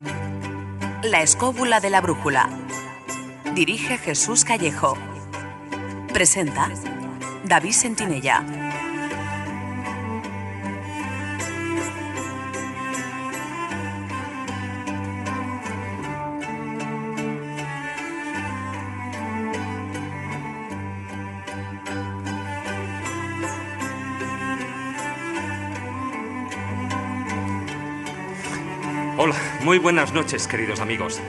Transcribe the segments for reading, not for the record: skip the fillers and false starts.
La escóbula de la brújula. Dirige Jesús Callejo. Presenta David Sentinella. Hola, muy buenas noches, queridos amigos.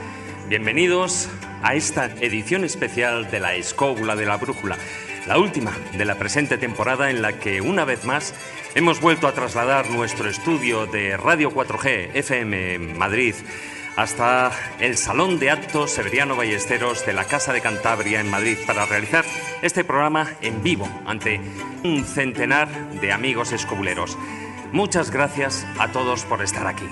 Bienvenidos a esta edición especial de La Escóbula de la Brújula, la última de la presente temporada en la que, una vez más, hemos vuelto a trasladar nuestro estudio de Radio 4G FM en Madrid hasta el Salón de Actos Severiano Ballesteros de la Casa de Cantabria en Madrid para realizar este programa en vivo ante un centenar de amigos escobuleros. Muchas gracias a todos por estar aquí.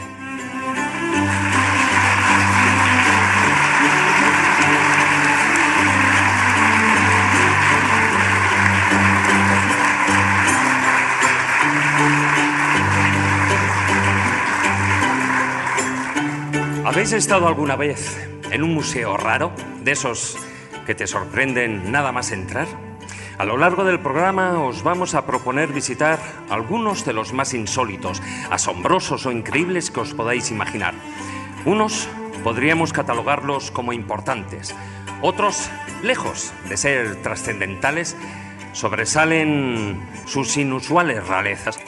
¿Habéis estado alguna vez en un museo raro, de esos que te sorprenden nada más entrar? A lo largo del programa os vamos a proponer visitar algunos de los más insólitos, asombrosos o increíbles que os podáis imaginar. Unos podríamos catalogarlos como importantes, otros, lejos de ser trascendentales, sobresalen sus inusuales rarezas.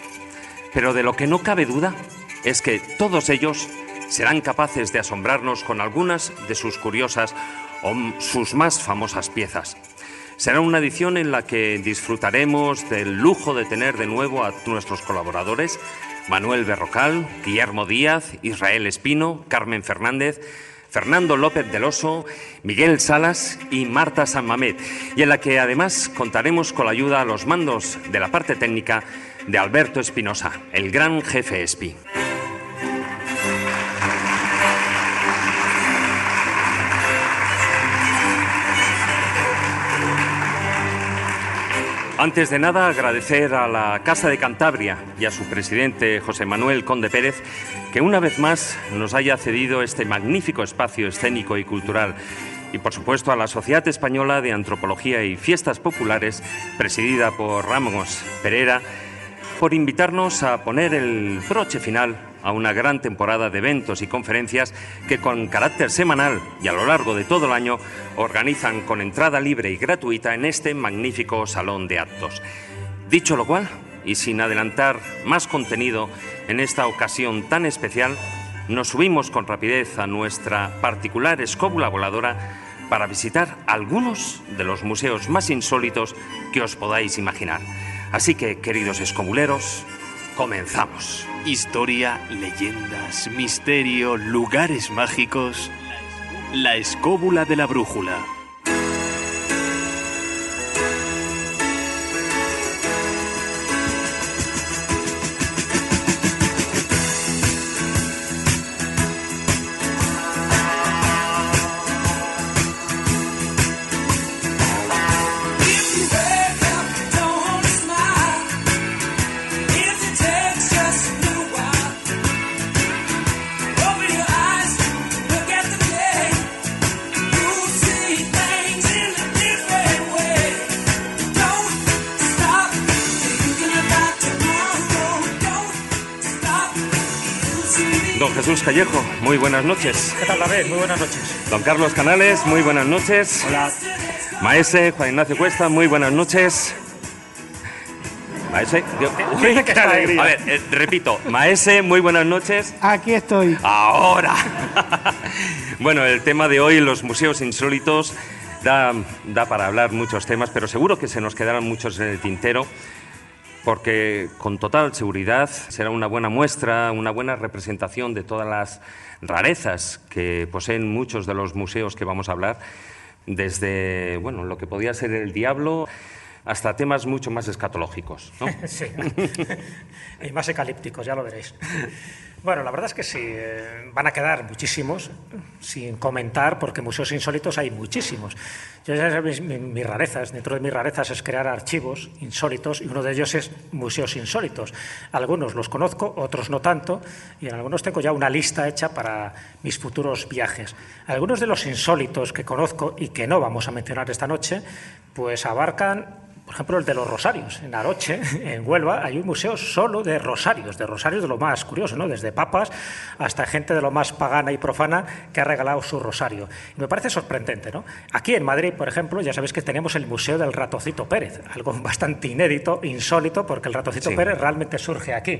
Pero de lo que no cabe duda es que todos ellos serán capaces de asombrarnos con algunas de sus curiosas o sus más famosas piezas. Será una edición en la que disfrutaremos del lujo de tener de nuevo a nuestros colaboradores, Manuel Berrocal, Guillermo Díaz, Israel Espino, Carmen Fernández, Fernando López del Oso, Miguel Salas y Marta San Mamés, y en la que además contaremos con la ayuda a los mandos de la parte técnica de Alberto Espinosa, el gran jefe Espi. Antes de nada, agradecer a la Casa de Cantabria y a su presidente, José Manuel Conde Pérez, que una vez más nos haya cedido este magnífico espacio escénico y cultural. Y, por supuesto, a la Sociedad Española de Antropología y Fiestas Populares, presidida por Ramos Pereira, por invitarnos a poner el broche final a una gran temporada de eventos y conferencias que con carácter semanal y a lo largo de todo el año organizan con entrada libre y gratuita en este magnífico salón de actos. Dicho lo cual, y sin adelantar más contenido en esta ocasión tan especial, nos subimos con rapidez a nuestra particular escóbula voladora para visitar algunos de los museos más insólitos que os podáis imaginar. Así que, queridos escobuleros, comenzamos. Historia, leyendas, misterio, lugares mágicos. La escóbula de la brújula. Don Jesús Callejo, muy buenas noches. ¿Qué tal, David? Muy buenas noches. Don Carlos Canales, muy buenas noches. Hola. Maese Juan Ignacio Cuesta, muy buenas noches. Maese, Uy, qué alegría. A ver, repito, Maese, muy buenas noches. Aquí estoy. Ahora. Bueno, el tema de hoy, los museos insólitos, da para hablar muchos temas, pero seguro que se nos quedarán muchos en el tintero, porque con total seguridad será una buena muestra, una buena representación de todas las rarezas que poseen muchos de los museos que vamos a hablar, desde lo que podía ser el diablo hasta temas mucho más escatológicos, ¿no? Sí, y más ecalípticos, ya lo veréis. Bueno, la verdad es que sí, van a quedar muchísimos sin comentar, porque museos insólitos hay muchísimos. Yo ya sabéis, mis rarezas, dentro de mis rarezas es crear archivos insólitos, y uno de ellos es museos insólitos. Algunos los conozco, otros no tanto, y en algunos tengo ya una lista hecha para mis futuros viajes. Algunos de los insólitos que conozco y que no vamos a mencionar esta noche, pues abarcan, por ejemplo, el de los rosarios. En Aroche, en Huelva, hay un museo solo de rosarios de lo más curioso, ¿no? Desde papas hasta gente de lo más pagana y profana que ha regalado su rosario. Y me parece sorprendente, ¿no? Aquí en Madrid, por ejemplo, ya sabéis que tenemos el Museo del Ratoncito Pérez, algo bastante inédito, insólito, porque el Ratoncito Pérez realmente surge aquí,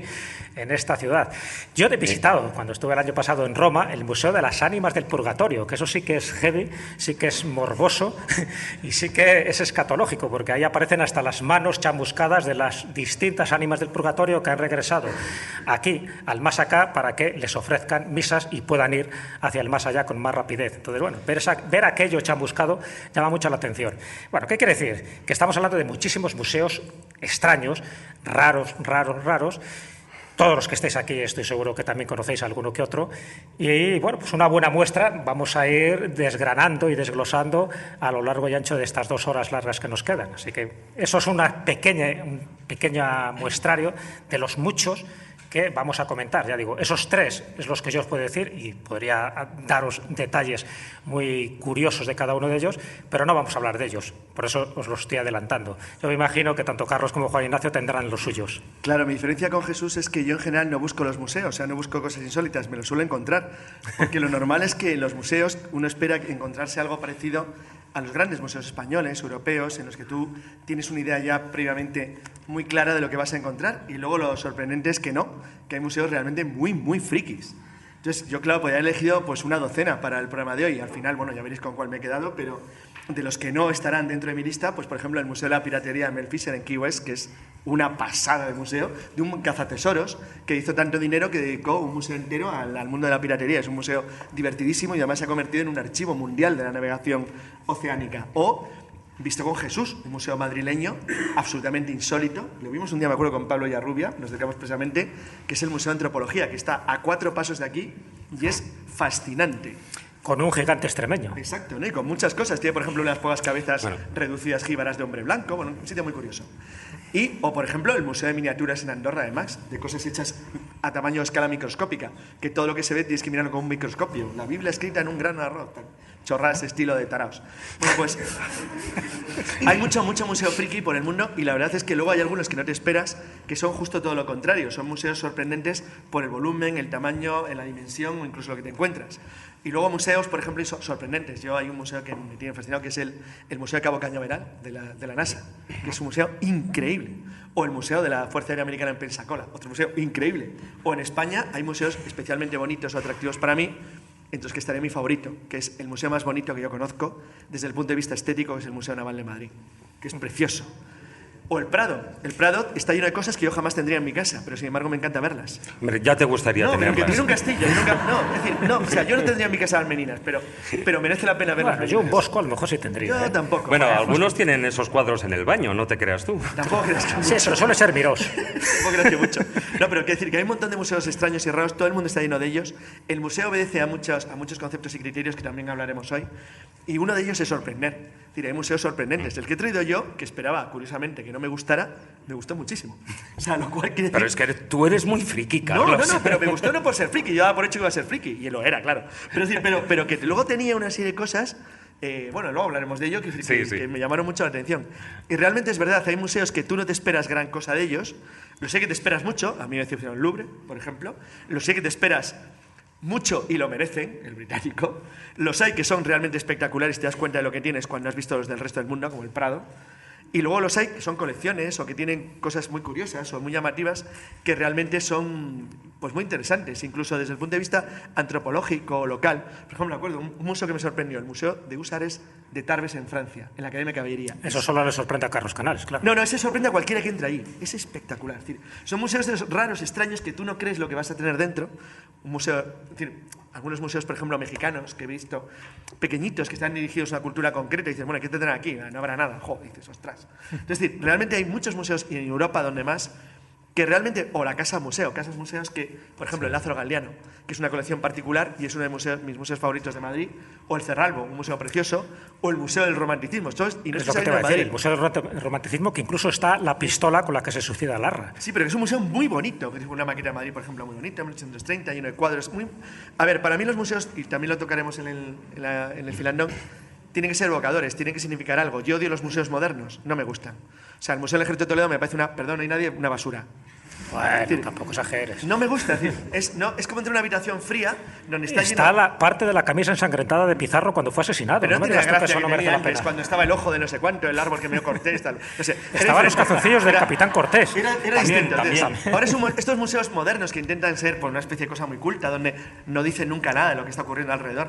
en esta ciudad. Yo he visitado, cuando estuve el año pasado en Roma, el Museo de las Ánimas del Purgatorio, que eso sí que es heavy, sí que es morboso y sí que es escatológico, porque ahí aparecen hasta las manos chamuscadas de las distintas ánimas del purgatorio que han regresado aquí, al más acá, para que les ofrezcan misas y puedan ir hacia el más allá con más rapidez. Entonces, bueno, ver aquello chamuscado llama mucho la atención. Bueno, ¿qué quiere decir? Que estamos hablando de muchísimos museos extraños, raros, todos los que estéis aquí estoy seguro que también conocéis alguno que otro. Y bueno, pues una buena muestra vamos a ir desgranando y desglosando a lo largo y ancho de estas 2 horas largas que nos quedan. Así que eso es un pequeño muestrario de los muchos que vamos a comentar. Ya digo, esos 3 es los que yo os puedo decir, y podría daros detalles muy curiosos de cada uno de ellos, pero no vamos a hablar de ellos. Por eso os lo estoy adelantando. Yo me imagino que tanto Carlos como Juan Ignacio tendrán los suyos. Claro, mi diferencia con Jesús es que yo en general no busco los museos, o sea, no busco cosas insólitas, me lo suelo encontrar. Porque lo normal es que en los museos uno espera encontrarse algo parecido a los grandes museos españoles, europeos, en los que tú tienes una idea ya previamente muy clara de lo que vas a encontrar, y luego lo sorprendente es que no, que hay museos realmente muy frikis. Entonces, yo, claro, podría haber elegido pues una docena para el programa de hoy. Al final, bueno, ya veréis con cuál me he quedado, pero de los que no estarán dentro de mi lista, pues por ejemplo el Museo de la Piratería de Mel Fisher en Key West, que es una pasada de museo, de un cazatesoros que hizo tanto dinero que dedicó un museo entero al mundo de la piratería. Es un museo divertidísimo y además se ha convertido en un archivo mundial de la navegación oceánica. O Visto con Jesús, un museo madrileño absolutamente insólito. Lo vimos un día, me acuerdo, con Pablo Yarrubia, nos dedicamos precisamente, que es el Museo de Antropología, que está a 4 pasos de aquí y es fascinante. Con un gigante extremeño. Exacto, ¿no? Y con muchas cosas. Tiene, por ejemplo, unas pocas cabezas reducidas jíbaras de hombre blanco. Bueno, un sitio muy curioso. O, por ejemplo, el Museo de Miniaturas en Andorra, además, de cosas hechas a tamaño de escala microscópica, que todo lo que se ve tienes que mirarlo con un microscopio. La Biblia escrita en un grano de arroz. Chorradas estilo de taraos. Bueno, pues hay mucho museo friki por el mundo, y la verdad es que luego hay algunos que no te esperas, que son justo todo lo contrario. Son museos sorprendentes por el volumen, el tamaño, la dimensión o incluso lo que te encuentras. Y luego museos, por ejemplo, sorprendentes. Yo hay un museo que me tiene fascinado, que es el Museo de Cabo Cañaveral de la NASA, que es un museo increíble. O el Museo de la Fuerza Aérea Americana en Pensacola, otro museo increíble. O en España hay museos especialmente bonitos o atractivos para mí, entre los que estaré mi favorito, que es el museo más bonito que yo conozco desde el punto de vista estético, que es el Museo Naval de Madrid, que es precioso. O el Prado. El Prado está lleno de cosas que yo jamás tendría en mi casa, pero sin embargo me encanta verlas. Hombre, ya te gustaría tenerlas. No, tiene un castillo. O sea, yo no tendría en mi casa almeninas, pero merece la pena verlas. Bueno, yo un bosco a lo mejor sí tendría. Yo tampoco. Bueno, algunos tienen esos cuadros en el baño, no te creas tú. Tampoco creas que mucho. Sí, eso suele ser Mirós. Tampoco creas que mucho. No, pero quiero decir que hay un montón de museos extraños y raros, todo el mundo está lleno de ellos. El museo obedece a muchos conceptos y criterios que también hablaremos hoy, y uno de ellos es sorprender. Es decir, hay museos sorprendentes. El que he traído yo, que esperaba, curiosamente, que no me gustara, me gustó muchísimo. O sea, lo cual quiere decir... Pero es que tú eres muy friki, Carlos. No, pero me gustó no por ser friki. Yo daba por hecho que iba a ser friki, y lo era, claro. Pero que luego tenía una serie de cosas... bueno, luego hablaremos de ello, que me llamaron mucho la atención. Y realmente es verdad, hay museos que tú no te esperas gran cosa de ellos. Lo sé que te esperas mucho. A mí me decepcionó el Louvre, por ejemplo. Lo sé que te esperas mucho y lo merecen, el británico. Los hay que son realmente espectaculares y te das cuenta de lo que tienes cuando has visto los del resto del mundo, como el Prado. Y luego los hay que son colecciones o que tienen cosas muy curiosas o muy llamativas que realmente son pues muy interesantes, incluso desde el punto de vista antropológico o local. Por ejemplo, me acuerdo un museo que me sorprendió, el Museo de Húsares de Tarbes en Francia, en la Academia de Caballería. Eso solo le sorprende a Carlos Canales, claro. No, ese sorprende a cualquiera que entre ahí. Es espectacular. Es decir, son museos de esos raros, extraños, que tú no crees lo que vas a tener dentro. Un museo, es decir, algunos museos, por ejemplo, mexicanos, que he visto, pequeñitos, que están dirigidos a una cultura concreta, y dices, bueno, ¿qué tendrán aquí? No habrá nada. Jo, dices, ostras. Es decir, realmente hay muchos museos, y en Europa donde más, que realmente, o la Casa Museo, casas museos que, por ejemplo, el Lázaro Galdiano, que es una colección particular y es uno de mis museos favoritos de Madrid, o el Cerralbo, un museo precioso, o el Museo del Romanticismo. Y no es lo que te iba a decir, el Museo del Romanticismo, que incluso está la pistola con la que se suicida Larra. Sí, pero que es un museo muy bonito, que es una maqueta de Madrid, por ejemplo, muy bonita, 1830, lleno de cuadros. A ver, para mí los museos, y también lo tocaremos en el filandón, tienen que ser evocadores, tienen que significar algo. Yo odio los museos modernos, no me gustan. O sea, el Museo del Ejército de Toledo me parece no hay nadie, una basura. Bueno, tampoco exageres. No me gusta, es como entrar a una habitación fría donde está la parte de la camisa ensangrentada de Pizarro cuando fue asesinado. Pero no tiene la gracia que eso no merece la pena. Cuando estaba el ojo de no sé cuánto, el árbol que me dio Cortés, tal. No sé, estaban los calzoncillos del Capitán Cortés. Era distinto. También. Ahora estos museos modernos que intentan ser una especie de cosa muy culta, donde no dicen nunca nada de lo que está ocurriendo alrededor.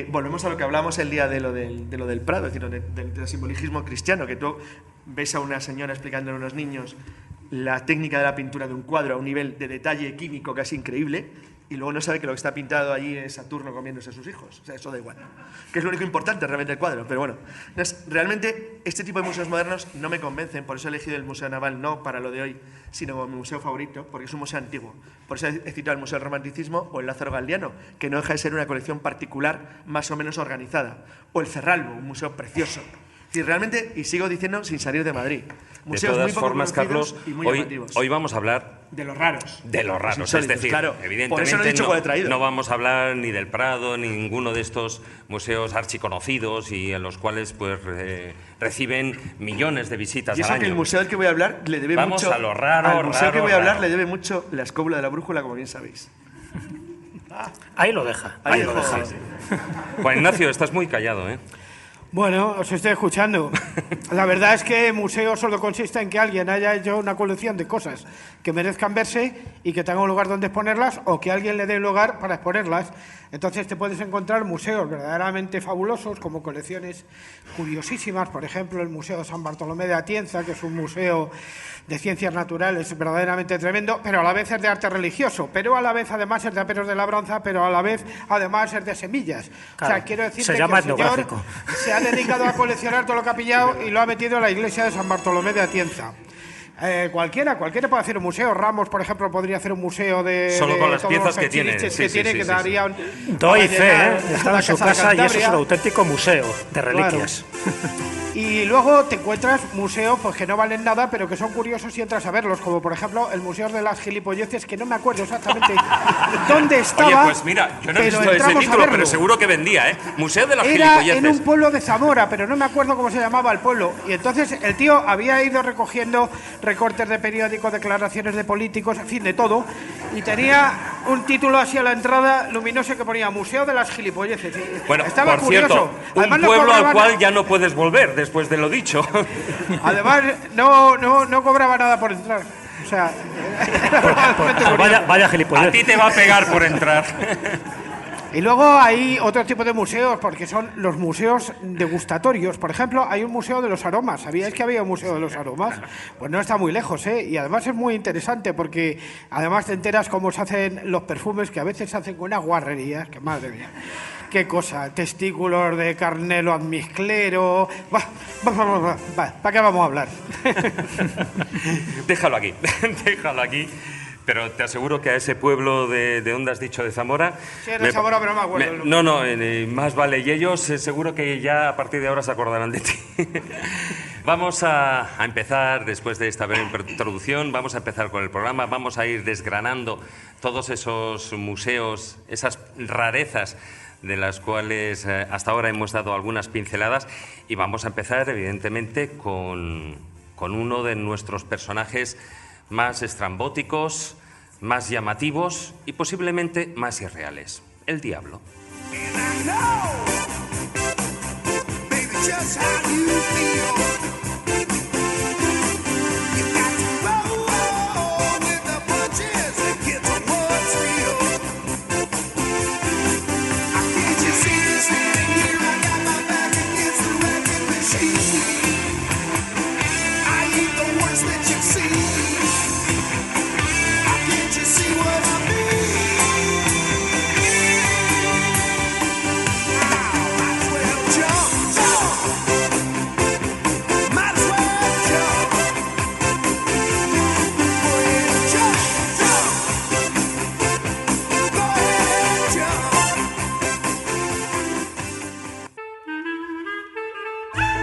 Volvemos a lo que hablamos el día de lo del Prado, es decir, del simbolicismo cristiano, que tú ves a una señora explicando a unos niños la técnica de la pintura de un cuadro a un nivel de detalle químico casi increíble, y luego no sabe que lo que está pintado allí es Saturno comiéndose a sus hijos. O sea, eso da igual. Que es lo único importante realmente del cuadro, pero bueno. Entonces, realmente este tipo de museos modernos no me convencen, por eso he elegido el Museo Naval no para lo de hoy, sino como mi museo favorito, porque es un museo antiguo. Por eso he citado el Museo del Romanticismo o el Lázaro Galdiano, que no deja de ser una colección particular más o menos organizada. O el Cerralbo, un museo precioso. Y realmente, y sigo diciendo sin salir de Madrid, museos de todas muy poco formas, Carlos, y muy llamativos. Hoy vamos a hablar de los raros. De los raros, insólitos, es decir, claro. evidentemente Por eso no, he dicho cuál he traído. No vamos a hablar ni del Prado, ni ninguno de estos museos archiconocidos y en los cuales pues reciben millones de visitas y eso al año. Que el museo del que voy a hablar le debe vamos mucho... a lo raro, al museo raro, que voy a hablar raro. le debe mucho la escóbula de la brújula, como bien sabéis. Ahí lo deja. Ahí lo deja. Juan Ignacio, estás muy callado, ¿eh? Bueno, os estoy escuchando. La verdad es que museo solo consiste en que alguien haya hecho una colección de cosas que merezcan verse y que tenga un lugar donde exponerlas o que alguien le dé lugar para exponerlas. Entonces te puedes encontrar museos verdaderamente fabulosos como colecciones curiosísimas. Por ejemplo, el Museo de San Bartolomé de Atienza, que es un museo de ciencias naturales verdaderamente tremendo, pero a la vez es de arte religioso, pero a la vez además es de aperos de labranza, pero a la vez además es de semillas. Claro, o sea, quiero decirte se llama que el señor se ha dedicado a coleccionar todo lo que ha pillado y lo ha metido en la iglesia de San Bartolomé de Atienza. Cualquiera puede hacer un museo. Ramos, por ejemplo, podría hacer un museo de solo con las todos piezas los que tiene. que darían. Doy fe, está en su casa y eso es un auténtico museo de reliquias. Claro. Y luego te encuentras museos pues, que no valen nada, pero que son curiosos y entras a verlos, como por ejemplo el Museo de las Gilipolleces, que no me acuerdo exactamente dónde estaba. Oye, pues mira, yo no he visto ese título, pero seguro que vendía, ¿eh? Museo de las Gilipolleces. Era en un pueblo de Zamora, pero no me acuerdo cómo se llamaba el pueblo. Y entonces el tío había ido recogiendo recortes de periódicos, declaraciones de políticos, en fin, de todo. Y tenía un título así a la entrada luminoso que ponía Museo de las Gilipolleces. Bueno, estaba por curioso. cierto, Además, un pueblo al cual ya no puedes volver después de lo dicho. Además, no cobraba nada por entrar. O sea, vaya gilipollas. A ti te va a pegar por entrar. Y luego hay otro tipo de museos, porque son los museos degustatorios. Por ejemplo, hay un museo de los aromas. ¿Sabíais que había un museo de los aromas? Pues no está muy lejos, ¿eh? Y además es muy interesante, porque además te enteras cómo se hacen los perfumes, que a veces se hacen con unas guarrerías, que madre mía. ¿Qué cosa? Testículos de carnelo admisclero... ¿Para qué vamos a hablar? Déjalo aquí, déjalo aquí. Pero te aseguro que a ese pueblo de ¿dónde has dicho? De Zamora. Sí, de Zamora, pero no me acuerdo. No, más vale. Y ellos seguro que ya a partir de ahora se acordarán de ti. Vamos a empezar, después de esta breve introducción, vamos a empezar con el programa. Vamos a ir desgranando todos esos museos, esas rarezas de las cuales hasta ahora hemos dado algunas pinceladas. Y vamos a empezar, evidentemente, con uno de nuestros personajes más estrambóticos, más llamativos y posiblemente más irreales, el diablo.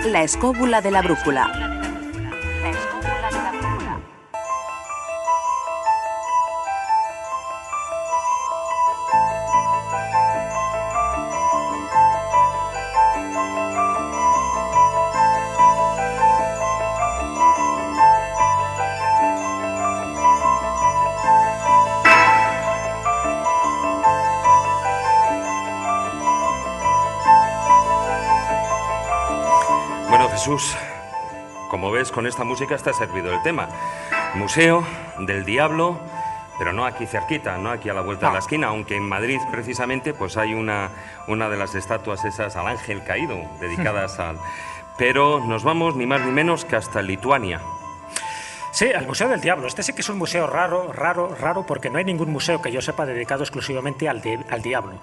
La escóbula de la brújula. Jesús, como ves, con esta música está servido el tema. Museo del Diablo, pero no aquí cerquita, no aquí a la vuelta de la esquina, aunque en Madrid precisamente pues hay una de las estatuas esas al ángel caído, dedicadas al... Pero nos vamos ni más ni menos que hasta Lituania. Sí, al Museo del Diablo. Este sí que es un museo raro, porque no hay ningún museo que yo sepa dedicado exclusivamente al diablo.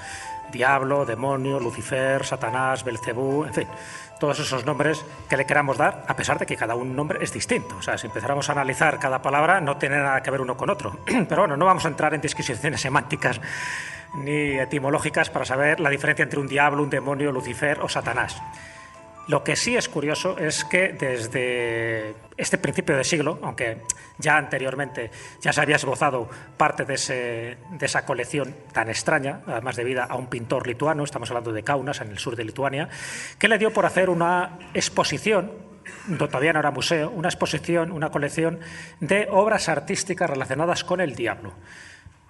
Diablo, demonio, Lucifer, Satanás, Belcebú, en fin, todos esos nombres que le queramos dar, a pesar de que cada un nombre es distinto. O sea, si empezáramos a analizar cada palabra, no tiene nada que ver uno con otro. Pero bueno, no vamos a entrar en disquisiciones semánticas ni etimológicas para saber la diferencia entre un diablo, un demonio, Lucifer o Satanás. Lo que sí es curioso es que desde este principio de siglo, aunque ya anteriormente ya se había esbozado parte de esa colección tan extraña, además debida a un pintor lituano, estamos hablando de Kaunas, en el sur de Lituania, que le dio por hacer una exposición, todavía no era museo, una exposición, una colección de obras artísticas relacionadas con el diablo.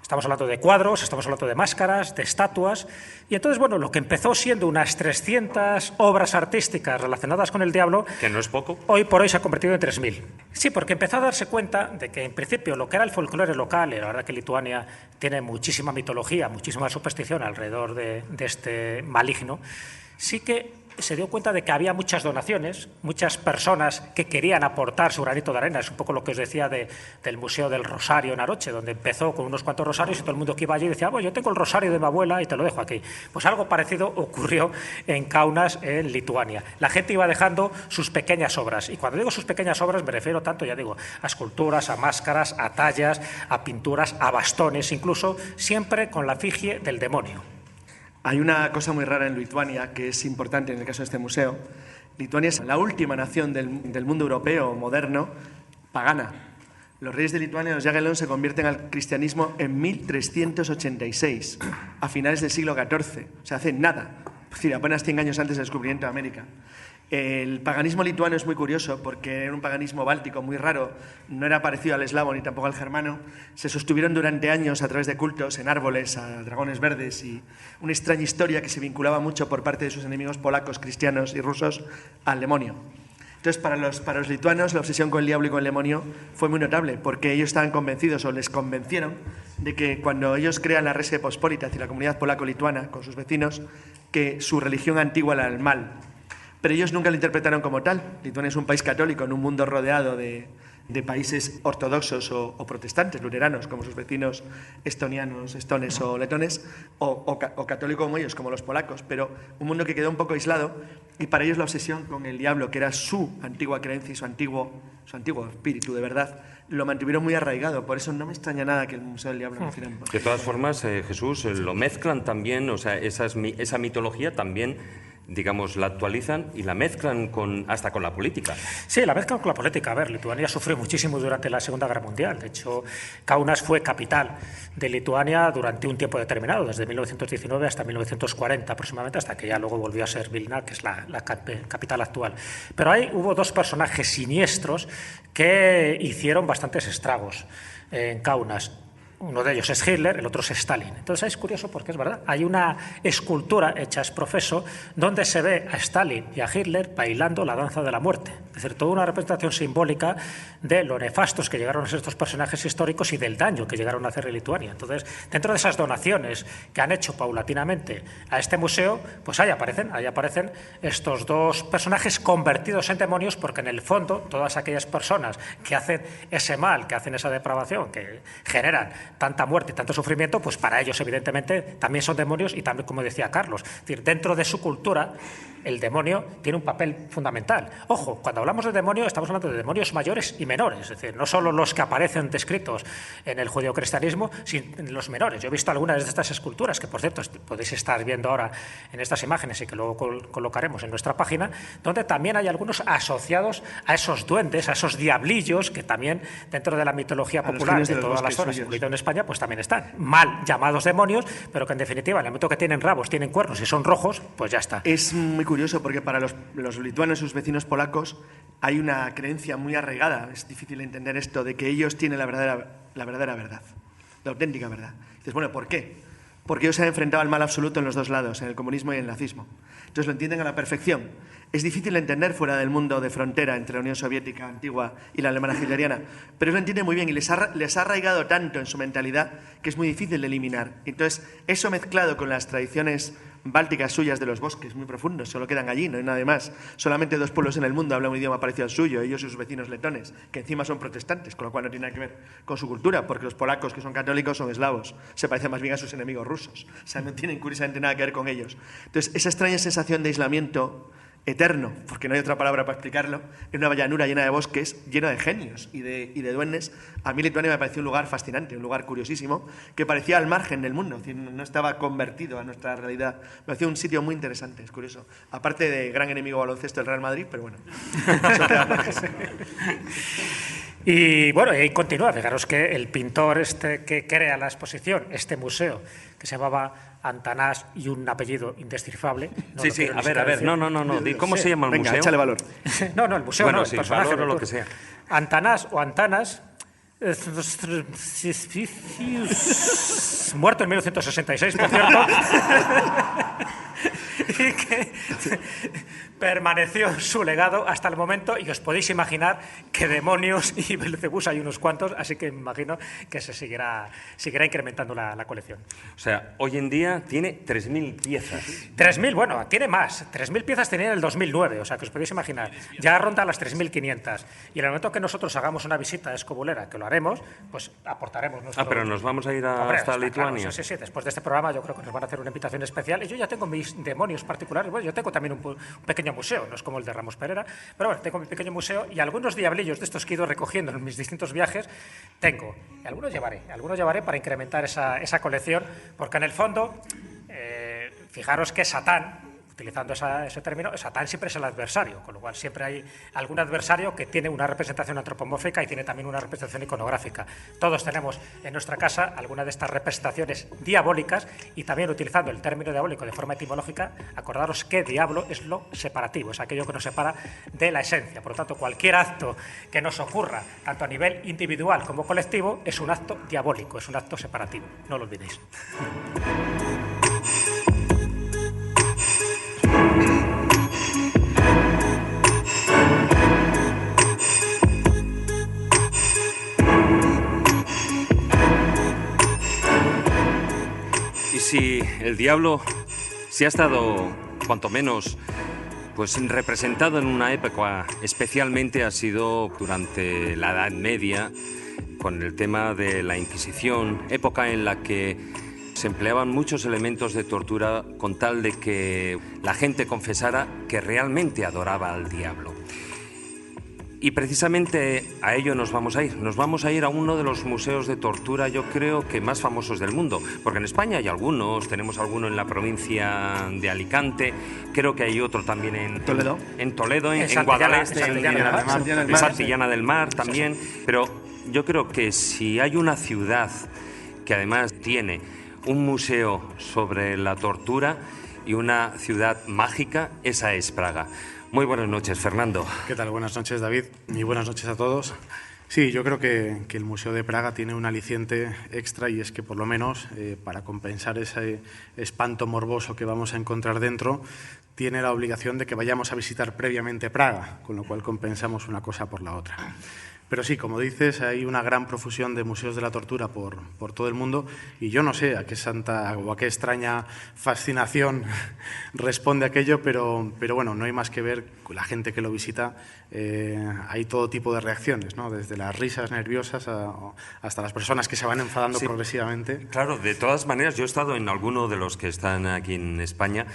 Estamos hablando de cuadros, estamos hablando de máscaras, de estatuas. Y entonces, bueno, lo que empezó siendo unas 300 obras artísticas relacionadas con el diablo... Que no es poco. Hoy por hoy se ha convertido en 3.000. Sí, porque empezó a darse cuenta de que, en principio, lo que era el folclore local, y la verdad que Lituania tiene muchísima mitología, muchísima superstición alrededor de este maligno, sí que se dio cuenta de que había muchas donaciones, muchas personas que querían aportar su granito de arena. Es un poco lo que os decía del Museo del Rosario en Aroche, donde empezó con unos cuantos rosarios y todo el mundo que iba allí decía, yo tengo el rosario de mi abuela y te lo dejo aquí. Pues algo parecido ocurrió en Kaunas, en Lituania. La gente iba dejando sus pequeñas obras. Y cuando digo sus pequeñas obras me refiero tanto, ya digo, a esculturas, a máscaras, a tallas, a pinturas, a bastones, incluso siempre con la efigie del demonio. Hay una cosa muy rara en Lituania que es importante en el caso de este museo. Lituania es la última nación del mundo europeo moderno pagana. Los reyes de Lituania, los Jagellons, se convierten al cristianismo en 1386, a finales del siglo XIV. O sea, hace nada, es decir, apenas 100 años antes del descubrimiento de América. El paganismo lituano es muy curioso porque era un paganismo báltico muy raro, no era parecido al eslavo ni tampoco al germano. Se sostuvieron durante años a través de cultos en árboles, a dragones verdes y una extraña historia que se vinculaba mucho por parte de sus enemigos polacos, cristianos y rusos al demonio. Entonces, para los lituanos, la obsesión con el diablo y con el demonio fue muy notable porque ellos estaban convencidos o les convencieron de que cuando ellos crean la Rese Pospolita, es decir, la comunidad polaco-lituana con sus vecinos, que su religión antigua era el mal. Pero ellos nunca lo interpretaron como tal. Lituania es un país católico en un mundo rodeado de países ortodoxos o protestantes, luteranos, como sus vecinos estonianos, estones o letones, o católico como ellos, como los polacos, pero un mundo que quedó un poco aislado y para ellos la obsesión con el diablo, que era su antigua creencia y su antiguo espíritu de verdad, lo mantuvieron muy arraigado. Por eso no me extraña nada que el Museo del Diablo no hiciera. De todas formas, Jesús, lo mezclan también, o sea, esa mitología también, digamos, la actualizan y la mezclan hasta con la política. Sí, la mezclan con la política. A ver, Lituania sufrió muchísimo durante la Segunda Guerra Mundial. De hecho, Kaunas fue capital de Lituania durante un tiempo determinado, desde 1919 hasta 1940 aproximadamente, hasta que ya luego volvió a ser Vilna, que es la capital actual. Pero ahí hubo dos personajes siniestros que hicieron bastantes estragos en Kaunas. Uno de ellos es Hitler, el otro es Stalin. Entonces es curioso porque es verdad, hay una escultura hecha ex professo donde se ve a Stalin y a Hitler bailando la danza de la muerte. Es decir, toda una representación simbólica de lo nefastos que llegaron a ser estos personajes históricos y del daño que llegaron a hacer en Lituania. Entonces, dentro de esas donaciones que han hecho paulatinamente a este museo, pues ahí aparecen estos dos personajes convertidos en demonios, porque en el fondo todas aquellas personas que hacen ese mal, que hacen esa depravación, que generan tanta muerte y tanto sufrimiento, pues para ellos evidentemente también son demonios y también, como decía Carlos, es decir, dentro de su cultura el demonio tiene un papel fundamental. Ojo, cuando hablamos de demonio, estamos hablando de demonios mayores y menores, es decir, no solo los que aparecen descritos en el judeocristianismo, sino los menores. Yo he visto algunas de estas esculturas, que por cierto podéis estar viendo ahora en estas imágenes y que luego colocaremos en nuestra página, donde también hay algunos asociados a esos duendes, a esos diablillos, que también dentro de la mitología popular de todas las zonas, incluido en España, pues también están mal llamados demonios, pero que en definitiva, en el momento que tienen rabos, tienen cuernos y son rojos, pues ya está. Es muy curioso porque para los lituanos y sus vecinos polacos hay una creencia muy arraigada, es difícil entender esto, de que ellos tienen la verdadera verdad, la auténtica verdad. Dices, bueno, ¿por qué? Porque ellos se han enfrentado al mal absoluto en los dos lados, en el comunismo y en el nazismo. Entonces lo entienden a la perfección. Es difícil de entender fuera del mundo de frontera entre la Unión Soviética antigua y la alemana hitleriana, pero ellos lo entienden muy bien y les ha arraigado tanto en su mentalidad que es muy difícil de eliminar. Entonces, eso mezclado con las tradiciones bálticas suyas de los bosques muy profundos, solo quedan allí, no hay nada más. Solamente 2 pueblos en el mundo hablan un idioma parecido al suyo, ellos y sus vecinos letones, que encima son protestantes, con lo cual no tiene nada que ver con su cultura, porque los polacos, que son católicos, son eslavos, se parecen más bien a sus enemigos rusos, o sea, no tienen curiosamente nada que ver con ellos. Entonces, esa extraña sensación de aislamiento eterno, porque no hay otra palabra para explicarlo, en una llanura llena de bosques, lleno de genios y de duendes. A mí Lituania me pareció un lugar fascinante, un lugar curiosísimo, que parecía al margen del mundo, es decir, no estaba convertido a nuestra realidad. Me pareció un sitio muy interesante, es curioso. Aparte de gran enemigo baloncesto del Real Madrid, pero bueno. Y bueno, y continúa. Fijaros que el pintor que crea la exposición, este museo, que se llamaba Antanás y un apellido indescifrable. Sí, a ver, no. ¿Cómo se llama el museo? Échale valor. No, el museo bueno, no, sí, el personaje. valor o lo que sea. Antanás o Antanas, muerto en 1966, por cierto, y que permaneció su legado hasta el momento, y os podéis imaginar que demonios y Belcebús hay unos cuantos, así que me imagino que se seguirá incrementando la colección. O sea, hoy en día tiene 3.000 piezas. 3.000, bueno, tiene más. 3.000 piezas tenía en el 2009, o sea, que os podéis imaginar. Ya ronda las 3.500. Y en el momento que nosotros hagamos una visita a Escobulera, que lo haremos, pues aportaremos nuestro... pero nos vamos a ir hasta Lituania. Claro, sí. Después de este programa yo creo que nos van a hacer una invitación especial. Y yo ya tengo mis demonios particulares. Bueno, yo tengo también un pequeño museo, no es como el de Ramos Pereira, pero bueno, tengo mi pequeño museo y algunos diablillos de estos que he ido recogiendo en mis distintos viajes tengo. Y algunos llevaré para incrementar esa colección, porque en el fondo, fijaros que Satán, utilizando ese término, Satán siempre es el adversario, con lo cual siempre hay algún adversario que tiene una representación antropomórfica y tiene también una representación iconográfica. Todos tenemos en nuestra casa alguna de estas representaciones diabólicas, y también utilizando el término diabólico de forma etimológica, acordaros que diablo es lo separativo, es aquello que nos separa de la esencia. Por lo tanto, cualquier acto que nos ocurra, tanto a nivel individual como colectivo, es un acto diabólico, es un acto separativo. No lo olvidéis. Y si el diablo ha estado, cuanto menos, pues representado en una época, especialmente ha sido durante la Edad Media, con el tema de la Inquisición, época en la que se empleaban muchos elementos de tortura con tal de que la gente confesara que realmente adoraba al diablo. Y precisamente a ello nos vamos a ir. Nos vamos a ir a uno de los museos de tortura, yo creo que más famosos del mundo. Porque en España hay algunos, tenemos alguno en la provincia de Alicante, creo que hay otro también en Toledo. En Toledo, en Guadaleste, en Santillana del Mar también. Pero yo creo que si hay una ciudad que además tiene un museo sobre la tortura y una ciudad mágica, esa es Praga. Muy buenas noches, Fernando. ¿Qué tal? Buenas noches, David, y buenas noches a todos. Sí, yo creo que el Museo de Praga tiene un aliciente extra, y es que por lo menos para compensar ese espanto morboso que vamos a encontrar dentro, tiene la obligación de que vayamos a visitar previamente Praga, con lo cual compensamos una cosa por la otra. Pero sí, como dices, hay una gran profusión de museos de la tortura por todo el mundo, y yo no sé a qué santa o a qué extraña fascinación responde aquello, pero bueno, no hay más que ver la gente que lo visita. Hay todo tipo de reacciones, ¿no? Desde las risas nerviosas hasta las personas que se van enfadando progresivamente. Claro, de todas maneras, yo he estado en alguno de los que están aquí en España,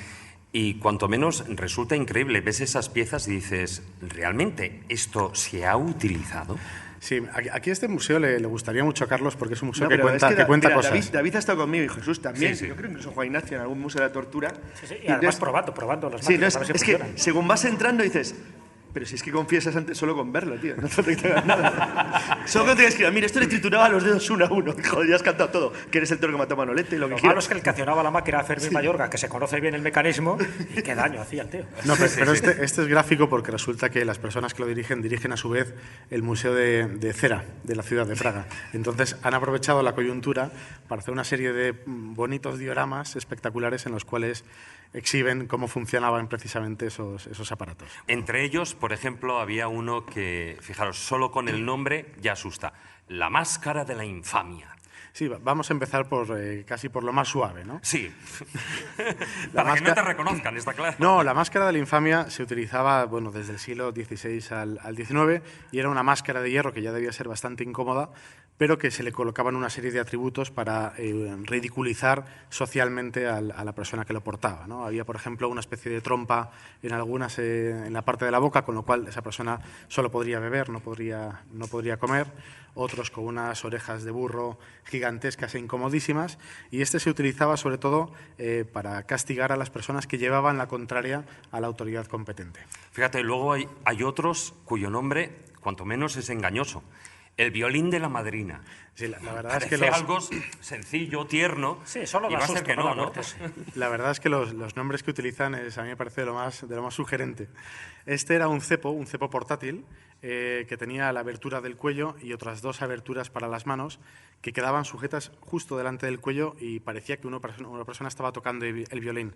Y cuanto menos resulta increíble. Ves esas piezas y dices, ¿realmente esto se ha utilizado? Sí, aquí a este museo le gustaría mucho a Carlos porque es un museo No, que pero cuenta, es que cuenta mira, cosas. David ha estado conmigo y Jesús también. Sí, sí. Yo creo que incluso Juan Ignacio en algún museo de la tortura. Sí, y además probando las Sí, máquinas, no, a ver si es que funcionan. según vas entrando dices, pero si es que confiesas antes solo con verlo, tío. No te que hagas nada. Solo que tienes que ir, mira, esto le trituraba los dedos uno a uno. Joder, ya has cantado todo. Que eres el toro que mató a Manolete y lo que Lo malo quieras. es que el que accionaba la máquina era Fermín Mayorga, que se conoce bien el mecanismo, y qué daño hacía el tío. No, pero este es gráfico porque resulta que las personas que lo dirigen a su vez el Museo de Cera de la ciudad de Praga. Entonces han aprovechado la coyuntura para hacer una serie de bonitos dioramas espectaculares en los cuales exhiben cómo funcionaban precisamente esos aparatos. Entre ellos, por ejemplo, había uno que, fijaros, solo con el nombre ya asusta. La máscara de la infamia. Sí, vamos a empezar casi por lo más suave, ¿no? Sí. Para que no te reconozcan, está claro. No, la máscara de la infamia se utilizaba desde el siglo XVI al XIX y era una máscara de hierro que ya debía ser bastante incómoda, pero que se le colocaban una serie de atributos para ridiculizar socialmente a la persona que lo portaba, ¿no? Había, por ejemplo, una especie de trompa en la parte de la boca, con lo cual esa persona solo podría beber, no podría comer. Otros con unas orejas de burro gigantescas e incomodísimas, y este se utilizaba sobre todo para castigar a las personas que llevaban la contraria a la autoridad competente. Fíjate, luego hay otros cuyo nombre, cuanto menos, es engañoso. El violín de la madrina. Sí, la verdad Parece es que algo sencillo, tierno, Sí, solo y da va a ser susto, que no da no, ¿no? muerte, sí. La verdad es que los nombres que utilizan a mí me parece de lo más sugerente. Este era un cepo portátil que tenía la abertura del cuello y otras dos aberturas para las manos que quedaban sujetas justo delante del cuello y parecía que una persona estaba tocando el violín.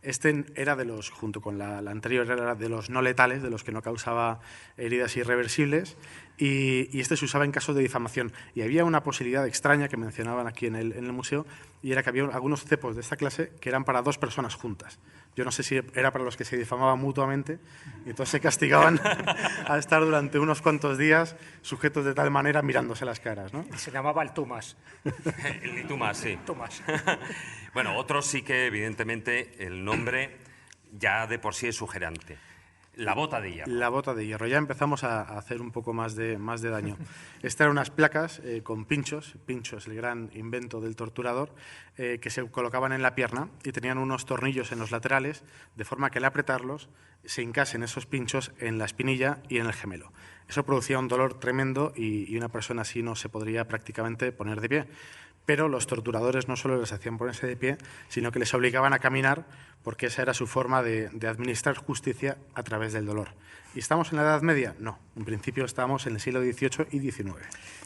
Este era junto con la anterior, era de los no letales, de los que no causaba heridas irreversibles, y este se usaba en caso de difamación. Y había una posibilidad extraña que mencionaban aquí en el museo, y era que había algunos cepos de esta clase que eran para dos personas juntas. Yo no sé si era para los que se difamaban mutuamente, y entonces se castigaban a estar durante unos cuantos días sujetos de tal manera mirándose las caras, ¿no? Se llamaba el Tumas. El ni tú más, sí. Tumas. Bueno, otros sí que, evidentemente, el nombre ya de por sí es sugerente. La bota de hierro. La bota de hierro. Ya empezamos a hacer un poco más de daño. Estas eran unas placas con pinchos, el gran invento del torturador, que se colocaban en la pierna y tenían unos tornillos en los laterales, de forma que al apretarlos se hincasen esos pinchos en la espinilla y en el gemelo. Eso producía un dolor tremendo y una persona así no se podría prácticamente poner de pie. Pero los torturadores no solo les hacían ponerse de pie, sino que les obligaban a caminar, porque esa era su forma de administrar justicia a través del dolor. ¿Y estamos en la Edad Media? No, en principio estamos en el siglo XVIII y XIX.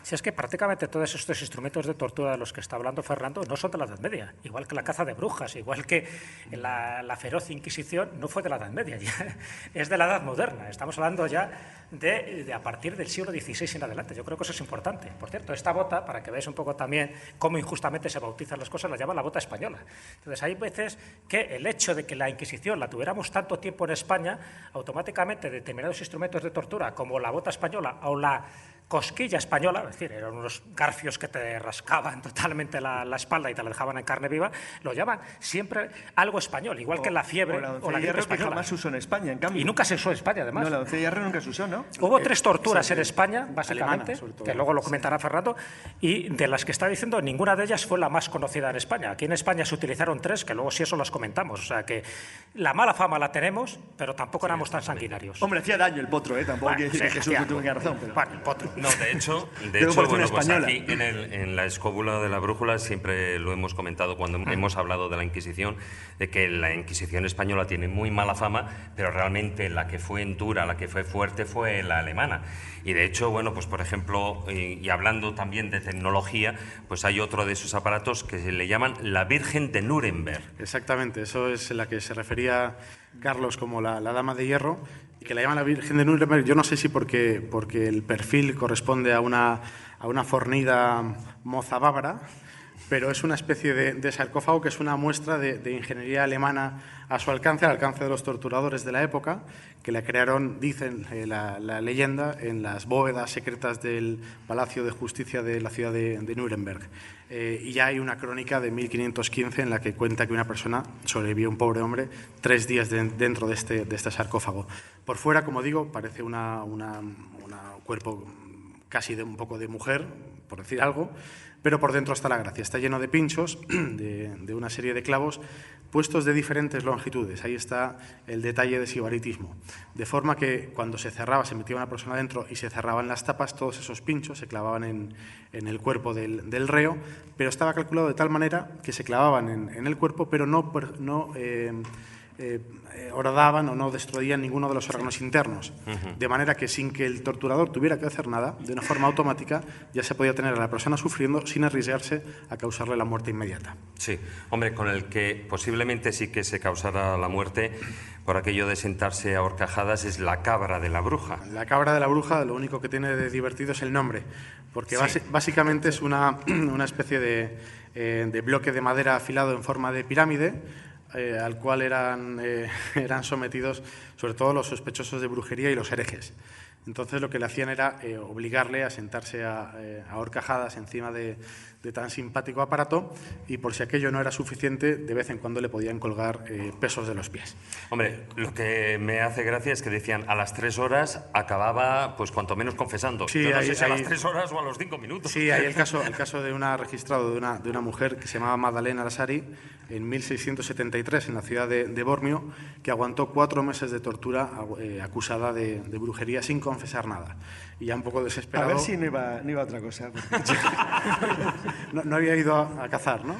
Si es que prácticamente todos estos instrumentos de tortura de los que está hablando Fernando no son de la Edad Media, igual que la caza de brujas, igual que la feroz Inquisición no fue de la Edad Media, ya es de la Edad Moderna. Estamos hablando ya de a partir del siglo XVI en adelante. Yo creo que eso es importante. Por cierto, esta bota, para que veáis un poco también cómo injustamente se bautizan las cosas, la llaman la bota española. Entonces hay veces que el hecho de que la Inquisición la tuviéramos tanto tiempo en España, automáticamente determinados instrumentos de tortura como la bota española o la cosquilla española, es decir, eran unos garfios que te rascaban totalmente la espalda y te la dejaban en carne viva, lo llaman siempre algo español, igual que la fiebre o la gripe española. Que jamás se usó en España, en cambio. Y nunca se usó en España, además. No, la doncella de hierro nunca se usó, ¿no? Hubo tres torturas en España, básicamente, alemana, sobre todo. que luego lo comentará Fernando, y de las que está diciendo, ninguna de ellas fue la más conocida en España. Aquí en España se utilizaron tres, que luego sí eso las comentamos. O sea que la mala fama la tenemos, pero tampoco éramos tan sanguinarios. Hombre, hacía daño el potro, ¿eh? Tampoco quiere decir que Jesús no tuviera razón. Pero... Bueno, el potro. No, de hecho Tengo fortuna bueno, pues española. aquí en la escóbula de la brújula siempre lo hemos comentado cuando hemos hablado de la Inquisición, de que la Inquisición española tiene muy mala fama, pero realmente la que fue dura, la que fue fuerte fue la alemana. Y de hecho, bueno, pues por ejemplo, y hablando también de tecnología, pues hay otro de esos aparatos que se le llaman la Virgen de Nuremberg. Exactamente, eso es la que se refería Carlos como la Dama de Hierro, y que la llaman la Virgen de Nuremberg. Yo no sé si porque el perfil corresponde a una fornida moza bávara, pero es una especie de sarcófago que es una muestra de ingeniería alemana a su alcance, al alcance de los torturadores de la época, que la crearon, dicen la leyenda, en las bóvedas secretas del Palacio de Justicia de la ciudad de Nuremberg. Y ya hay una crónica de 1515 en la que cuenta que una persona sobrevivió, un pobre hombre, 3 días dentro de este sarcófago. Por fuera, como digo, parece un cuerpo casi un poco de mujer, por decir algo, pero por dentro está la gracia. Está lleno de pinchos, de una serie de clavos puestos de diferentes longitudes. Ahí está el detalle de sibaritismo. De forma que cuando se cerraba, se metía una persona dentro y se cerraban las tapas, todos esos pinchos se clavaban en el cuerpo del reo, pero estaba calculado de tal manera que se clavaban en el cuerpo, pero no horadaban o no destruían ninguno de los órganos internos. De manera que sin que el torturador tuviera que hacer nada, de una forma automática, ya se podía tener a la persona sufriendo sin arriesgarse a causarle la muerte inmediata. Sí, hombre, con el que posiblemente sí que se causara la muerte por aquello de sentarse a horcajadas es la cabra de la bruja. La cabra de la bruja, lo único que tiene de divertido es el nombre, porque sí, básicamente es una especie de bloque de madera afilado en forma de pirámide, al cual eran sometidos sobre todo los sospechosos de brujería y los herejes. Entonces lo que le hacían era obligarle a sentarse a horcajadas encima de tan simpático aparato, y por si aquello no era suficiente, de vez en cuando le podían colgar pesos de los pies. Hombre, lo que me hace gracia es que decían a las 3 horas acababa, pues cuanto menos confesando. Sí, yo no sé si a las 3 horas o a los 5 minutos. Sí, hay el caso de una registrado de una mujer que se llamaba Magdalena Lasari en 1673 en la ciudad de Bormio, que aguantó 4 meses de tortura acusada de brujería sin confesar nada. Y ya un poco desesperado... A ver si no iba a otra cosa. No había ido a cazar, ¿no?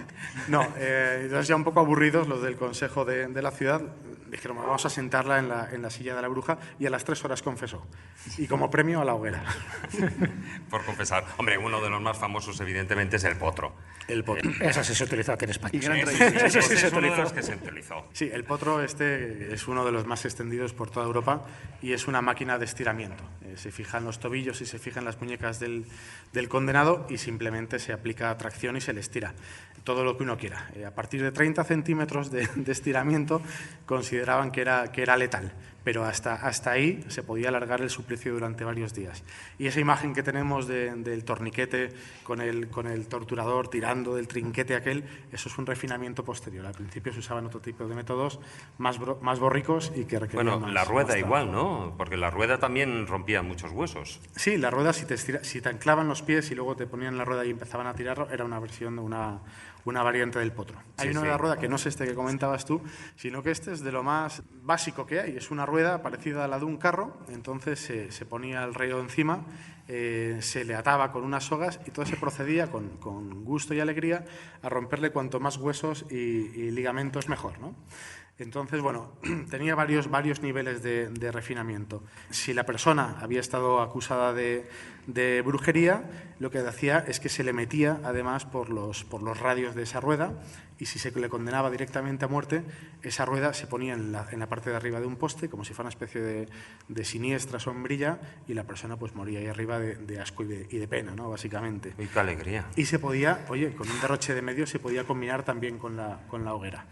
No, entonces ya un poco aburridos los del consejo de la ciudad dijeron, vamos a sentarla en la silla de la bruja, y a las 3 horas confesó. Y como premio a la hoguera. Por confesar. Hombre, uno de los más famosos evidentemente es el potro. El potro. Esa sí se utilizó aquí en España. Ese sí es uno de los que se utilizó. Sí, el potro es uno de los más extendidos por toda Europa y es una máquina de estiramiento. Se fija en los tobillos y se fija en las muñecas del condenado y simplemente se aplica tracción y se le estira todo lo que uno quiera. A partir de 30 centímetros de estiramiento consideraban que era letal, pero hasta ahí se podía alargar el suplicio durante varios días. Y esa imagen que tenemos del torniquete con el torturador tirando del trinquete aquel, eso es un refinamiento posterior. Al principio se usaban otro tipo de métodos más borricos y que requerían la rueda igual, ¿no? Porque la rueda también rompía muchos huesos. Sí, la rueda, si te anclaban los pies y luego te ponían la rueda y empezaban a tirarlo, era una versión de una variante del potro. Hay una de la rueda que no es este que comentabas tú, sino que este es de lo más básico que hay. Es una rueda parecida a la de un carro, entonces se ponía el reo encima, se le ataba con unas sogas y todo se procedía con gusto y alegría a romperle cuanto más huesos y ligamentos mejor, ¿no? Entonces, bueno, tenía varios niveles de refinamiento. Si la persona había estado acusada de brujería, lo que hacía es que se le metía, además, por los radios de esa rueda, y si se le condenaba directamente a muerte, esa rueda se ponía en la parte de arriba de un poste, como si fuera una especie de siniestra sombrilla, y la persona pues moría ahí arriba de asco y de pena, ¿no? Básicamente. ¡Uy, qué alegría! Y se podía, con un derroche de medios, se podía combinar también con la hoguera.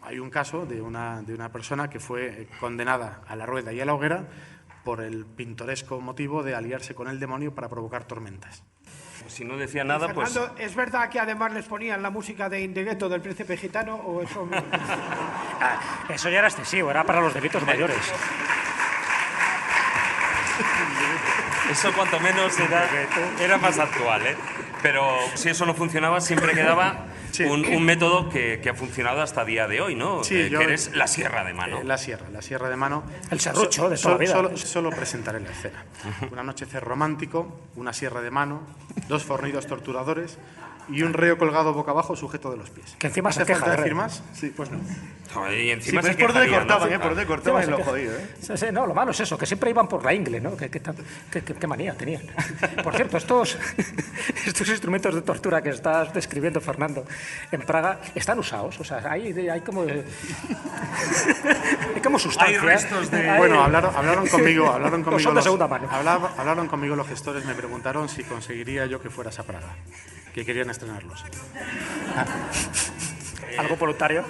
Hay un caso de una persona que fue condenada a la rueda y a la hoguera por el pintoresco motivo de aliarse con el demonio para provocar tormentas. Si no decía nada, Fernando, pues... ¿es verdad que además les ponían la música de Indigueto del Príncipe Gitano o eso? Eso ya era excesivo, era para los delitos mayores. Eso cuanto menos era más actual, ¿eh? Pero si eso no funcionaba, siempre quedaba un método que ha funcionado hasta el día de hoy, ¿no? Sí, que es la sierra de mano. La sierra de mano. El serrucho de toda la vida. Solo presentaré la escena. Un anochecer romántico, una sierra de mano, 2 fornidos torturadores y un reo colgado boca abajo sujeto de los pies. Que encima se ¿Hace queja. falta decir más? Sí, pues no. Y encima Sí, se pues por donde quejaría, cortaban, ¿no? por donde cortaban lo jodido, Sí, no, lo malo es eso, que siempre iban por la ingle, ¿no? Qué manía tenían. Por cierto, estos instrumentos de tortura que estás describiendo, Fernando, en Praga, están usados. O sea, hay como... hay como sustancia. Hay restos de... Bueno, hablaron conmigo Son de segunda mano. hablaron conmigo los gestores, me preguntaron si conseguiría yo que fueras a Praga. que querían estrenarlos. ¿Algo voluntario?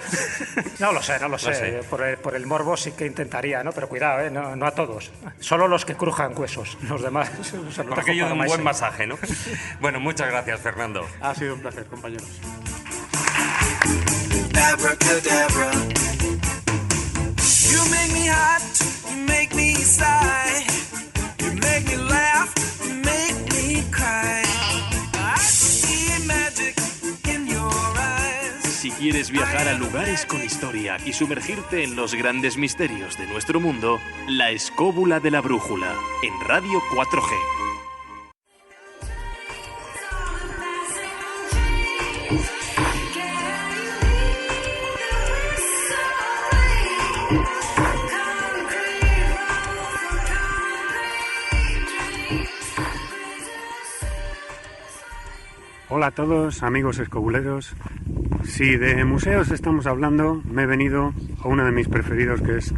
No lo sé. No sé. Por el morbo sí que intentaría, ¿no? Pero cuidado, no a todos. Solo los que crujan huesos. Los demás se los Por dejo aquello de para un Maese. buen masaje, ¿no? Bueno, muchas gracias, Fernando. Ha sido un placer, compañeros. Abracadabra. You make me hot, you make me sigh, you make me laugh, you make me cry. I see magic in your eyes. Si quieres viajar a lugares con historia y sumergirte en los grandes misterios de nuestro mundo, La Escóbula de la Brújula, en Radio 4G. Hola a todos, amigos escobuleros. Si de museos estamos hablando, me he venido a uno de mis preferidos, que es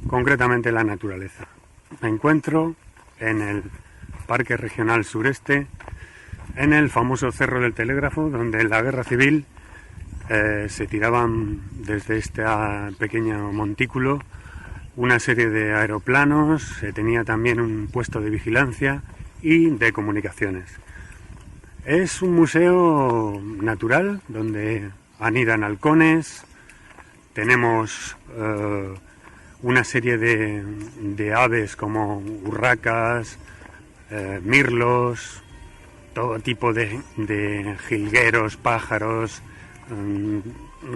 concretamente la naturaleza. Me encuentro en el Parque Regional Sureste, en el famoso Cerro del Telégrafo, donde en la Guerra Civil se tiraban desde este pequeño montículo una serie de aeroplanos, se tenía también un puesto de vigilancia y de comunicaciones. Es un museo natural donde anidan halcones, tenemos una serie de aves como urracas, mirlos, todo tipo de jilgueros, pájaros,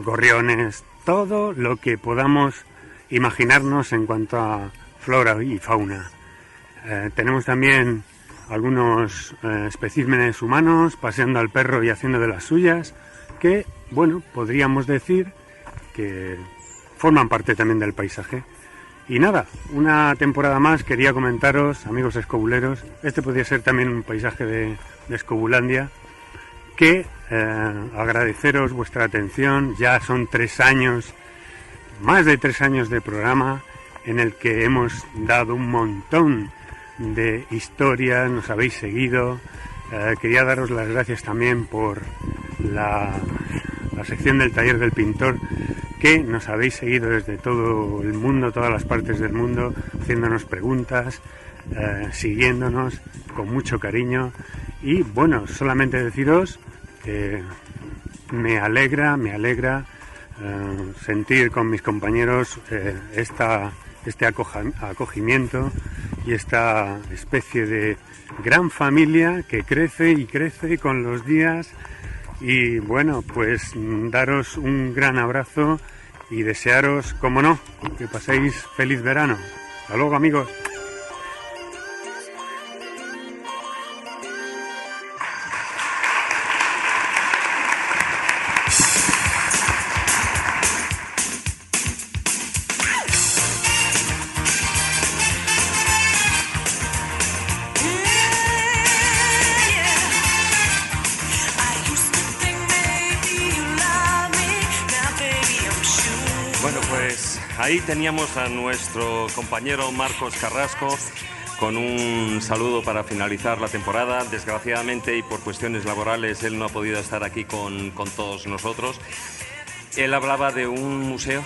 gorriones, todo lo que podamos imaginarnos en cuanto a flora y fauna. Tenemos también algunos especímenes humanos paseando al perro y haciendo de las suyas, que, bueno, podríamos decir que forman parte también del paisaje. Y nada, una temporada más quería comentaros, amigos escobuleros, este podría ser también un paisaje de Escobulandia, que agradeceros vuestra atención. Ya son 3 años, más de 3 años de programa, en el que hemos dado un montón de historias, nos habéis seguido. Quería daros las gracias también por la sección del taller del pintor, que nos habéis seguido desde todo el mundo, todas las partes del mundo, haciéndonos preguntas, siguiéndonos con mucho cariño. Y bueno, solamente deciros que me alegra sentir con mis compañeros este acogimiento y esta especie de gran familia que crece y crece con los días. Y bueno, pues daros un gran abrazo y desearos, como no, que paséis feliz verano. Hasta luego, amigos. Ahí teníamos a nuestro compañero Marcos Carrasco con un saludo para finalizar la temporada. Desgraciadamente y por cuestiones laborales él no ha podido estar aquí con todos nosotros. Él hablaba de un museo,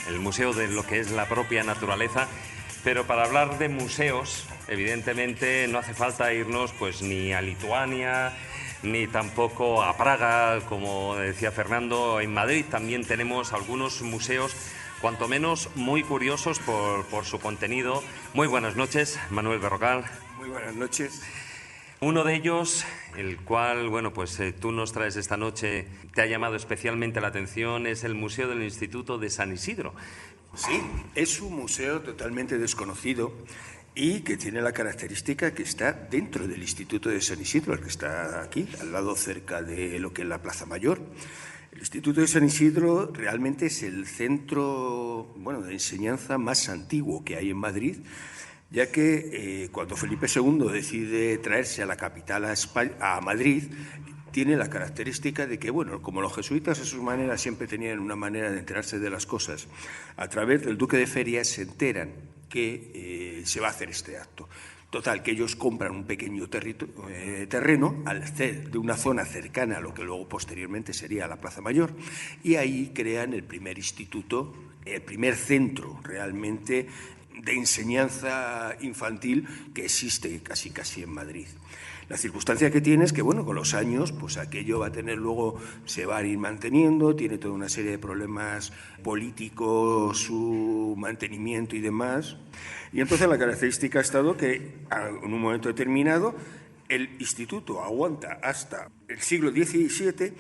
el museo de lo que es la propia naturaleza, pero para hablar de museos, evidentemente no hace falta irnos pues ni a Lituania, ni tampoco a Praga, como decía Fernando. En Madrid también tenemos algunos museos, cuanto menos muy curiosos por su contenido. Muy buenas noches, Manuel Berrocal. Muy buenas noches. Uno de ellos, el cual, bueno, pues tú nos traes esta noche, te ha llamado especialmente la atención, es el Museo del Instituto de San Isidro. Sí, es un museo totalmente desconocido y que tiene la característica que está dentro del Instituto de San Isidro, el que está aquí, al lado cerca de lo que es la Plaza Mayor. El Instituto de San Isidro realmente es el centro, bueno, de enseñanza más antiguo que hay en Madrid, ya que cuando Felipe II decide traerse a la capital a Madrid, tiene la característica de que, bueno, como los jesuitas a sus maneras siempre tenían una manera de enterarse de las cosas, a través del duque de Feria se enteran que se va a hacer este acto. Total, que ellos compran un pequeño terreno de una zona cercana a lo que luego posteriormente sería la Plaza Mayor, y ahí crean el primer instituto, el primer centro realmente de enseñanza infantil que existe casi en Madrid. La circunstancia que tiene es que, bueno, con los años, pues aquello va a tener luego, se va a ir manteniendo, tiene toda una serie de problemas políticos, su mantenimiento y demás. Y entonces la característica ha estado que en un momento determinado el instituto aguanta hasta el siglo XVII,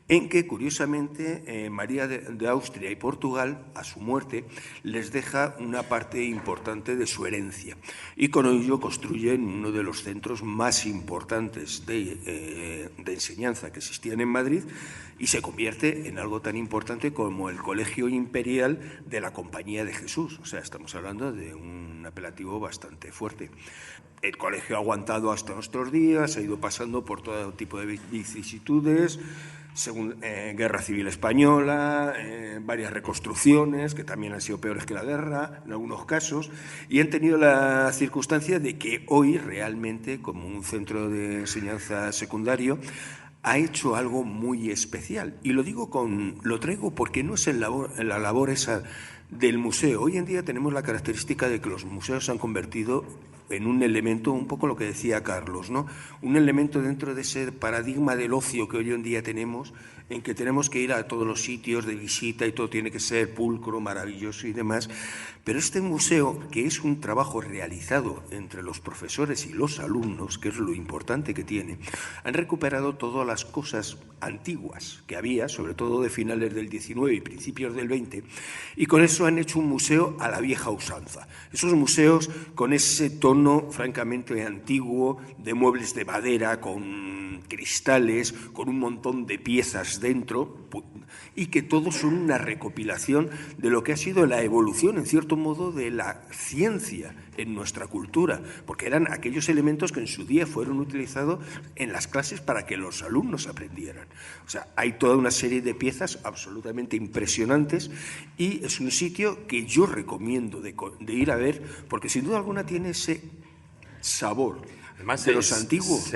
en que, curiosamente, María de Austria y Portugal, a su muerte, les deja una parte importante de su herencia. Y con ello construyen uno de los centros más importantes de enseñanza que existían en Madrid, y se convierte en algo tan importante como el Colegio Imperial de la Compañía de Jesús. O sea, estamos hablando de un apelativo bastante fuerte. El colegio ha aguantado hasta nuestros días, ha ido pasando por todo tipo de vicisitudes, Guerra Civil Española, varias reconstrucciones que también han sido peores que la guerra en algunos casos, y han tenido la circunstancia de que hoy realmente, como un centro de enseñanza secundario, ha hecho algo muy especial. Y lo traigo porque no es la labor esa del museo. Hoy en día tenemos la característica de que los museos se han convertido en un elemento, un poco lo que decía Carlos, ¿no? Un elemento dentro de ese paradigma del ocio que hoy en día tenemos, en que tenemos que ir a todos los sitios de visita y todo tiene que ser pulcro, maravilloso y demás. Pero este museo, que es un trabajo realizado entre los profesores y los alumnos, que es lo importante que tiene, han recuperado todas las cosas antiguas que había, sobre todo de finales del XIX y principios del XX, y con eso han hecho un museo a la vieja usanza. Esos museos con ese tono francamente antiguo, de muebles de madera, con cristales, con un montón de piezas dentro, y que todos son una recopilación de lo que ha sido la evolución, en cierto modo, de la ciencia en nuestra cultura, porque eran aquellos elementos que en su día fueron utilizados en las clases para que los alumnos aprendieran. O sea, hay toda una serie de piezas absolutamente impresionantes, y es un sitio que yo recomiendo de ir a ver, porque sin duda alguna tiene ese sabor. Además, de los antiguos.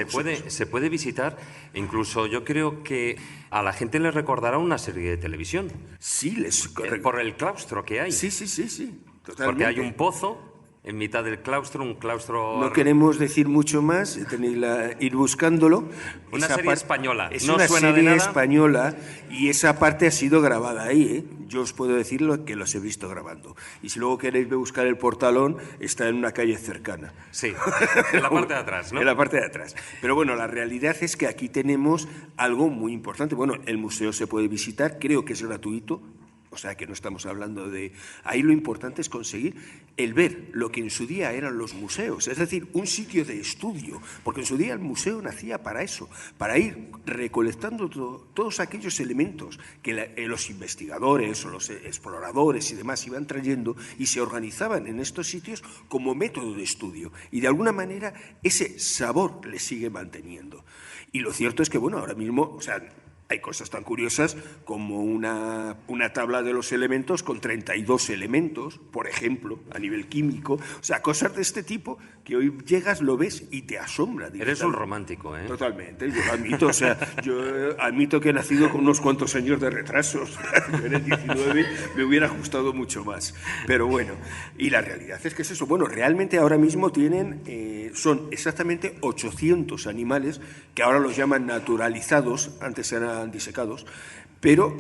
Se puede visitar, incluso yo creo que a la gente le recordará una serie de televisión. Sí, por el claustro que hay. Sí, totalmente. Porque hay un pozo en mitad del claustro, un claustro... No queremos decir mucho más, tenéis ir buscándolo. Una serie española. Es no una suena serie de nada. española, y esa parte ha sido grabada ahí, ¿eh? Yo os puedo decir que los he visto grabando. Y si luego queréis buscar el portalón, está en una calle cercana. Sí, en la parte de atrás, ¿no? En la parte de atrás. Pero bueno, la realidad es que aquí tenemos algo muy importante. Bueno, el museo se puede visitar, creo que es gratuito. O sea, que no estamos hablando de... Ahí lo importante es conseguir el ver lo que en su día eran los museos, es decir, un sitio de estudio, porque en su día el museo nacía para eso, para ir recolectando todos aquellos elementos que los investigadores o los exploradores y demás iban trayendo y se organizaban en estos sitios como método de estudio. Y de alguna manera ese sabor le sigue manteniendo. Y lo cierto es que, bueno, ahora mismo, o sea, hay cosas tan curiosas como una tabla de los elementos con 32 elementos, por ejemplo, a nivel químico. O sea, cosas de este tipo que hoy llegas, lo ves y te asombra. Eres un romántico, ¿eh? Totalmente, yo lo admito. O sea, yo admito que he nacido con unos cuantos años de retraso. En el 19 me hubiera gustado mucho más. Pero bueno, y la realidad es que es eso. Bueno, realmente ahora mismo son exactamente 800 animales que ahora los llaman naturalizados, antes eran disecados, pero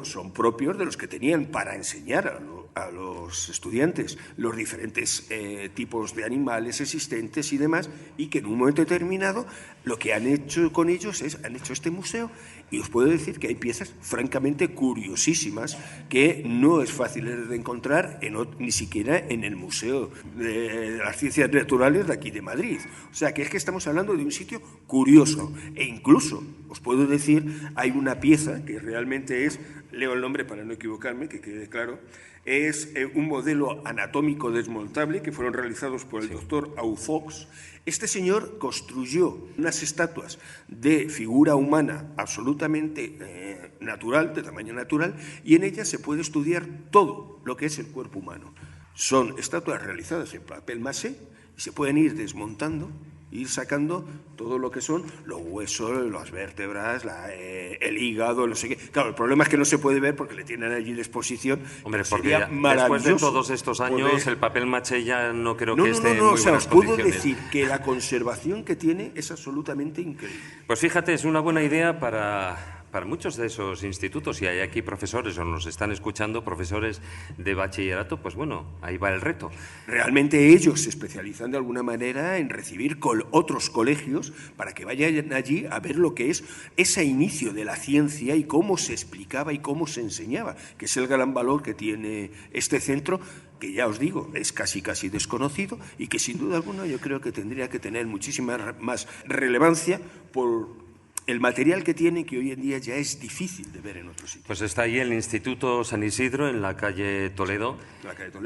son propios de los que tenían para enseñar a los estudiantes los diferentes tipos de animales existentes y demás, y que en un momento determinado lo que han hecho con ellos han hecho este museo, y os puedo decir que hay piezas francamente curiosísimas que no es fácil de encontrar ni siquiera en el Museo de las Ciencias Naturales de aquí de Madrid. O sea, que es que estamos hablando de un sitio curioso, e incluso, os puedo decir, hay una pieza que realmente leo el nombre para no equivocarme, que quede claro, es un modelo anatómico desmontable que fueron realizados por el doctor Aufox. Este señor construyó unas estatuas de figura humana absolutamente natural, de tamaño natural, y en ellas se puede estudiar todo lo que es el cuerpo humano. O Son estatuas realizadas en papel masé y se pueden ir desmontando, ir sacando todo lo que son los huesos, las vértebras, el hígado, no sé qué. Claro, el problema es que no se puede ver porque le tienen allí la exposición. Hombre, porque sería después de maravilloso todos estos años poder... el papel maché ya no creo No, que no, esté no, en muy o sea, buenas os puedo condiciones. decir que la conservación que tiene es absolutamente increíble. Pues fíjate, es una buena idea para muchos de esos institutos, y hay aquí profesores o nos están escuchando, profesores de bachillerato, pues bueno, ahí va el reto. Realmente ellos se especializan de alguna manera en recibir otros colegios para que vayan allí a ver lo que es ese inicio de la ciencia y cómo se explicaba y cómo se enseñaba, que es el gran valor que tiene este centro, que ya os digo, es casi desconocido y que sin duda alguna yo creo que tendría que tener muchísima más relevancia por el material que tiene, que hoy en día ya es difícil de ver en otros sitios. Pues está ahí el Instituto San Isidro, en la calle Toledo,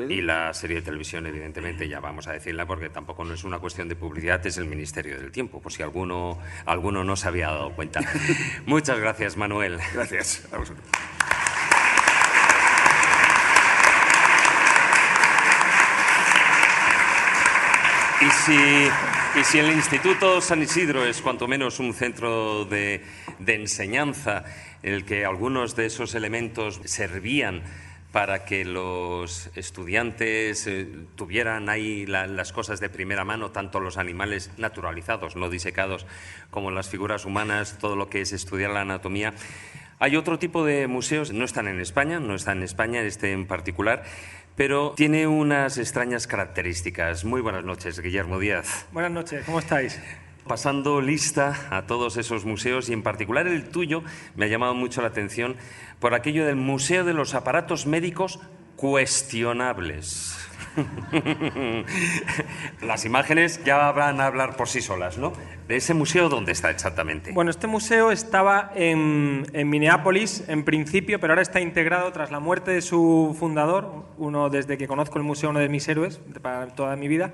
y la serie de televisión, evidentemente, ya vamos a decirla, porque tampoco no es una cuestión de publicidad, es el Ministerio del Tiempo, por si alguno no se había dado cuenta. Muchas gracias, Manuel. Gracias a vosotros. Y si el Instituto San Isidro es cuanto menos un centro de enseñanza en el que algunos de esos elementos servían para que los estudiantes tuvieran ahí las cosas de primera mano, tanto los animales naturalizados, no disecados, como las figuras humanas, todo lo que es estudiar la anatomía. Hay otro tipo de museos, no están en España, este en particular, pero tiene unas extrañas características. Muy buenas noches, Guillermo Díaz. Buenas noches, ¿cómo estáis? Pasando lista a todos esos museos, y en particular el tuyo me ha llamado mucho la atención por aquello del Museo de los Aparatos Médicos Cuestionables. Las imágenes ya van a hablar por sí solas, ¿no? ¿De ese museo dónde está exactamente? Bueno, este museo estaba en Minneapolis en principio, pero ahora está integrado tras la muerte de su fundador, desde que conozco el museo, uno de mis héroes para toda mi vida.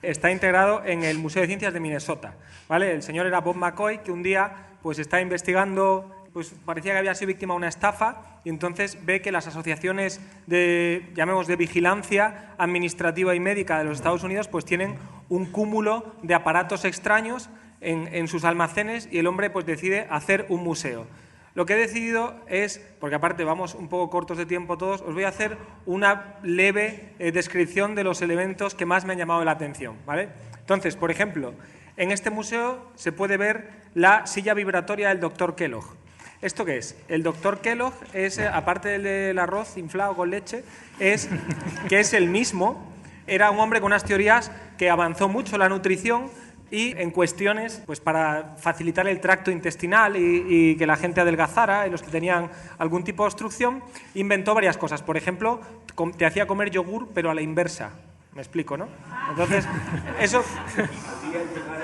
Está integrado en el Museo de Ciencias de Minnesota, ¿vale? El señor era Bob McCoy, que un día pues está investigando, pues parecía que había sido víctima de una estafa, y entonces ve que las asociaciones de vigilancia administrativa y médica de los Estados Unidos pues tienen un cúmulo de aparatos extraños en sus almacenes, y el hombre pues decide hacer un museo. Lo que he decidido es, porque aparte vamos un poco cortos de tiempo todos, os voy a hacer una leve descripción de los elementos que más me han llamado la atención, ¿vale? Entonces, por ejemplo, en este museo se puede ver la silla vibratoria del Dr. Kellogg. ¿Esto qué es? El Dr. Kellogg es, aparte del arroz inflado con leche, que es el mismo. Era un hombre con unas teorías que avanzó mucho la nutrición, y en cuestiones pues para facilitar el tracto intestinal y que la gente adelgazara, y los que tenían algún tipo de obstrucción, inventó varias cosas. Por ejemplo, te hacía comer yogur, pero a la inversa. Me explico, ¿no? Entonces, eso...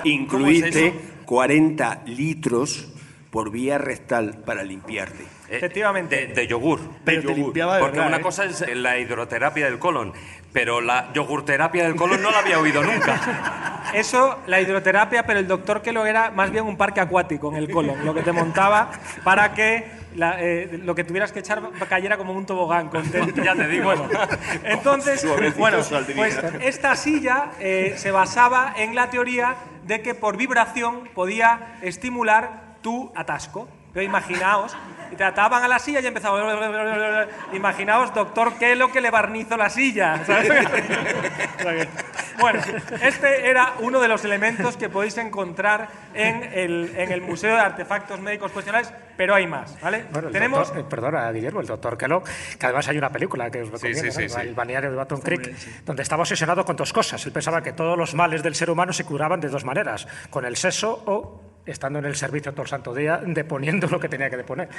Incluirte 40 litros por vía rectal para limpiarte. Efectivamente. De yogur. Pero te limpiaba de Porque verdad, una cosa es la hidroterapia del colon, pero la yogurterapia del colon no la había oído nunca. Eso, la hidroterapia, pero el doctor Kellogg era más bien un parque acuático en el colon, lo que te montaba para que lo que tuvieras que echar cayera como un tobogán contento. Ya te digo. Bueno, entonces, pues esta silla se basaba en la teoría de que por vibración podía estimular tu atasco. Pero imaginaos, te ataban a la silla y empezaba... Imaginaos, doctor Kellogg, que le barnizo la silla, ¿sabes? Bueno, este era uno de los elementos que podéis encontrar en el Museo de Artefactos Médicos Cuestionables, pero hay más, ¿vale? Bueno, tenemos... perdona, Guillermo, el doctor Kellogg, que además hay una película que os recomiendo, sí, ¿no? El balneario de Baton Creek, donde estaba obsesionado con dos cosas. Él pensaba que todos los males del ser humano se curaban de dos maneras, con el sexo o estando en el servicio todo el santo día, deponiendo lo que tenía que deponer.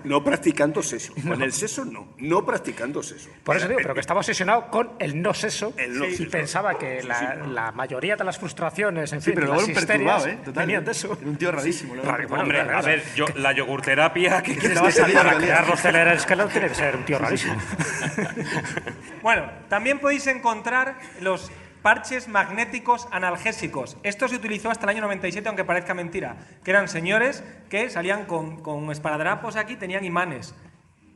No practicando sexo. Con el sexo no practicando sexo. Por eso digo, pero que estaba obsesionado con el no sexo, y pensaba que la mayoría de las frustraciones, en fin, pero las luego histerias, total, venían de eso. Era un tío rarísimo. Hombre, a ver, la yogurterapia, ¿qué quieres Estaba decir? saliendo Para crear los celeres que no tiene que ser un tío rarísimo. Bueno, también podéis encontrar los parches magnéticos analgésicos. Esto se utilizó hasta el año 97, aunque parezca mentira, que eran señores que salían con esparadrapos aquí, tenían imanes.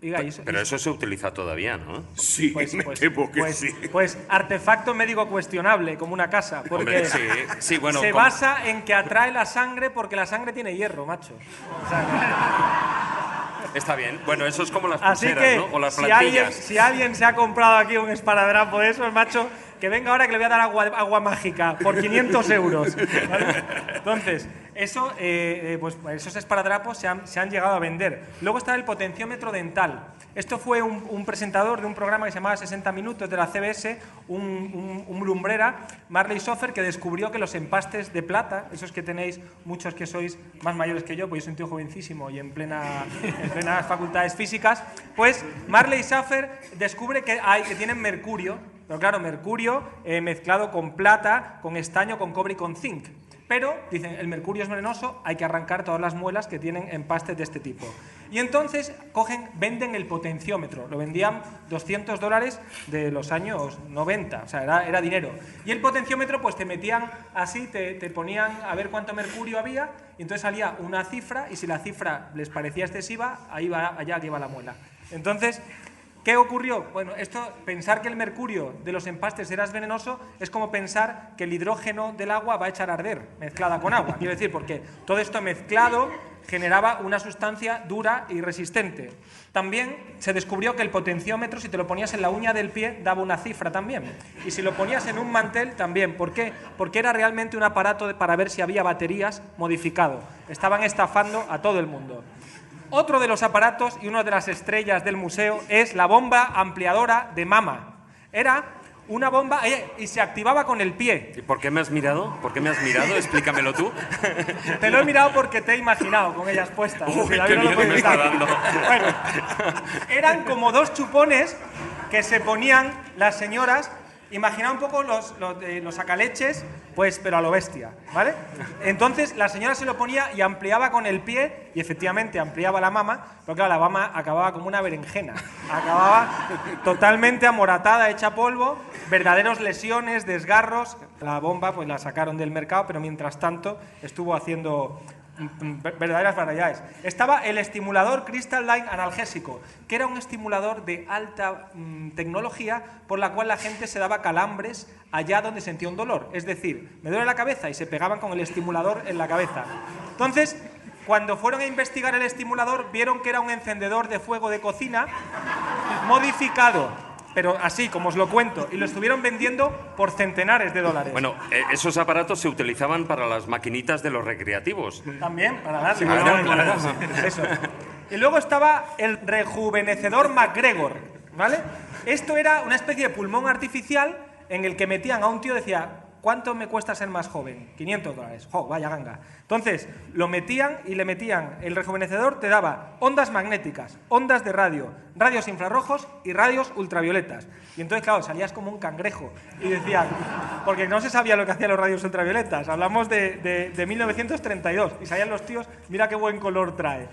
Oiga, Pero eso se utiliza todavía, ¿no? Sí, me temo que sí. Pues artefacto médico cuestionable, como una casa. Porque Hombre, sí, bueno, se basa en que atrae la sangre porque la sangre tiene hierro, macho. O sea, está bien. Bueno, eso es como las así pulseras, que, ¿no? O las si plantillas. alguien se ha comprado aquí un esparadrapo de esos, macho, que venga ahora que le voy a dar agua mágica por 500 euros. ¿Vale? Entonces, eso, pues esos esparadrapos se han llegado a vender. Luego está el potenciómetro dental. Esto fue un presentador de un programa que se llamaba 60 Minutos de la CBS, un lumbrera, Marley Soffer, que descubrió que los empastes de plata, esos que tenéis muchos que sois más mayores que yo, pues yo soy un tío jovencísimo y en plenas facultades físicas, pues Marley Soffer descubre que tienen mercurio, pero claro, mercurio mezclado con plata, con estaño, con cobre y con zinc. Pero, dicen, el mercurio es venenoso, hay que arrancar todas las muelas que tienen empastes de este tipo. Y entonces venden el potenciómetro, lo vendían $200 de los años 90, o sea, era dinero. Y el potenciómetro, pues te metían así, te ponían a ver cuánto mercurio había, y entonces salía una cifra, y si la cifra les parecía excesiva, allá que iba la muela. Entonces, ¿qué ocurrió? Bueno, pensar que el mercurio de los empastes era venenoso es como pensar que el hidrógeno del agua va a echar a arder, mezclada con agua. Quiero decir, porque todo esto mezclado generaba una sustancia dura y resistente. También se descubrió que el potenciómetro, si te lo ponías en la uña del pie, daba una cifra también. Y si lo ponías en un mantel, también. ¿Por qué? Porque era realmente un aparato para ver si había baterías modificado. Estaban estafando a todo el mundo. Otro de los aparatos y una de las estrellas del museo es la bomba ampliadora de mama. Era una bomba y se activaba con el pie. ¿Y por qué me has mirado? ¿Por qué me has mirado? Explícamelo tú. Te lo he mirado porque te he imaginado con ellas puestas. Uy, qué miedo me está dando. Bueno, eran como dos chupones que se ponían las señoras. Imagina un poco los sacaleches, pues, pero a lo bestia, ¿vale? Entonces la señora se lo ponía y ampliaba con el pie, y efectivamente ampliaba la mama, pero claro, la mama acababa como una berenjena, acababa totalmente amoratada, hecha polvo, verdaderos lesiones, desgarros. La bomba pues la sacaron del mercado, pero mientras tanto estuvo haciendo verdaderas barbaridades. Estaba el estimulador Crystal Line analgésico, que era un estimulador de alta tecnología por la cual la gente se daba calambres allá donde sentía un dolor. Es decir, me duele la cabeza y se pegaban con el estimulador en la cabeza. Entonces, cuando fueron a investigar el estimulador, vieron que era un encendedor de fuego de cocina modificado. Pero así, como os lo cuento, y lo estuvieron vendiendo por centenares de dólares. Bueno, esos aparatos se utilizaban para las maquinitas de los recreativos. También, para darle. Eso. Y luego estaba el rejuvenecedor McGregor, ¿vale? Esto era una especie de pulmón artificial en el que metían a un tío, decía, ¿cuánto me cuesta ser más joven? $500. ¡Jo, vaya ganga! Entonces, lo metían y le metían. El rejuvenecedor te daba ondas magnéticas, ondas de radio, radios infrarrojos y radios ultravioletas. Y entonces, claro, salías como un cangrejo. Y decían, porque no se sabía lo que hacían los radios ultravioletas. Hablamos de 1932. Y salían los tíos, mira qué buen color trae.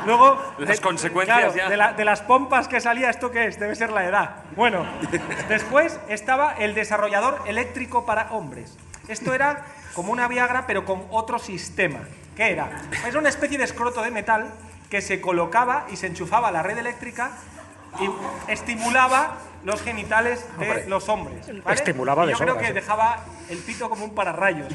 Luego las consecuencias, claro, ya. De las pompas que salía, ¿esto qué es? Debe ser la edad. Bueno, después estaba el desarrollador eléctrico para hombres. Esto era como una Viagra, pero con otro sistema. ¿Qué era? Era una especie de escroto de metal que se colocaba y se enchufaba a la red eléctrica y estimulaba los genitales de los hombres, ¿vale? Estimulaba de Yo creo sobras, que dejaba el pito como un pararrayos.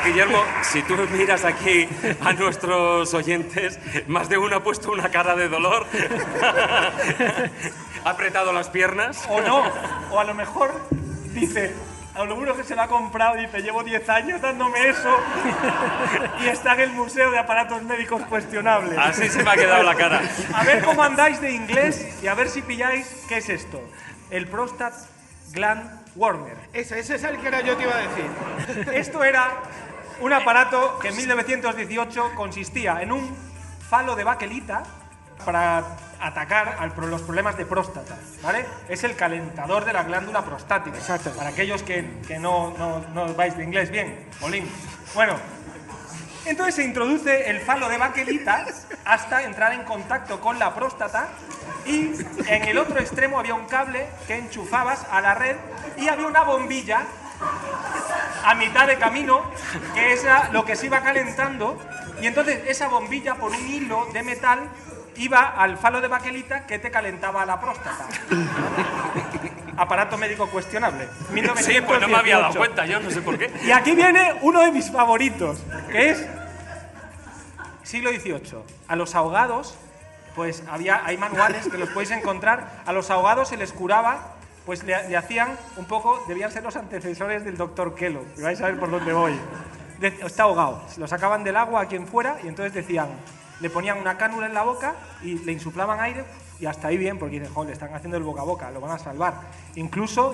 Guillermo, si tú miras aquí a nuestros oyentes, más de uno ha puesto una cara de dolor. ¿Ha apretado las piernas? O no, o a lo mejor dice, a lo mejor que se lo ha comprado, dice, llevo 10 años dándome eso y está en el Museo de Aparatos Médicos Cuestionables. Así se me ha quedado la cara. A ver cómo andáis de inglés y a ver si pilláis qué es esto. El Prostate Gland Warmer. Ese es el que era yo te iba a decir. Esto era un aparato que en 1918 consistía en un falo de baquelita para atacar los problemas de próstata, ¿vale? Es el calentador de la glándula prostática. Exacto. Para aquellos que no vais de inglés bien, Molín. Bueno, entonces se introduce el falo de baquelita hasta entrar en contacto con la próstata Y en el otro extremo había un cable que enchufabas a la red y había una bombilla a mitad de camino, que es lo que se iba calentando, y entonces esa bombilla por un hilo de metal iba al falo de baquelita que te calentaba la próstata. Aparato médico cuestionable. 1918. Sí, pues no me había dado cuenta, yo no sé por qué. Y aquí viene uno de mis favoritos, que es siglo XVIII. A los ahogados, pues hay manuales que los podéis encontrar. A los ahogados se les curaba, pues le hacían un poco, debían ser los antecesores del doctor Kellogg, y vais a ver por dónde voy. Está ahogado, lo sacaban del agua a quien fuera y entonces decían, le ponían una cánula en la boca y le insuflaban aire y hasta ahí bien, porque dicen, joder, le están haciendo el boca a boca, lo van a salvar. Incluso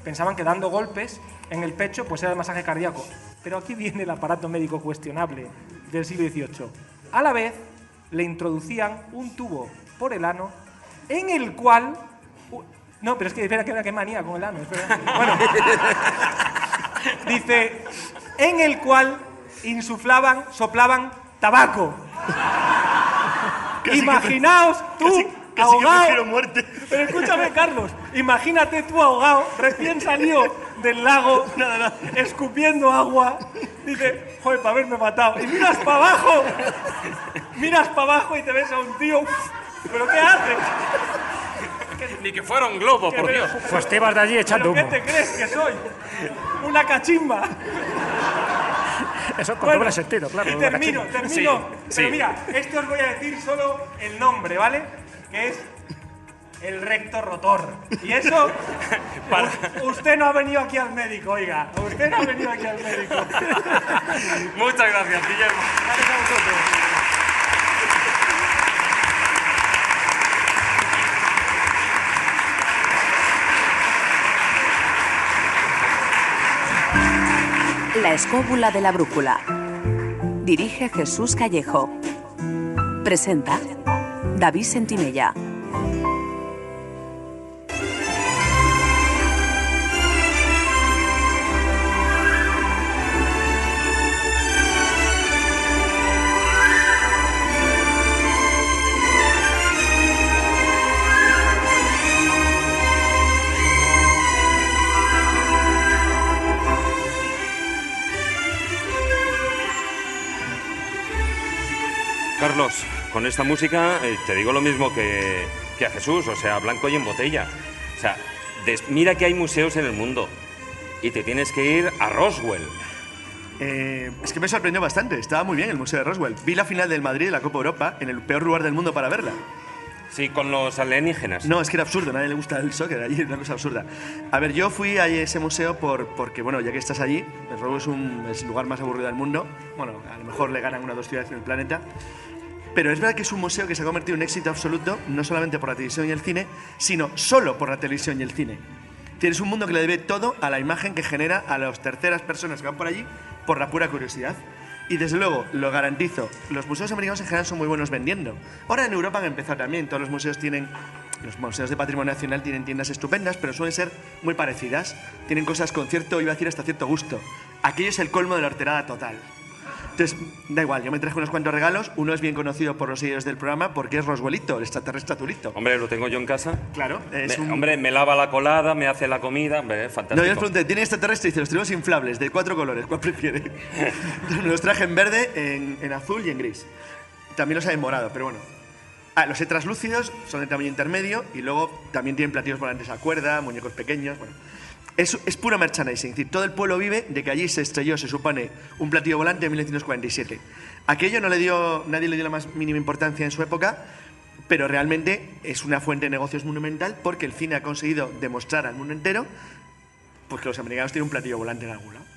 pensaban que dando golpes en el pecho pues era el masaje cardíaco. Pero aquí viene el aparato médico cuestionable del siglo XVIII. A la vez le introducían un tubo por el ano en el cual... No, pero es que espera, qué manía con el ano. Espera. Bueno, dice, en el cual soplaban tabaco. Imaginaos tú, ahogado. Muerte. Pero escúchame, Carlos, imagínate tú ahogado, recién salido del lago, escupiendo agua. Dice, joder, para haberme matado. Y miras para abajo y te ves a un tío. ¿Pero qué haces? Ni que fuera un globo, por Dios. Pues te ibas de allí echando ¿Pero humo. qué te crees que soy? ¿Una cachimba? Eso con doble sentido, claro. Y una termino. Sí, Pero sí. mira, os voy a decir solo el nombre, ¿vale? Que es el recto rotor. Y eso, usted no ha venido aquí al médico, oiga. Usted no ha venido aquí al médico. Muchas gracias, Guillermo. Gracias a vosotros. La escóbula de la brújula. Dirige Jesús Callejo. Presenta David Sentinella. Carlos, con esta música te digo lo mismo que a Jesús, o sea, blanco y en botella. O sea, mira que hay museos en el mundo y te tienes que ir a Roswell. Es que me sorprendió bastante, estaba muy bien el Museo de Roswell. Vi la final del Madrid de la Copa Europa en el peor lugar del mundo para verla. Sí, con los alienígenas. No, es que era absurdo, a nadie le gusta el soccer, allí es una cosa absurda. A ver, yo fui a ese museo porque, bueno, ya que estás allí, Roswell es el lugar más aburrido del mundo. Bueno, a lo mejor le ganan una o dos ciudades en el planeta. Pero es verdad que es un museo que se ha convertido en un éxito absoluto, no solamente por la televisión y el cine, sino solo por la televisión y el cine. Tienes un mundo que le debe todo a la imagen que genera a las terceras personas que van por allí por la pura curiosidad. Y desde luego, lo garantizo, los museos americanos en general son muy buenos vendiendo. Ahora en Europa han empezado también, todos los museos de patrimonio nacional tienen tiendas estupendas, pero suelen ser muy parecidas. Tienen cosas con cierto, iba a decir hasta cierto gusto. Aquello es el colmo de la horterada total. Entonces, da igual, yo me traje unos cuantos regalos. Uno es bien conocido por los seguidores del programa porque es Roswellito, el extraterrestre azulito. Hombre, lo tengo yo en casa. Claro. Hombre, me lava la colada, me hace la comida, hombre, es fantástico. No, yo les pregunté, ¿tiene extraterrestre? Y dice, los tenemos inflables, de 4 colores, ¿cuál prefiere? Entonces, me los traje en verde, en azul y en gris. También los hay en morado, pero bueno. Los translúcidos son de tamaño intermedio y luego también tienen platillos volantes a cuerda, muñecos pequeños, bueno. Es puro merchandising, es decir, todo el pueblo vive de que allí se estrelló, se supone, un platillo volante en 1947. Aquello nadie le dio la más mínima importancia en su época, pero realmente es una fuente de negocios monumental porque el cine ha conseguido demostrar al mundo entero pues, que los americanos tienen un platillo volante en algún lado.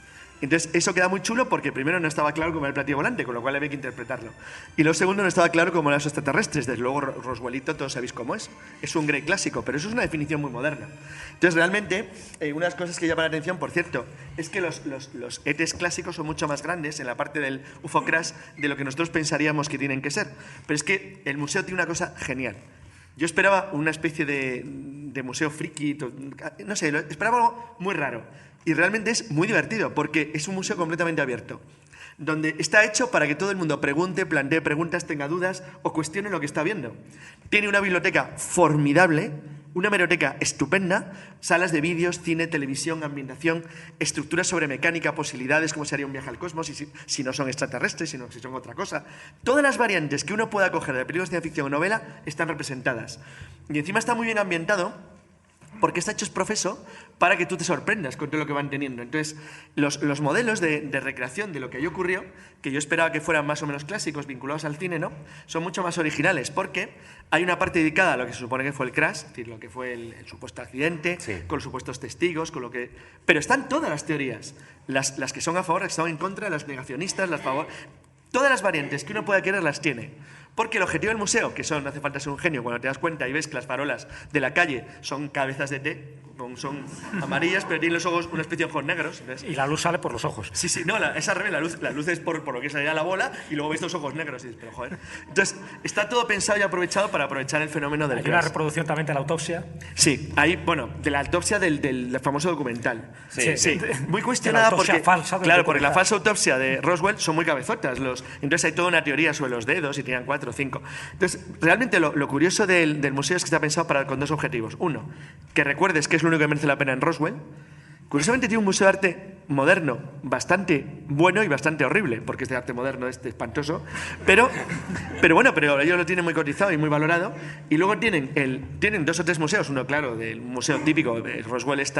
Entonces, eso queda muy chulo porque primero no estaba claro cómo era el platillo volante, con lo cual había que interpretarlo. Y lo segundo, no estaba claro cómo eran los extraterrestres. Desde luego, Roswellito, todos sabéis cómo es. Es un Grey clásico, pero eso es una definición muy moderna. Entonces, realmente, una de las cosas que llama la atención, por cierto, es que los ETs clásicos son mucho más grandes en la parte del UFO Crash de lo que nosotros pensaríamos que tienen que ser. Pero es que el museo tiene una cosa genial. Yo esperaba una especie de museo friki, no sé, esperaba algo muy raro. Y realmente es muy divertido porque es un museo completamente abierto, donde está hecho para que todo el mundo pregunte, plantee preguntas, tenga dudas o cuestione lo que está viendo. Tiene una biblioteca formidable, una hemeroteca estupenda, salas de vídeos, cine, televisión, ambientación, estructuras sobre mecánica, posibilidades, cómo sería un viaje al cosmos, si no son extraterrestres, sino si son otra cosa. Todas las variantes que uno pueda coger de películas de ciencia ficción o novela están representadas. Y encima está muy bien ambientado, porque está hecho es profeso para que tú te sorprendas con todo lo que van teniendo. Entonces, los modelos de recreación de lo que ahí ocurrió, que yo esperaba que fueran más o menos clásicos, vinculados al cine, ¿no?, son mucho más originales, porque hay una parte dedicada a lo que se supone que fue el crash, es decir, lo que fue el supuesto accidente, con los supuestos testigos, con lo que... Pero están todas las teorías, las que son a favor, las que son en contra, las negacionistas, las favor... Todas las variantes que uno pueda querer las tiene. Porque el objetivo del museo, que no hace falta ser un genio, cuando te das cuenta y ves que las farolas de la calle son cabezas de té, son amarillas, pero tienen los ojos, una especie de ojos negros. Entonces, y la luz sale por los ojos. Sí, no, es al revés, la luz es por lo que salía la bola y luego ves los ojos negros y dices, pero joder. Entonces, está todo pensado y aprovechado para aprovechar el fenómeno del Hay crash. una reproducción también de la autopsia. Sí, hay, bueno, de la autopsia del famoso documental. Sí. Muy cuestionada de la autopsia porque, falsa del claro, porque la documental. falsa autopsia de Roswell son muy cabezotas. Entonces hay toda una teoría sobre los dedos y tenían 4 o 5. Entonces, realmente lo curioso del museo es que está pensado con dos objetivos. Uno, que recuerdes que es lo único que merece la pena en Roswell. Curiosamente tiene un museo de arte moderno bastante bueno y bastante horrible, porque este arte moderno es espantoso, pero ellos lo tienen muy cotizado y muy valorado. Y luego tienen 2 o 3 museos, uno claro, del museo típico, Roswell es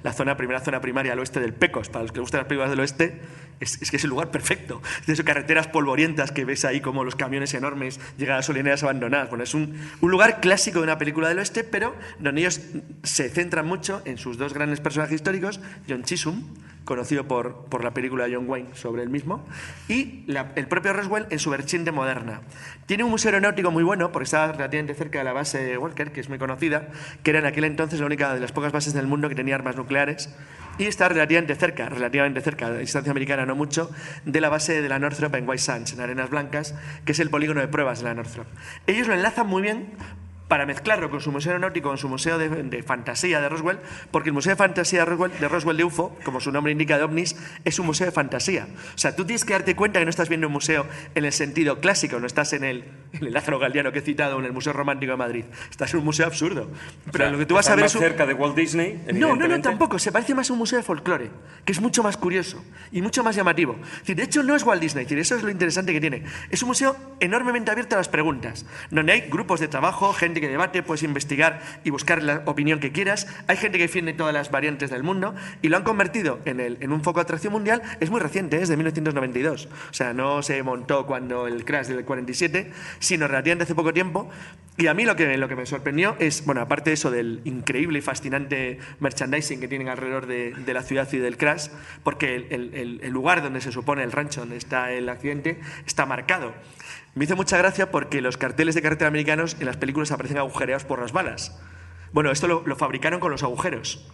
la primera zona primaria al oeste del Pecos, para los que les gustan las películas del oeste, es que es el lugar perfecto, de esas carreteras polvorientas que ves ahí como los camiones enormes llegan a gasolineras abandonadas. Bueno, es un lugar clásico de una película del oeste, pero donde ellos se centran mucho en sus 2 grandes personajes históricos, John Chisholm, conocido por la película de John Wayne sobre él mismo, y el propio Roswell en su vertiente moderna. Tiene un museo aeronáutico muy bueno, porque está relativamente cerca de la base Walker, que es muy conocida, que era en aquel entonces la única de las pocas bases del mundo que tenía armas nucleares, y está relativamente cerca, a distancia americana no mucho, de la base de la Northrop en White Sands, en Arenas Blancas, que es el polígono de pruebas de la Northrop. Ellos lo enlazan muy bien para mezclarlo con su museo aeronáutico, con su museo de fantasía de Roswell, porque el museo de fantasía de Roswell de UFO, como su nombre indica, de ovnis, es un museo de fantasía. O sea, tú tienes que darte cuenta que no estás viendo un museo en el sentido clásico, no estás en el Lázaro Galdiano que he citado, o en el Museo Romántico de Madrid. Estás en un museo absurdo. Pero lo que tú vas a ver más cerca de Walt Disney, No, tampoco. Se parece más a un museo de folclore, que es mucho más curioso y mucho más llamativo. Es decir, de hecho, no es Walt Disney, es decir, eso es lo interesante que tiene. Es un museo enormemente abierto a las preguntas, donde hay grupos de trabajo, gente que debate, puedes investigar y buscar la opinión que quieras. Hay gente que defiende todas las variantes del mundo y lo han convertido en un foco de atracción mundial. Es muy reciente, es de 1992. O sea, no se montó cuando el crash del 47, sino relativamente hace poco tiempo. Y a mí lo que me sorprendió es, bueno, aparte de eso del increíble y fascinante merchandising que tienen alrededor de la ciudad y del crash, porque el lugar donde se supone, el rancho donde está el accidente, está marcado. Me hizo mucha gracia porque los carteles de carretera americanos en las películas aparecen agujereados por las balas. Bueno, esto lo fabricaron con los agujeros.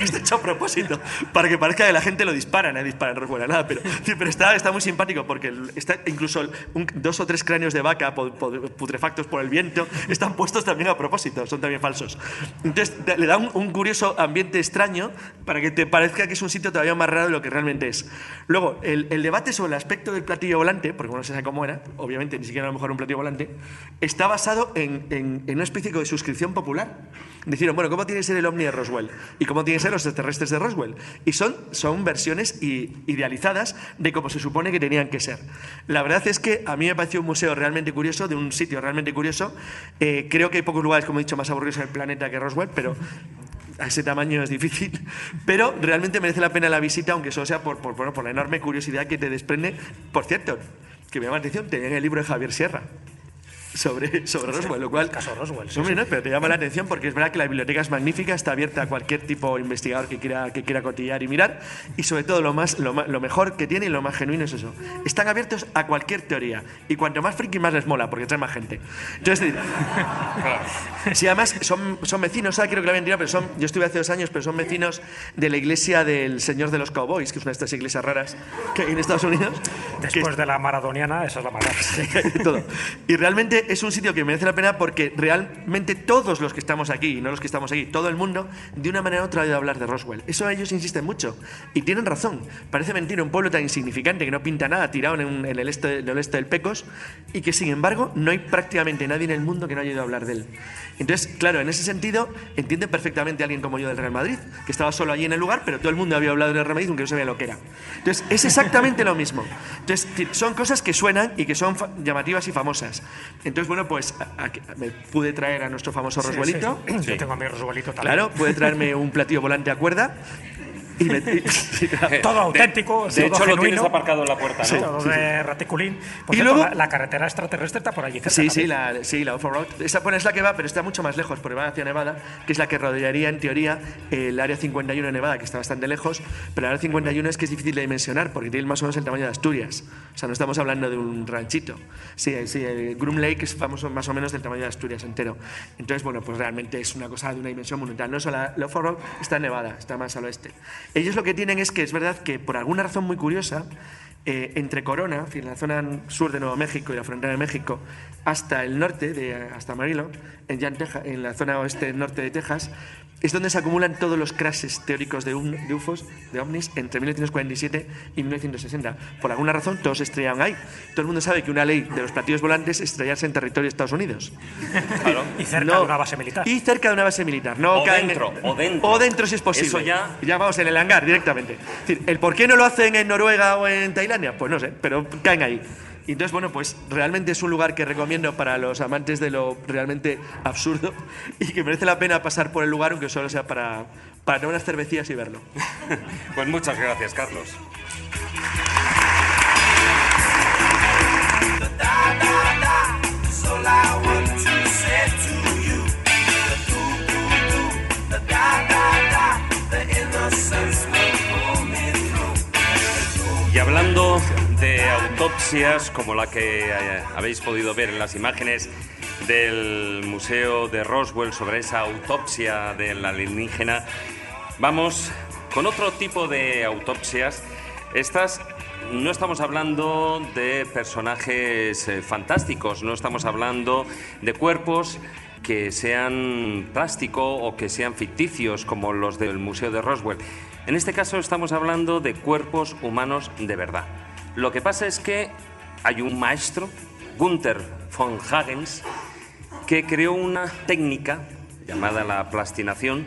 Está hecho a propósito, para que parezca que la gente lo dispara, nadie dispara en Roswell, nada, pero está muy simpático porque está incluso 2 o 3 cráneos de vaca putrefactos por el viento están puestos también a propósito, son también falsos. Entonces le da un curioso ambiente extraño para que te parezca que es un sitio todavía más raro de lo que realmente es. Luego, el debate sobre el aspecto del platillo volante, porque uno no se sabe cómo era, obviamente ni siquiera a lo mejor un platillo volante, está basado en una especie de suscripción popular. Dijeron, bueno, ¿cómo tiene que ser el ovni de Roswell? ¿Y cómo tienen que ser los extraterrestres de Roswell? Y son versiones idealizadas de cómo se supone que tenían que ser. La verdad es que a mí me pareció un museo realmente curioso, de un sitio realmente curioso. Creo que hay pocos lugares, como he dicho, más aburridos en el planeta que Roswell, pero a ese tamaño es difícil. Pero realmente merece la pena la visita, aunque solo sea por la enorme curiosidad que te desprende. Por cierto, que me llama la atención, tenía en el libro de Javier Sierra sobre Roswell, lo cual... Caso Roswell. Sí, no, pero te llama la atención porque es verdad que la biblioteca es magnífica, está abierta a cualquier tipo de investigador que quiera cotillar y mirar, y sobre todo lo mejor que tiene y lo más genuino es eso. Están abiertos a cualquier teoría, y cuanto más friki más les mola, porque trae más gente. Entonces, sí, además son vecinos, creo que lo habían tirado, pero yo estuve hace 2 años, pero son vecinos de la iglesia del Señor de los Cowboys, que es una de estas iglesias raras que hay en Estados Unidos. Después de la maradoniana, esa es la más rara. Todo. Y realmente realmente es un sitio que merece la pena porque realmente todos los que estamos aquí, y no los que estamos aquí, todo el mundo, de una manera u otra ha oído hablar de Roswell. Eso ellos insisten mucho. Y tienen razón. Parece mentira un pueblo tan insignificante que no pinta nada, tirado en el este del Pecos, y que sin embargo no hay prácticamente nadie en el mundo que no haya oído hablar de él. Entonces, claro, en ese sentido, entiende perfectamente a alguien como yo del Real Madrid, que estaba solo allí en el lugar, pero todo el mundo había hablado del Real Madrid aunque no sabía lo que era. Entonces, es exactamente lo mismo. Entonces, son cosas que suenan y que son llamativas y famosas. Entonces, bueno, pues me pude traer a nuestro famoso Roswellito. Sí. Yo tengo a mi Roswellito también. Claro, pude traerme un platillo volante a cuerda. Todo auténtico, de todo hecho, genuino. lo tienes aparcado en la puerta, ¿no? Sí, todo de raticulín. Por Y cierto, luego- la carretera extraterrestre está por allí cerca. La off-road. Esa bueno, es la que va, pero está mucho más lejos, porque va hacia Nevada, que es la que rodearía, en teoría, el área 51 de Nevada, que está bastante lejos, pero el área 51 es que es difícil de dimensionar, porque tiene más o menos el tamaño de Asturias. O sea, no estamos hablando de un ranchito. Sí, el Groom Lake es famoso más o menos del tamaño de Asturias entero. Entonces, bueno, pues realmente es una cosa de una dimensión monumental. No solo la off-road está en Nevada, está más al oeste. Ellos lo que tienen es que es verdad que por alguna razón muy curiosa, entre Corona, en fin, la zona sur de Nuevo México y la frontera de México, hasta el norte, hasta Amarillo, en la zona oeste norte de Texas, es donde se acumulan todos los crashes teóricos de UFOs, de ovnis, entre 1947 y 1960. Por alguna razón, todos se estrellaron ahí. Todo el mundo sabe que una ley de los platillos volantes es estrellarse en territorio de Estados Unidos. Claro. Y cerca de una base militar. Y cerca de una base militar. No O caen dentro, o dentro. O dentro si es posible. Eso ya- Ya vamos en el hangar directamente. Es decir, el por qué no lo hacen en Noruega o en Tailandia, pues no sé, pero caen ahí. Y entonces, bueno, pues realmente es un lugar que recomiendo para los amantes de lo realmente absurdo y que merece la pena pasar por el lugar, aunque solo sea para tomar unas cervecillas y verlo. Pues muchas gracias, Carlos. Y hablando de autopsias como la que habéis podido ver en las imágenes del Museo de Roswell sobre esa autopsia del alienígena, vamos con otro tipo de autopsias. Estas no estamos hablando de personajes fantásticos, no estamos hablando de cuerpos que sean plástico o que sean ficticios como los del Museo de Roswell. En este caso estamos hablando de cuerpos humanos de verdad. Lo que pasa es que hay un maestro, Gunther von Hagens, que creó una técnica llamada la plastinación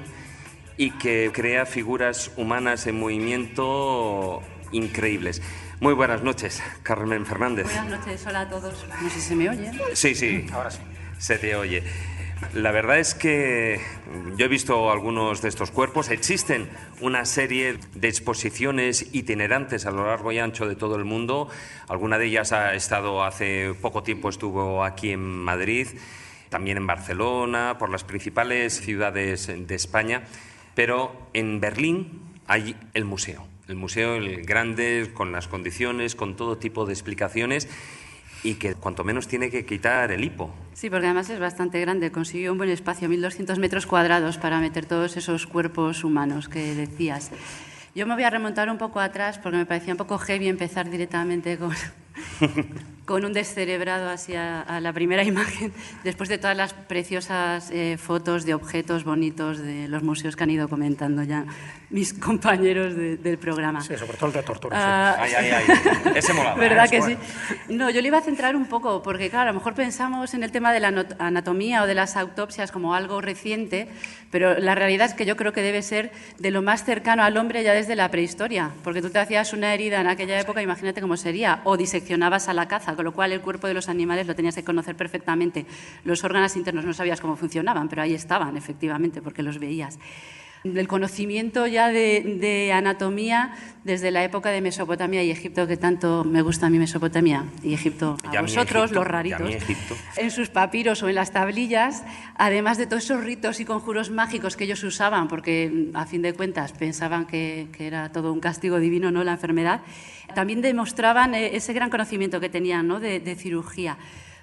y que crea figuras humanas en movimiento increíbles. Muy buenas noches, Carmen Fernández. Buenas noches, hola a todos. No sé si se me oye. Sí, Ahora sí. se te oye. La verdad es que yo he visto algunos de estos cuerpos. Existen una serie de exposiciones itinerantes a lo largo y ancho de todo el mundo. Alguna de ellas ha estado hace poco tiempo, estuvo aquí en Madrid, también en Barcelona, por las principales ciudades de España. Pero en Berlín hay el museo, el grande, con las condiciones, con todo tipo de explicaciones, y que cuanto menos tiene que quitar el hipo. Sí, porque además es bastante grande. Consiguió un buen espacio, 1.200 metros cuadrados, para meter todos esos cuerpos humanos que decías. Yo me voy a remontar un poco atrás porque me parecía un poco heavy empezar directamente con un descerebrado hacia la primera imagen, después de todas las preciosas fotos de objetos bonitos de los museos que han ido comentando ya mis compañeros del programa. Sí, sobre todo el de tortura. Ay, ese molaba. ¿Verdad que sí? No, yo le iba a centrar un poco, porque claro, a lo mejor pensamos en el tema de la anatomía o de las autopsias como algo reciente, pero la realidad es que yo creo que debe ser de lo más cercano al hombre ya desde la prehistoria, porque tú te hacías una herida en aquella época, imagínate cómo sería, o diseccionabas a la caza, con lo cual el cuerpo de los animales lo tenías que conocer perfectamente. Los órganos internos no sabías cómo funcionaban, pero ahí estaban, efectivamente, porque los veías. El conocimiento ya de anatomía desde la época de Mesopotamia y Egipto, que tanto me gusta a mí Mesopotamia y Egipto, a vosotros, los raritos, en sus papiros o en las tablillas, además de todos esos ritos y conjuros mágicos que ellos usaban, porque a fin de cuentas pensaban que era todo un castigo divino, no la enfermedad, también demostraban ese gran conocimiento que tenían, ¿no?, de cirugía.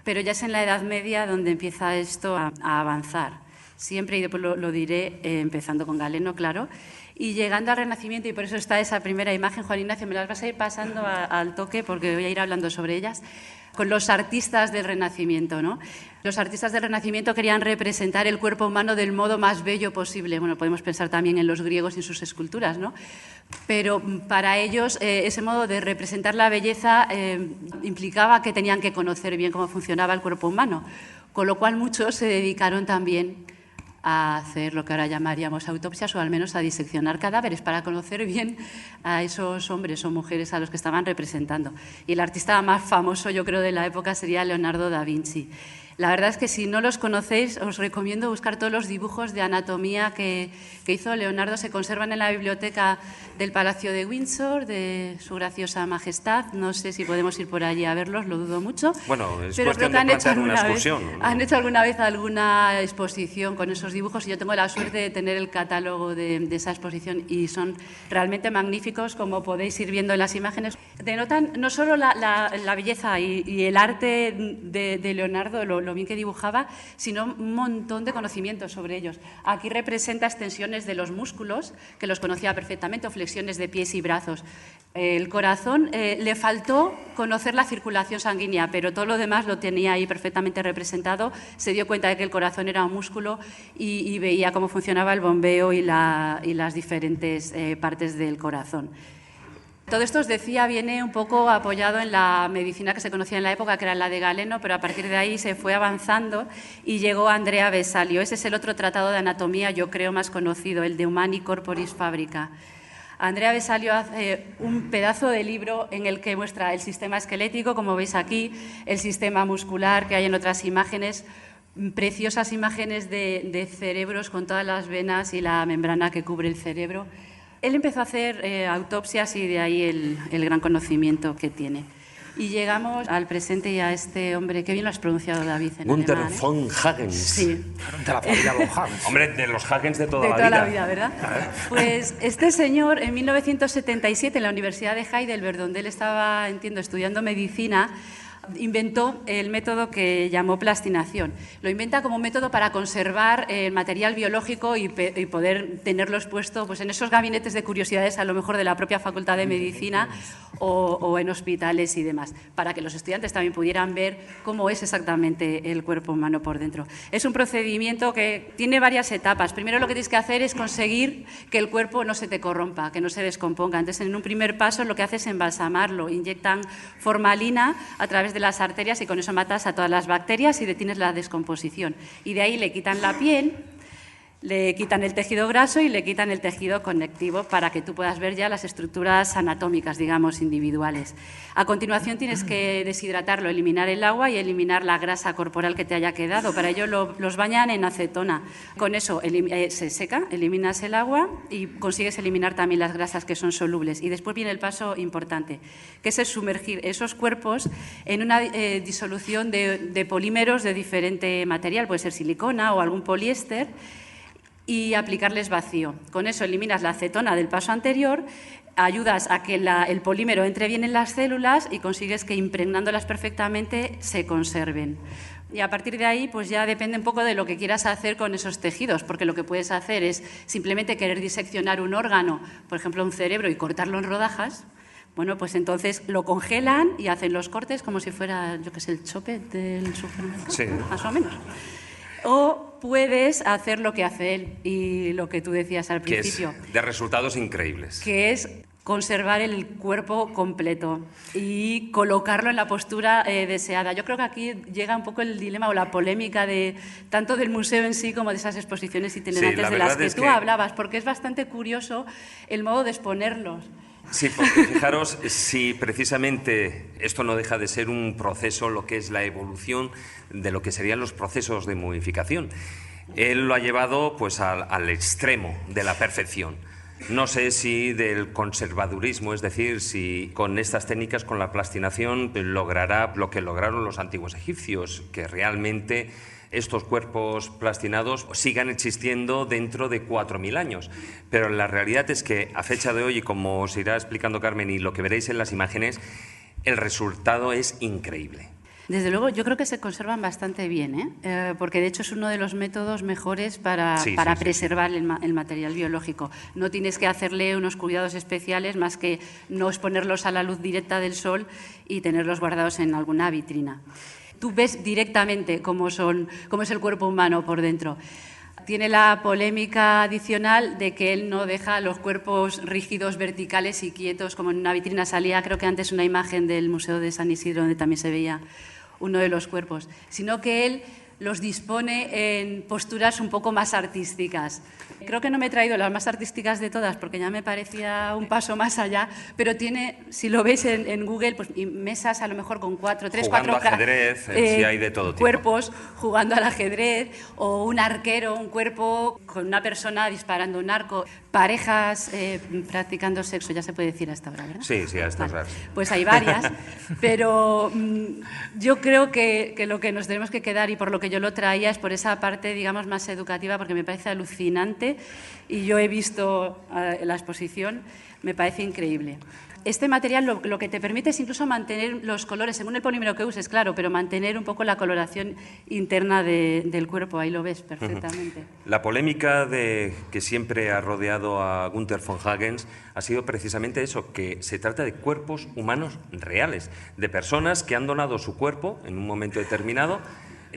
Pero ya es en la Edad Media donde empieza esto a avanzar. Siempre, y después lo diré, empezando con Galeno, claro, y llegando al Renacimiento, y por eso está esa primera imagen, Juan Ignacio, me las vas a ir pasando al toque porque voy a ir hablando sobre ellas. con los artistas del Renacimiento, ¿no? Los artistas del Renacimiento querían representar el cuerpo humano del modo más bello posible. Bueno, podemos pensar también en los griegos y en sus esculturas, ¿no? Pero para ellos ese modo de representar la belleza implicaba que tenían que conocer bien cómo funcionaba el cuerpo humano, con lo cual muchos se dedicaron también a hacer lo que ahora llamaríamos autopsias o al menos a diseccionar cadáveres para conocer bien a esos hombres o mujeres a los que estaban representando. Y el artista más famoso, yo creo, de la época sería Leonardo da Vinci. La verdad es que si no los conocéis, os recomiendo buscar todos los dibujos de anatomía que hizo Leonardo. Se conservan en la biblioteca del Palacio de Windsor, de Su Graciosa Majestad. No sé si podemos ir por allí a verlos, lo dudo mucho. Bueno, es pero cuestión creo que de plantear una excursión, ¿no? Han hecho alguna vez alguna exposición con esos dibujos y yo tengo la suerte de tener el catálogo de esa exposición y son realmente magníficos, como podéis ir viendo en las imágenes. Denotan no solo la belleza y el arte de Leonardo, lo bien que dibujaba, sino un montón de conocimientos sobre ellos. Aquí representa extensiones de los músculos, que los conocía perfectamente, o flexiones de pies y brazos. El corazón le faltó conocer la circulación sanguínea, pero todo lo demás lo tenía ahí perfectamente representado. Se dio cuenta de que el corazón era un músculo y veía cómo funcionaba el bombeo y las diferentes partes del corazón. Todo esto, os decía, viene un poco apoyado en la medicina que se conocía en la época, que era la de Galeno, pero a partir de ahí se fue avanzando y llegó Andrea Vesalio. Ese es el otro tratado de anatomía, yo creo, más conocido, el de Humani Corporis Fabrica. Andrea Vesalio hace un pedazo de libro en el que muestra el sistema esquelético, como veis aquí, el sistema muscular que hay en otras imágenes, preciosas imágenes de cerebros con todas las venas y la membrana que cubre el cerebro. Él empezó a hacer autopsias y de ahí el gran conocimiento que tiene. Y llegamos al presente y a este hombre, qué bien lo has pronunciado, David, en Gunther alemán, ¿eh? von Hagens. Sí. De la familia von Hagens. Hombre, de los Hagens de toda De la toda vida. la vida, ¿verdad? Pues este señor, en 1977, en la Universidad de Heidelberg, donde él estaba, entiendo, estudiando medicina, inventó el método que llamó plastinación. Lo inventa como un método para conservar el material biológico y poder tenerlo expuesto pues, en esos gabinetes de curiosidades, a lo mejor de la propia Facultad de Medicina o en hospitales y demás, para que los estudiantes también pudieran ver cómo es exactamente el cuerpo humano por dentro. Es un procedimiento que tiene varias etapas. Primero lo que tienes que hacer es conseguir que el cuerpo no se te corrompa, que no se descomponga. Entonces, en un primer paso lo que hace es embalsamarlo. Inyectan formalina a través de las arterias y con eso matas a todas las bacterias y detienes la descomposición. Y de ahí le quitan la piel, le quitan el tejido graso y le quitan el tejido conectivo para que tú puedas ver ya las estructuras anatómicas, digamos, individuales. A continuación tienes que deshidratarlo, eliminar el agua y eliminar la grasa corporal que te haya quedado. Para ello los bañan en acetona. Con eso se seca, eliminas el agua y consigues eliminar también las grasas que son solubles. Y después viene el paso importante, que es sumergir esos cuerpos en una disolución de polímeros de diferente material, puede ser silicona o algún poliéster, y aplicarles vacío. Con eso eliminas la acetona del paso anterior, ayudas a que el polímero entre bien en las células y consigues que impregnándolas perfectamente se conserven. Y a partir de ahí, pues ya depende un poco de lo que quieras hacer con esos tejidos, porque lo que puedes hacer es simplemente querer diseccionar un órgano, por ejemplo un cerebro, y cortarlo en rodajas. Bueno, pues entonces lo congelan y hacen los cortes como si fuera, yo qué sé, el chope del supermercado, sí, más o menos. O puedes hacer lo que hace él y lo que tú decías al principio. Que es de resultados increíbles. Que es conservar el cuerpo completo y colocarlo en la postura deseada. Yo creo que aquí llega un poco el dilema o la polémica tanto del museo en sí como de esas exposiciones itinerantes de las que tú hablabas, porque es bastante curioso el modo de exponerlos. Sí, porque fijaros, si precisamente esto no deja de ser un proceso, lo que es la evolución de lo que serían los procesos de momificación. Él lo ha llevado pues al extremo de la perfección. No sé si del conservadurismo, es decir, si con estas técnicas, con la plastinación, logrará lo que lograron los antiguos egipcios, que realmente estos cuerpos plastinados sigan existiendo dentro de 4.000 años. Pero la realidad es que a fecha de hoy, y como os irá explicando Carmen y lo que veréis en las imágenes, el resultado es increíble. Desde luego, yo creo que se conservan bastante bien, porque de hecho es uno de los métodos mejores para preservar el material biológico. No tienes que hacerle unos cuidados especiales más que no exponerlos a la luz directa del sol y tenerlos guardados en alguna vitrina. Tú ves directamente cómo es el cuerpo humano por dentro. Tiene la polémica adicional de que él no deja los cuerpos rígidos, verticales y quietos, como en una vitrina salía, creo que antes, una imagen del Museo de San Isidro, donde también se veía uno de los cuerpos, sino que él los dispone en posturas un poco más artísticas. Creo que no me he traído las más artísticas de todas porque ya me parecía un paso más allá, pero tiene, si lo veis en Google, pues mesas a lo mejor con 4 ajedrez, sí hay de todo tipo. Cuerpos jugando al ajedrez, o un arquero, un cuerpo con una persona disparando un arco, parejas practicando sexo, ya se puede decir hasta ahora, ¿verdad? Sí, a estas horas. Pues hay varias, pero yo creo que lo que nos tenemos que quedar, y por lo que yo lo traía, es por esa parte, digamos, más educativa, porque me parece alucinante, y yo he visto la exposición, me parece increíble. Este material lo que te permite es incluso mantener los colores, según el polímero que uses, claro, pero mantener un poco la coloración interna del cuerpo, ahí lo ves perfectamente. La polémica que siempre ha rodeado a Günther von Hagens ha sido precisamente eso, que se trata de cuerpos humanos reales, de personas que han donado su cuerpo en un momento determinado.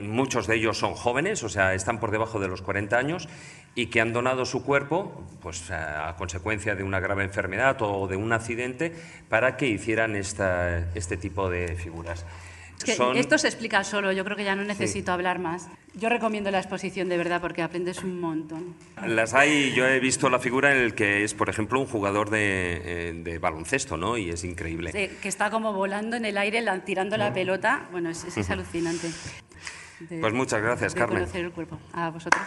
Muchos de ellos son jóvenes, o sea, están por debajo de los 40 años, y que han donado su cuerpo pues, a consecuencia de una grave enfermedad o de un accidente para que hicieran este tipo de figuras. Es que esto se explica solo, yo creo que ya no necesito hablar más. Yo recomiendo la exposición, de verdad, porque aprendes un montón. Las hay, yo he visto la figura en el que es, por ejemplo, un jugador de baloncesto, ¿no? Y es increíble. Sí, que está como volando en el aire, tirando la pelota. Bueno, es alucinante. Pues muchas gracias, Carmen. Conocer el cuerpo. A vosotros.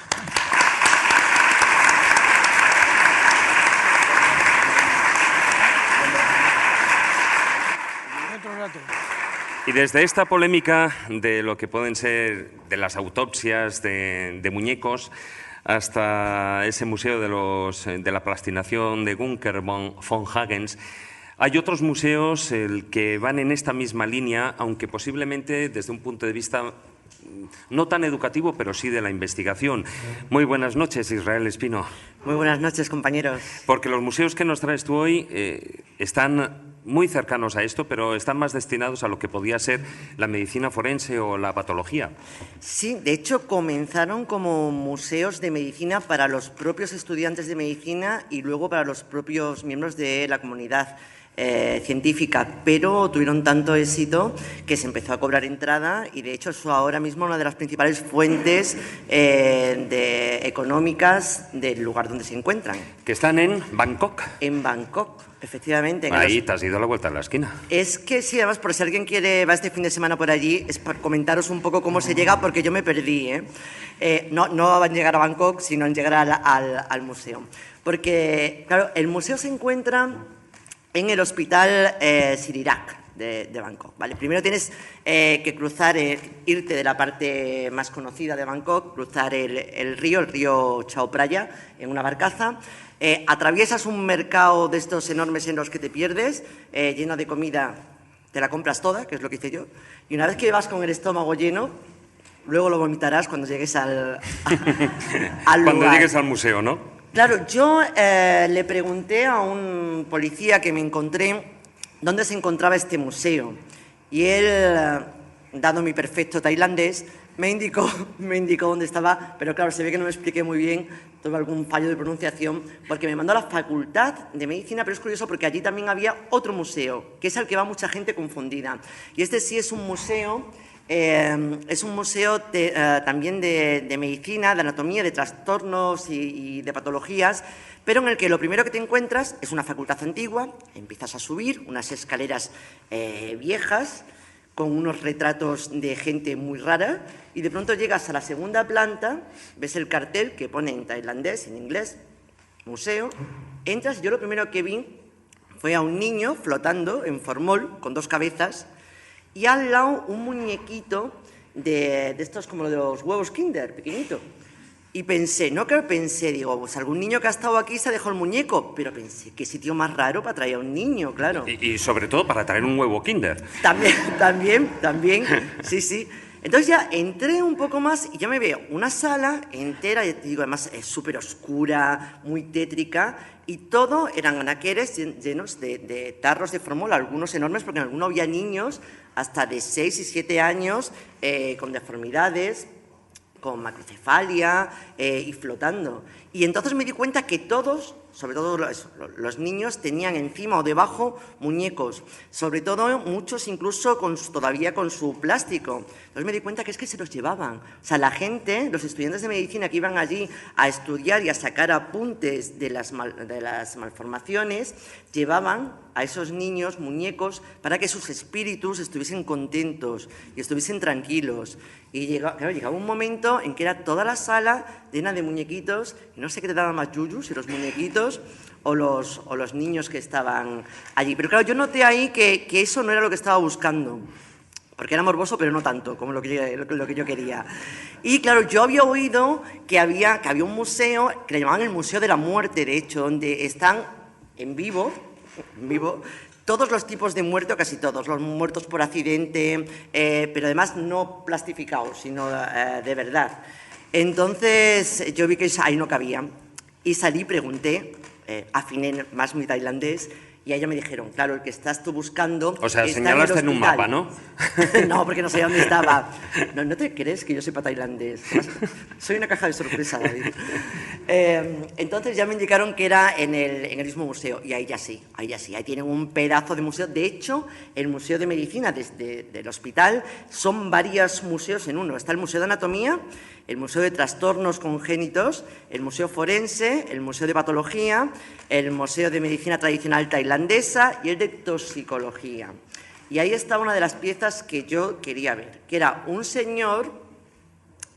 Y desde esta polémica de lo que pueden ser de las autopsias de muñecos hasta ese museo de la plastinación de Günther von Hagens, hay otros museos que van en esta misma línea, aunque posiblemente desde un punto de vista no tan educativo, pero sí de la investigación. Muy buenas noches, Israel Espino. Muy buenas noches, compañeros. Porque los museos que nos traes tú hoy están muy cercanos a esto, pero están más destinados a lo que podía ser la medicina forense o la patología. Sí, de hecho comenzaron como museos de medicina para los propios estudiantes de medicina y luego para los propios miembros de la comunidad científica, pero tuvieron tanto éxito que se empezó a cobrar entrada y de hecho es ahora mismo una de las principales fuentes económicas del lugar donde se encuentran. Que están en Bangkok. En Bangkok, efectivamente. Ahí te has ido a la vuelta a la esquina. Es que sí, además, por si alguien va este fin de semana por allí, es para comentaros un poco cómo se llega, porque yo me perdí. No van a llegar a Bangkok, sino en llegar al museo. Porque, claro, el museo se encuentra en el Hospital Sirirak de Bangkok. ¿Vale? Primero tienes que cruzar, irte de la parte más conocida de Bangkok, cruzar el río Chao Phraya, en una barcaza. Atraviesas un mercado de estos enormes en los que te pierdes, lleno de comida, te la compras toda, que es lo que hice yo, y una vez que vas con el estómago lleno, luego lo vomitarás cuando llegues al Cuando lugar. llegues al museo, ¿no? Claro, yo le pregunté a un policía que me encontré dónde se encontraba este museo y él, dado mi perfecto tailandés, me indicó dónde estaba, pero claro, se ve que no me expliqué muy bien, tuve algún fallo de pronunciación, porque me mandó a la Facultad de Medicina, pero es curioso porque allí también había otro museo, que es al que va mucha gente confundida. Y este sí es un museo también de medicina, de anatomía, de trastornos y de patologías, pero en el que lo primero que te encuentras es una facultad antigua, empiezas a subir unas escaleras viejas, con unos retratos de gente muy rara, y de pronto llegas a la segunda planta, ves el cartel que pone en tailandés, en inglés, museo, entras y yo lo primero que vi fue a un niño flotando en formol con dos cabezas y al lado un muñequito de estos como de los huevos Kinder, pequeñito. Y pensé, digo, pues algún niño que ha estado aquí se ha dejado el muñeco, pero pensé, qué sitio más raro para traer a un niño, claro. Y sobre todo para traer un huevo Kinder. También, sí. Entonces ya entré un poco más y ya me veo una sala entera, y te digo, además es súper oscura, muy tétrica, y todo eran anaqueres llenos de tarros de fórmula, algunos enormes, porque en algunos había niños hasta de 6 y 7 años con deformidades, con macrocefalia y flotando. Y entonces me di cuenta que todos, sobre todo los niños, tenían encima o debajo muñecos, sobre todo muchos incluso todavía con su plástico. Entonces me di cuenta que es que se los llevaban. O sea, la gente, los estudiantes de medicina que iban allí a estudiar y a sacar apuntes de las malformaciones, llevaban a esos niños muñecos para que sus espíritus estuviesen contentos y estuviesen tranquilos. Y llegaba un momento en que era toda la sala llena de muñequitos, y no sé qué te daba más yuyu, si los muñequitos o los niños que estaban allí. Pero claro, yo noté ahí que eso no era lo que estaba buscando, porque era morboso, pero no tanto como lo que yo quería. Y claro, yo había oído que había un museo, que le llamaban el Museo de la Muerte, de hecho, donde están en vivo, todos los tipos de muerte, o casi todos, los muertos por accidente, pero además no plastificados, sino de verdad. Entonces yo vi que ahí no cabía y salí, pregunté, afiné más mi tailandés, y a ella me dijeron, claro, el que estás tú buscando... O sea, está señalaste en un mapa, ¿no? No, porque no sabía dónde estaba. No te crees que yo sepa tailandés. Soy una caja de sorpresa, David. Entonces ya me indicaron que era en el mismo museo, y ahí ya sí. Ahí tienen un pedazo de museo. De hecho, el Museo de Medicina del hospital son varios museos en uno. Está el Museo de Anatomía, el Museo de Trastornos Congénitos, el Museo Forense, el Museo de Patología, el Museo de Medicina Tradicional Tailandesa y el de Toxicología. Y ahí está una de las piezas que yo quería ver, que era un señor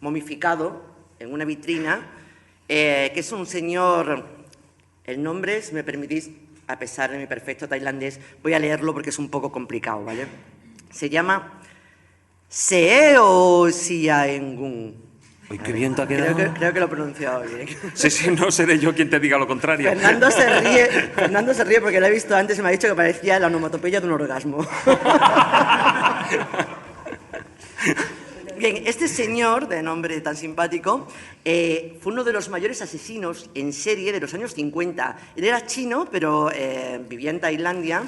momificado en una vitrina, que es un señor, el nombre, si me permitís, a pesar de mi perfecto tailandés, voy a leerlo porque es un poco complicado, ¿vale? Se llama Seo Siaengun. Uy, qué bien te ha quedado. Creo que lo he pronunciado bien. Sí, no seré yo quien te diga lo contrario. Fernando se ríe porque lo he visto antes y me ha dicho que parecía la onomatopeya de un orgasmo. Bien, este señor, de nombre tan simpático, fue uno de los mayores asesinos en serie de los años 50. Él era chino, pero vivía en Tailandia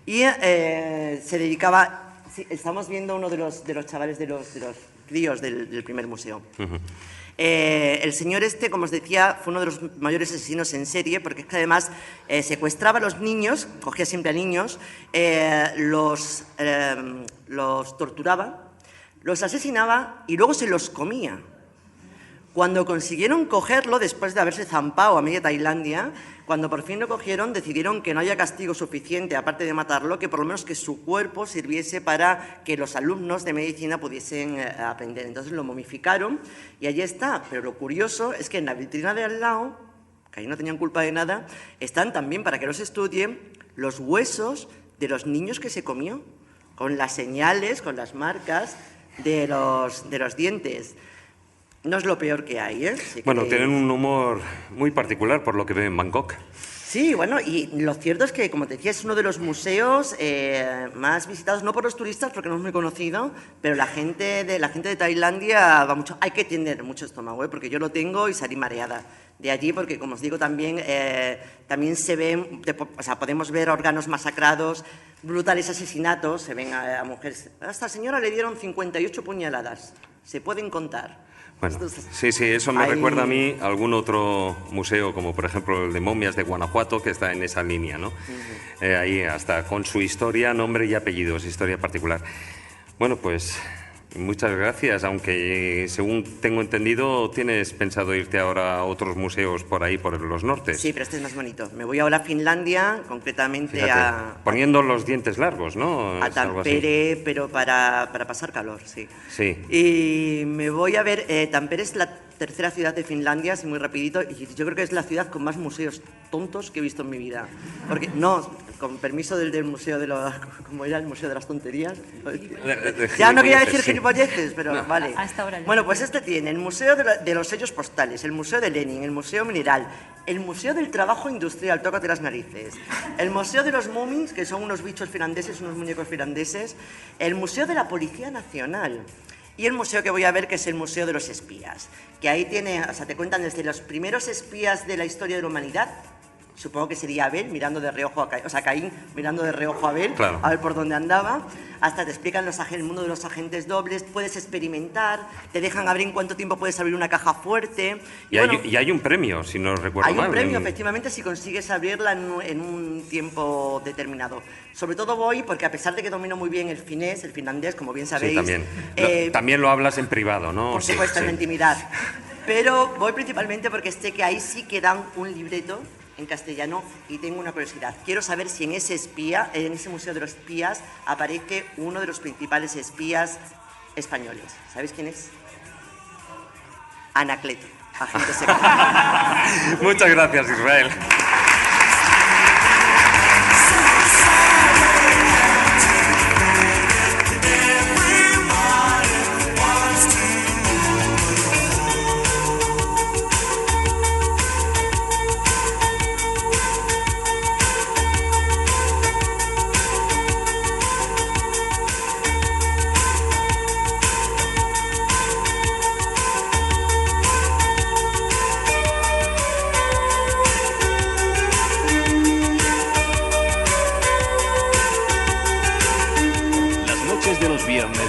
y se dedicaba... Sí, estamos viendo uno de los chavales, de los críos del primer museo. El señor este, como os decía, fue uno de los mayores asesinos en serie, porque es que además secuestraba a los niños, cogía siempre a niños, los torturaba, los asesinaba y luego se los comía. Cuando consiguieron cogerlo, después de haberse zampado a media Tailandia, cuando por fin lo cogieron, decidieron que no haya castigo suficiente, aparte de matarlo, que por lo menos que su cuerpo sirviese para que los alumnos de medicina pudiesen aprender. Entonces lo momificaron y allí está. Pero lo curioso es que en la vitrina de al lado, que ahí no tenían culpa de nada, están también, para que los estudien, los huesos de los niños que se comió, con las señales, con las marcas de los dientes. No es lo peor que hay, ¿eh? Sí, bueno, tienen un humor muy particular por lo que veo en Bangkok. Sí, bueno, y lo cierto es que, como te decía, es uno de los museos más visitados, no por los turistas, porque no es muy conocido, pero la gente de Tailandia va mucho. Hay que tener mucho estómago, porque yo lo tengo y salí mareada de allí, porque, como os digo, también se ven, o sea, podemos ver órganos masacrados, brutales asesinatos, se ven a mujeres. A esta señora le dieron 58 puñaladas, se pueden contar. Bueno, sí, eso me recuerda a mí a algún otro museo, como por ejemplo el de momias de Guanajuato, que está en esa línea, ¿no? Ahí hasta con su historia, nombre y apellidos, historia particular. Bueno, pues muchas gracias, aunque según tengo entendido tienes pensado irte ahora a otros museos por ahí, por los nortes. Sí, pero este es más bonito. Me voy ahora a Finlandia, concretamente. Fíjate, poniendo los dientes largos, ¿no? A Tampere, pero para pasar calor, sí. Sí. Y me voy a ver, Tampere es tercera ciudad de Finlandia, así muy rapidito, y yo creo que es la ciudad con más museos tontos que he visto en mi vida. Porque, no, con permiso del museo de los... ¿Cómo era? El museo de las tonterías. Ya no quería decir gilipolleces, pero no. Vale. Hasta ahora. Bueno, pues este tiene el museo de los sellos postales, el museo de Lenin, el museo mineral, el museo del trabajo industrial, tócate las narices, el museo de los Moomins, que son unos bichos finlandeses, unos muñecos finlandeses, el museo de la Policía Nacional y el museo que voy a ver, que es el museo de los espías, que ahí tiene, o sea, te cuentan desde los primeros espías de la historia de la humanidad. Supongo que sería Abel mirando de reojo a Caín, o sea, Caín mirando de reojo a Abel, claro, a ver por dónde andaba. Hasta te explican el mundo de los agentes dobles, puedes experimentar, te dejan abrir en cuánto tiempo puedes abrir una caja fuerte. Y hay un premio, si no recuerdo mal. Hay un premio, efectivamente, si consigues abrirla en un tiempo determinado. Sobre todo voy porque, a pesar de que domino muy bien el finlandés, como bien sabéis... Sí, también. También lo hablas en privado, ¿no? Por supuesto, en la intimidad. Pero voy principalmente porque sé que ahí sí que dan un libreto en castellano y tengo una curiosidad. Quiero saber si en ese museo de los espías aparece uno de los principales espías españoles. ¿Sabéis quién es? Anacleto, agente secreto. Muchas gracias, Israel.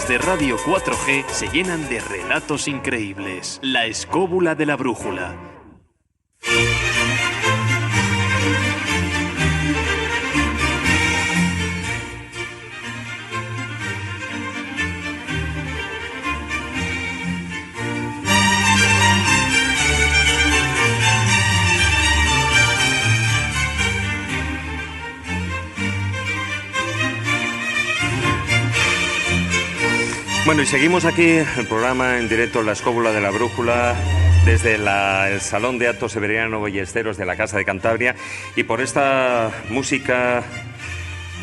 De Radio 4G se llenan de relatos increíbles. La escóbula de la brújula. Bueno, y seguimos aquí el programa en directo, La Escóbula de la Brújula, desde el Salón de Actos Severiano Ballesteros de la Casa de Cantabria. Y por esta música,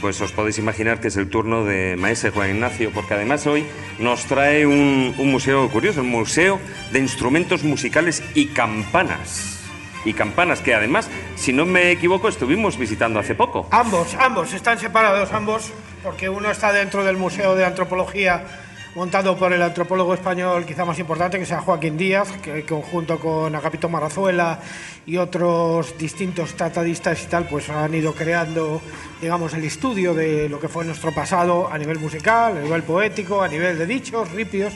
pues os podéis imaginar que es el turno de Maese Juan Ignacio, porque además hoy nos trae un museo curioso, el Museo de Instrumentos Musicales y Campanas. Y campanas, que además, si no me equivoco, estuvimos visitando hace poco. Ambos, están separados ambos, porque uno está dentro del Museo de Antropología, montado por el antropólogo español quizá más importante, que sea Joaquín Díaz, que junto con Agapito Marrazuela y otros distintos tratadistas y tal, pues han ido creando, digamos, el estudio de lo que fue nuestro pasado a nivel musical, a nivel poético, a nivel de dichos, ripios.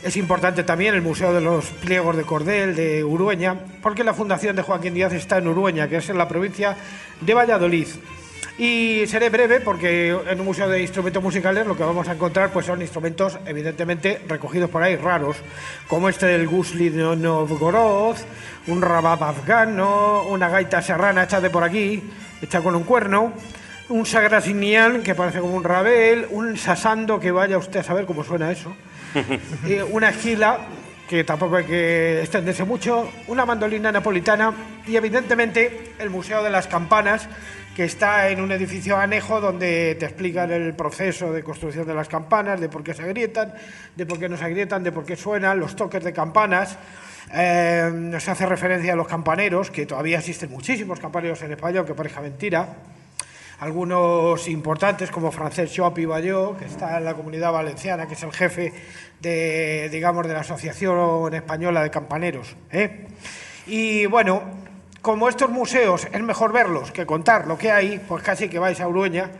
Es importante también el Museo de los Pliegos de Cordel de Urueña, porque la fundación de Joaquín Díaz está en Urueña, que es en la provincia de Valladolid. Y seré breve porque en un museo de instrumentos musicales lo que vamos a encontrar pues son instrumentos evidentemente recogidos por ahí raros, como este del Gusli de Novgorod, un rabab afgano, una gaita serrana hecha de por aquí, hecha con un cuerno, un sagrasinian que parece como un rabel, un sasando que vaya usted a saber cómo suena eso, una esquila que tampoco hay que extenderse mucho, una mandolina napolitana y evidentemente el Museo de las Campanas, que está en un edificio anejo donde te explican el proceso de construcción de las campanas, de por qué se agrietan, de por qué no se agrietan, de por qué suenan, los toques de campanas. Se hace referencia a los campaneros, que todavía existen muchísimos campaneros en España, aunque parezca mentira. Algunos importantes como Francesc Xop i Balló, que está en la Comunidad Valenciana, que es el jefe de, digamos, de la Asociación Española de Campaneros. Y bueno, como estos museos es mejor verlos que contar lo que hay, pues casi que vais a Urueña,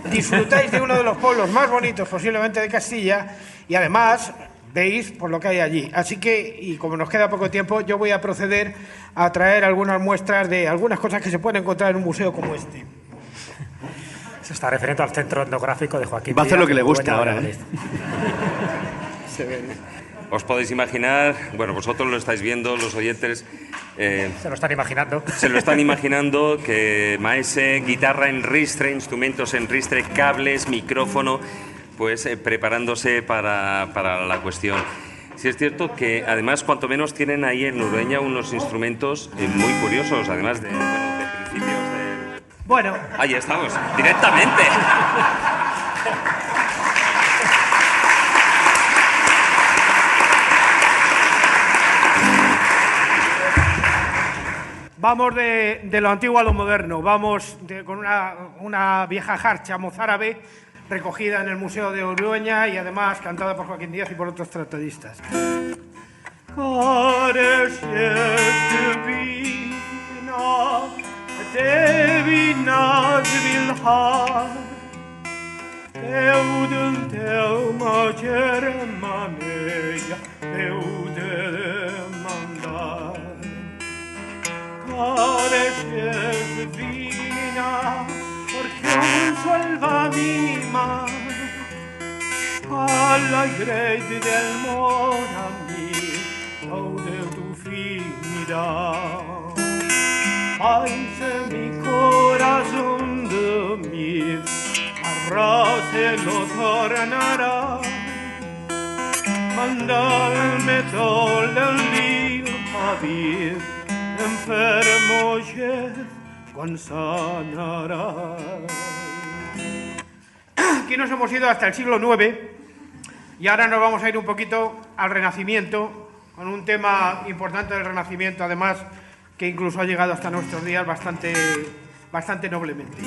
disfrutáis de uno de los pueblos más bonitos posiblemente de Castilla y además veis por lo que hay allí. Así que, y como nos queda poco tiempo, yo voy a proceder a traer algunas muestras de algunas cosas que se pueden encontrar en un museo como este. Se está refiriendo al centro etnográfico de Joaquín Va a hacer Díaz, lo que le gusta ahora, Se ve. Os podéis imaginar, bueno, vosotros lo estáis viendo, los oyentes... se lo están imaginando. Se lo están imaginando, que Maese, guitarra en ristre, instrumentos en ristre, cables, micrófono, pues preparándose para la cuestión. sí es cierto que además cuanto menos tienen ahí en Urueña unos instrumentos muy curiosos, además de principios de... Bueno. Ahí estamos, directamente. Vamos de lo antiguo a lo moderno, vamos con una vieja jarcha mozárabe recogida en el Museo de Urueña y además cantada por Joaquín Díaz y por otros tratadistas. Porque un sol va minima all'aigretti del morami o de tu finirà ai se mi corazón de mí arrase lo tornará mandalme todo el Javier enfermo con sanará. Aquí nos hemos ido hasta el siglo IX y ahora nos vamos a ir un poquito al Renacimiento, con un tema importante del Renacimiento, además, que incluso ha llegado hasta nuestros días bastante noblemente.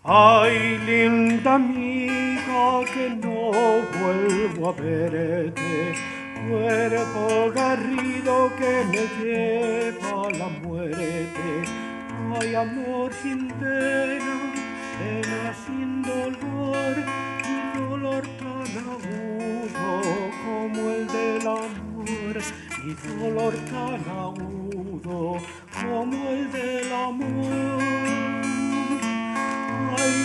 Ay, linda amiga, que no vuelvo a verte, cuerpo garrido que me lleva a la muerte. Ay, amor sin pena, pena sin dolor, y dolor tan agudo como el del amor, y dolor tan agudo como el del amor. Ay,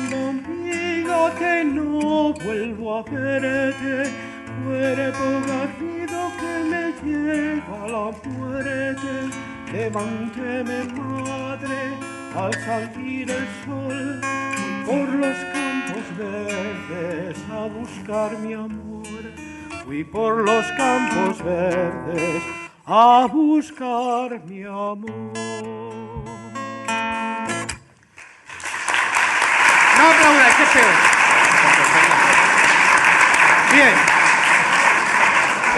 linda amiga, que no vuelvo a verte, cuerpo garrido que me lleva a la muerte. Levánteme, madre, al salir el sol, voy por los campos verdes a buscar mi amor. Fui por los campos verdes a buscar mi amor. No aplaudáis, qué feo. Bien.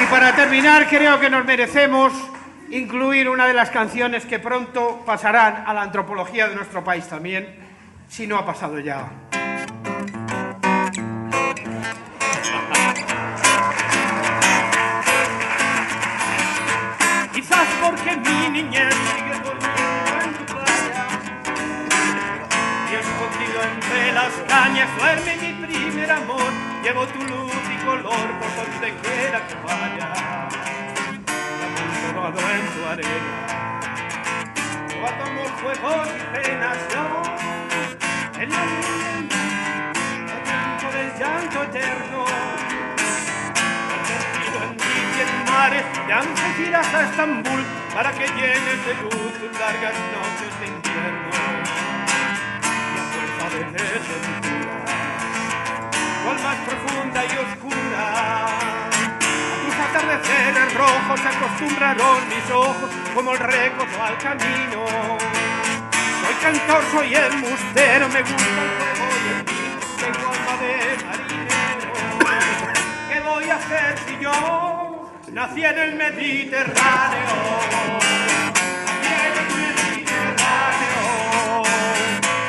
Y para terminar, creo que nos merecemos incluir una de las canciones que pronto pasarán a la antropología de nuestro país también, si no ha pasado ya. Quizás porque mi niñez sigue durmiendo en tu playa y escondido entre las cañas duerme mi primer amor. Llevo tu luz y color por donde quiera que vaya, rodado en tu arena. Cuando amor, fuegos y penas yo, en la tiempo del llanto eterno, perdido en mí y en mares, y antes irás a Estambul para que llenes de luz tus largas noches de invierno. Y a fuerza de desventura, cual más profunda y oscura, atardeceres rojos se acostumbraron mis ojos como el recodo al camino. Soy cantor, soy embustero, me gusta el fuego y el vino, tengo alma de marinero. ¿Qué voy a hacer si yo nací en el Mediterráneo? Nací en el Mediterráneo,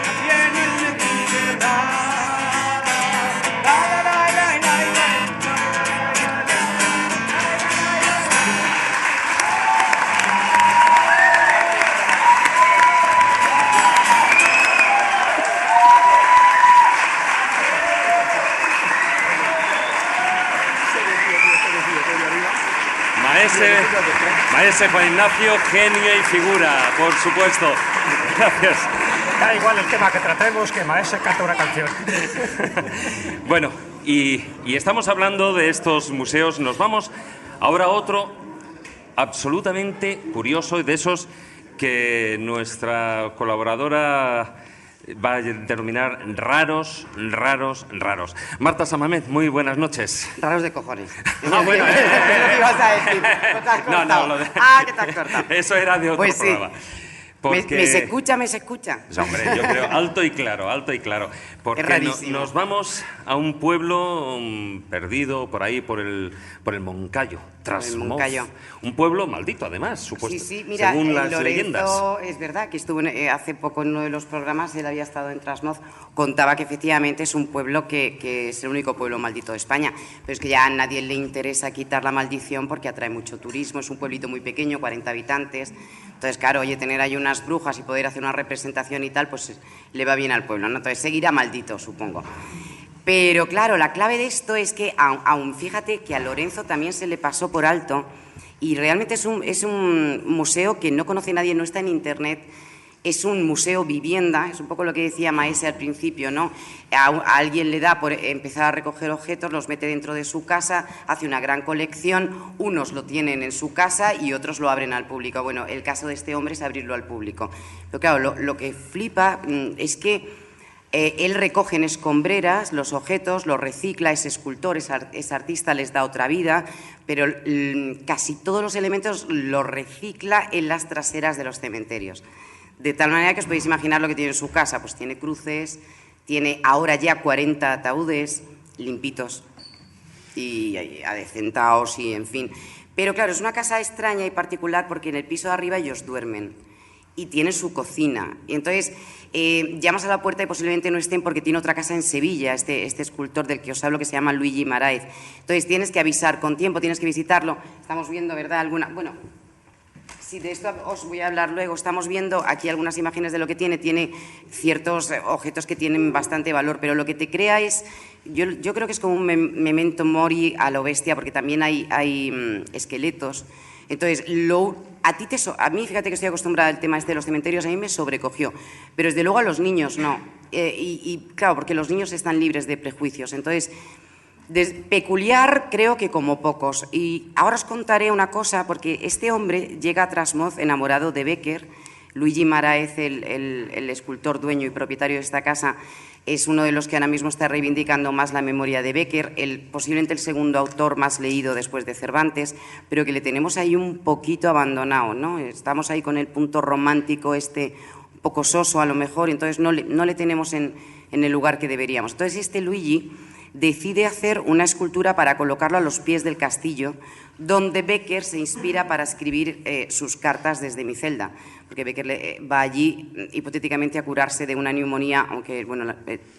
nací en el Mediterráneo. Maese Juan Ignacio, genio y figura, por supuesto. Gracias. Da igual el tema que tratemos, que Maese canta una canción. Bueno, y estamos hablando de estos museos. Nos vamos ahora a otro absolutamente curioso, y de esos que nuestra colaboradora va a denominar raros, raros, raros. Marta Samamed, muy buenas noches. Raros de cojones. Bueno, ¿Qué ibas a decir? ¿No te has cortado? No, lo de... que te has cortado. Eso era de otro Pues sí. programa. Porque... ¿Me se escucha? ¿Me se escucha? Hombre, yo creo, alto y claro, alto y claro. Porque Es rarísimo. nos vamos a un pueblo perdido por ahí, por el Moncayo, Trasmoz. Moncayo. Un pueblo maldito, además, supuesto. Sí, mira, según las Lorenzo, leyendas. es verdad que estuvo hace poco en uno de los programas, él había estado en Trasmoz, contaba que efectivamente es un pueblo que es el único pueblo maldito de España, pero es que ya a nadie le interesa quitar la maldición porque atrae mucho turismo, es un pueblito muy pequeño, 40 habitantes, entonces claro, oye, tener ahí unas brujas y poder hacer una representación y tal, pues le va bien al pueblo, ¿no? Entonces seguirá maldito, supongo. Pero claro, la clave de esto es que, aún fíjate que a Lorenzo también se le pasó por alto y realmente es un museo que no conoce nadie, no está en internet, es un museo vivienda, es un poco lo que decía Maese al principio, ¿no? A alguien le da por empezar a recoger objetos, los mete dentro de su casa, hace una gran colección, unos lo tienen en su casa y otros lo abren al público. Bueno, el caso de este hombre es abrirlo al público. Pero claro, lo que flipa es que él recoge en escombreras los objetos, los recicla, es escultor, es artista, les da otra vida, pero casi todos los elementos los recicla en las traseras de los cementerios. De tal manera que os podéis imaginar lo que tiene en su casa, pues tiene cruces, tiene ahora ya 40 ataúdes limpitos y adecentados y en fin. Pero claro, es una casa extraña y particular porque en el piso de arriba ellos duermen y tiene su cocina. Y entonces llamas a la puerta y posiblemente no estén porque tiene otra casa en Sevilla, este escultor del que os hablo que se llama Luigi Maraez. Entonces tienes que avisar con tiempo, tienes que visitarlo. Estamos viendo, ¿verdad? Alguna... Bueno, sí, de esto os voy a hablar luego. Estamos viendo aquí algunas imágenes de lo que tiene. Tiene ciertos objetos que tienen bastante valor, pero lo que te crea es... Yo creo que es como un memento mori a lo bestia, porque también hay esqueletos. Entonces, a mí, fíjate que estoy acostumbrada al tema de los cementerios, a mí me sobrecogió, pero desde luego a los niños no. Y claro, porque los niños están libres de prejuicios. Entonces, peculiar creo que como pocos. Y ahora os contaré una cosa, porque este hombre llega a Trasmoz enamorado de Becker. Luigi Maraez, el escultor dueño y propietario de esta casa, es uno de los que ahora mismo está reivindicando más la memoria de Becker, posiblemente el segundo autor más leído después de Cervantes, pero que le tenemos ahí un poquito abandonado, ¿no? Estamos ahí con el punto romántico un poco soso a lo mejor, entonces no le tenemos en el lugar que deberíamos. Entonces este Luigi decide hacer una escultura para colocarlo a los pies del castillo, donde Becker se inspira para escribir sus cartas desde mi celda, porque Becker va allí hipotéticamente a curarse de una neumonía, aunque bueno,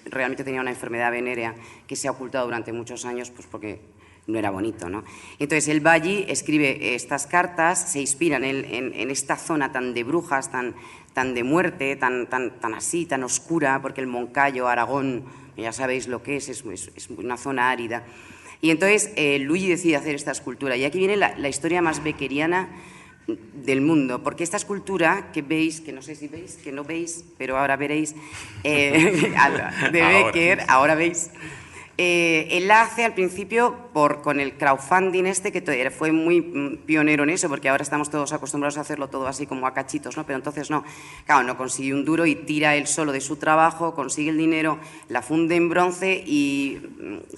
realmente tenía una enfermedad venérea que se ha ocultado durante muchos años, pues porque no era bonito, ¿no? Entonces él va allí, escribe estas cartas, se inspira en esta zona tan de brujas, tan de muerte, tan así, tan oscura, porque el Moncayo, Aragón, ya sabéis lo que es una zona árida. Y entonces Luigi decide hacer esta escultura. Y aquí viene la historia más beckeriana del mundo, porque esta escultura que veis, que no sé si veis, que no veis, pero ahora veréis, de Becker, ahora veis, él la hace al principio con el crowdfunding que fue muy pionero en eso, porque ahora estamos todos acostumbrados a hacerlo todo así como a cachitos, ¿no? Pero entonces no, claro, no consiguió un duro y tira él solo de su trabajo, consigue el dinero, la funde en bronce y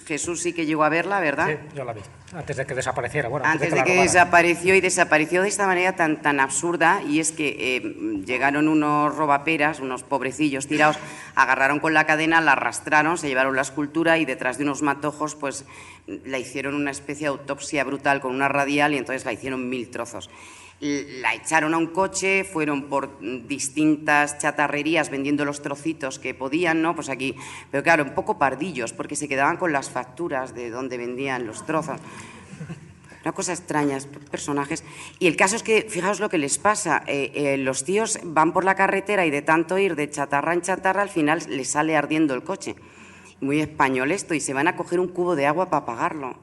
Jesús sí que llegó a verla, ¿verdad? Sí, yo la vi, antes de que desapareciera. Bueno, antes de que desapareció, y desapareció de esta manera tan absurda, y es que llegaron unos robaperas, unos pobrecillos tirados, agarraron con la cadena, la arrastraron, se llevaron la escultura y detrás de unos matojos pues la hicieron una especie de autopsia brutal con una radial y entonces la hicieron 1000 trozos. La echaron a un coche, fueron por distintas chatarrerías vendiendo los trocitos que podían, ¿no? Pues aquí, pero claro, un poco pardillos, porque se quedaban con las facturas de donde vendían los trozos. Una cosa extraña, personajes. Y el caso es que, fijaos lo que les pasa, los tíos van por la carretera y de tanto ir de chatarra en chatarra, al final les sale ardiendo el coche. Muy español esto, y se van a coger un cubo de agua para apagarlo.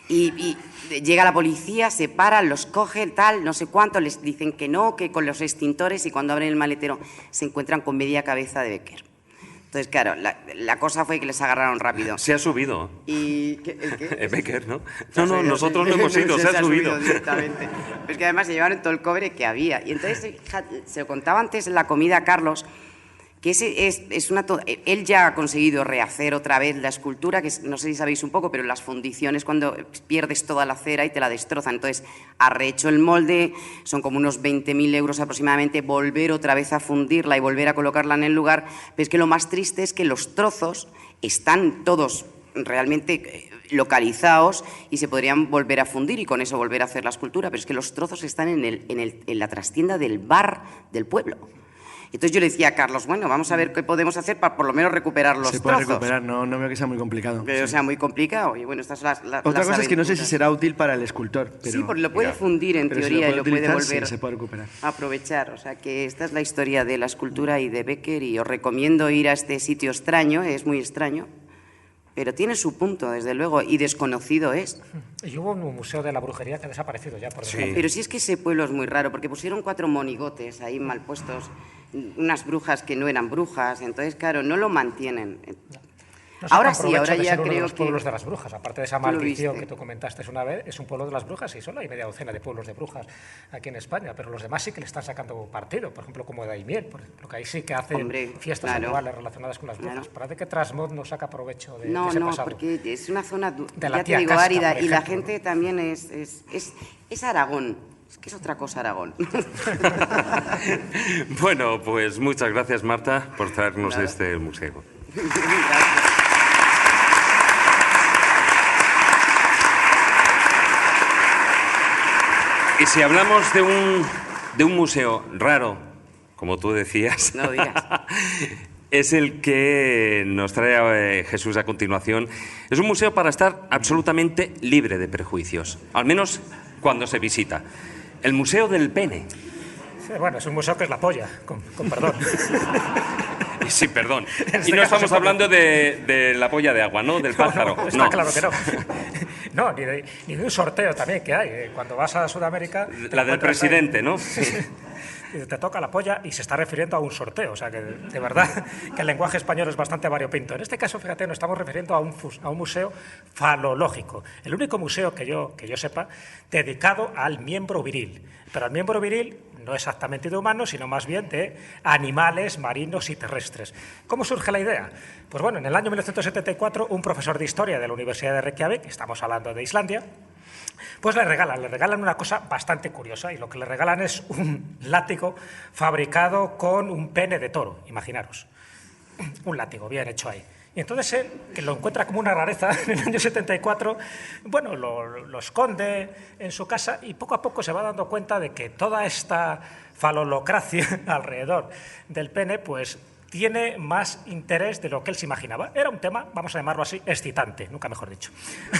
Y llega la policía, se paran, los cogen, tal, no sé cuánto, les dicen que no, que con los extintores, y cuando abren el maletero se encuentran con media cabeza de Becker. Entonces, claro, la cosa fue que les agarraron rápido. Se ha subido. ¿Y el qué? Becker, ¿no? No, nosotros no hemos ido, se ha subido. Directamente. Pero es que además se llevaron todo el cobre que había. Y entonces, se lo contaba antes en la comida a Carlos, que él ya ha conseguido rehacer otra vez la escultura, que no sé si sabéis un poco, pero las fundiciones cuando pierdes toda la cera y te la destrozan. Entonces, ha rehecho el molde, son como unos 20.000 euros aproximadamente, volver otra vez a fundirla y volver a colocarla en el lugar. Pero es que lo más triste es que los trozos están todos realmente localizados y se podrían volver a fundir y con eso volver a hacer la escultura, pero es que los trozos están en la trastienda del bar del pueblo. Entonces yo le decía a Carlos, bueno, vamos a ver qué podemos hacer para por lo menos recuperar los trozos. Se puede recuperar, no veo que sea muy complicado. Pero sea muy complicado. Y bueno, estas son las Otra cosa es que no sé si será útil para el escultor. Pero, sí, porque lo puede fundir en teoría y lo puede volver se puede recuperar. a aprovechar. O sea que esta es la historia de la escultura y de Becker y os recomiendo ir a este sitio extraño, es muy extraño, pero tiene su punto, desde luego, y desconocido es. Y hubo un museo de la brujería que ha desaparecido ya, por desgracia. Pero sí es que ese pueblo es muy raro, porque pusieron 4 monigotes ahí mal puestos, unas brujas que no eran brujas, entonces, claro, no lo mantienen. No ahora sí, ahora de ya ser uno de creo los que... pueblos de las brujas, aparte de esa maldición que tú comentaste una vez, es un pueblo de las brujas y solo hay media docena de pueblos de brujas aquí en España, pero los demás sí que le están sacando partido, por ejemplo, como Daimiel, por ejemplo, que ahí sí que hacen fiestas anuales relacionadas con las brujas. Parece que Trasmoz no saca provecho de ese pasado. No, porque es una zona, de la ya te digo, Casca, árida, y la gente también es Aragón. Es que es otra cosa Aragón. Bueno, pues muchas gracias, Marta, por traernos este museo. Gracias. Y si hablamos de un museo raro, como tú decías, no digas. Es el que nos trae Jesús a continuación. Es un museo para estar absolutamente libre de prejuicios, al menos cuando se visita. El Museo del Pene. Sí, bueno, es un museo que es la polla, con perdón. Sí, perdón. Y no estamos hablando de la polla de agua, ¿no? Del pájaro. No, está claro que no. No, ni de un sorteo también que hay. Cuando vas a Sudamérica... La del presidente, ¿no? Sí. Te toca la polla y se está refiriendo a un sorteo. O sea, que de verdad que el lenguaje español es bastante variopinto. En este caso, fíjate, nos estamos refiriendo a un museo falológico. El único museo que yo sepa dedicado al miembro viril. Pero al miembro viril no exactamente de humanos, sino más bien de animales marinos y terrestres. ¿Cómo surge la idea? Pues bueno, en el año 1974, un profesor de historia de la Universidad de Reykjavik, estamos hablando de Islandia, pues le regalan una cosa bastante curiosa, y lo que le regalan es un látigo fabricado con un pene de toro, imaginaros. Un látigo bien hecho ahí. Y entonces él, que lo encuentra como una rareza en el año 74, bueno, lo esconde en su casa y poco a poco se va dando cuenta de que toda esta falolocracia alrededor del pene, pues tiene más interés de lo que él se imaginaba. Era un tema, vamos a llamarlo así, excitante, nunca mejor dicho.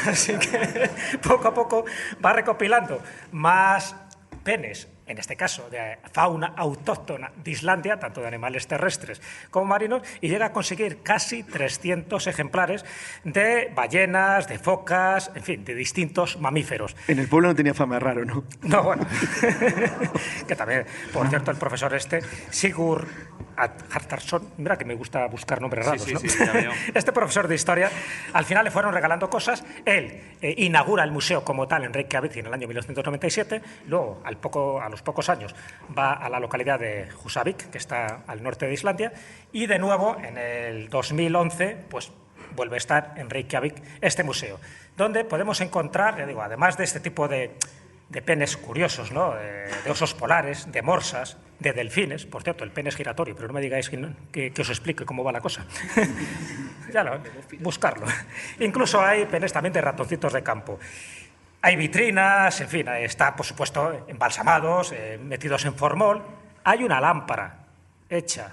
Así que poco a poco va recopilando más penes, en este caso de fauna autóctona de Islandia, tanto de animales terrestres como marinos, y llega a conseguir casi 300 ejemplares de ballenas, de focas, en fin, de distintos mamíferos. En el pueblo no tenía fama de raro, ¿no? No, bueno. Que también, por cierto, el profesor Sigurd Hartarson, mira que me gusta buscar nombres raros, ¿no? Sí, ya veo. Este profesor de historia, al final le fueron regalando cosas. Él inaugura el museo como tal en Reykjavik en el año 1997, luego a los pocos años va a la localidad de Húsavík, que está al norte de Islandia, y de nuevo en el 2011 pues vuelve a estar en Reykjavik este museo, donde podemos encontrar, ya digo, además de este tipo de penes curiosos, ¿no? De osos polares, de morsas, de delfines. Por cierto, el pene es giratorio, pero no me digáis que os explique cómo va la cosa. Buscarlo. Incluso hay penes también de ratoncitos de campo. Hay vitrinas, en fin, está, por supuesto, embalsamados, metidos en formol. Hay una lámpara hecha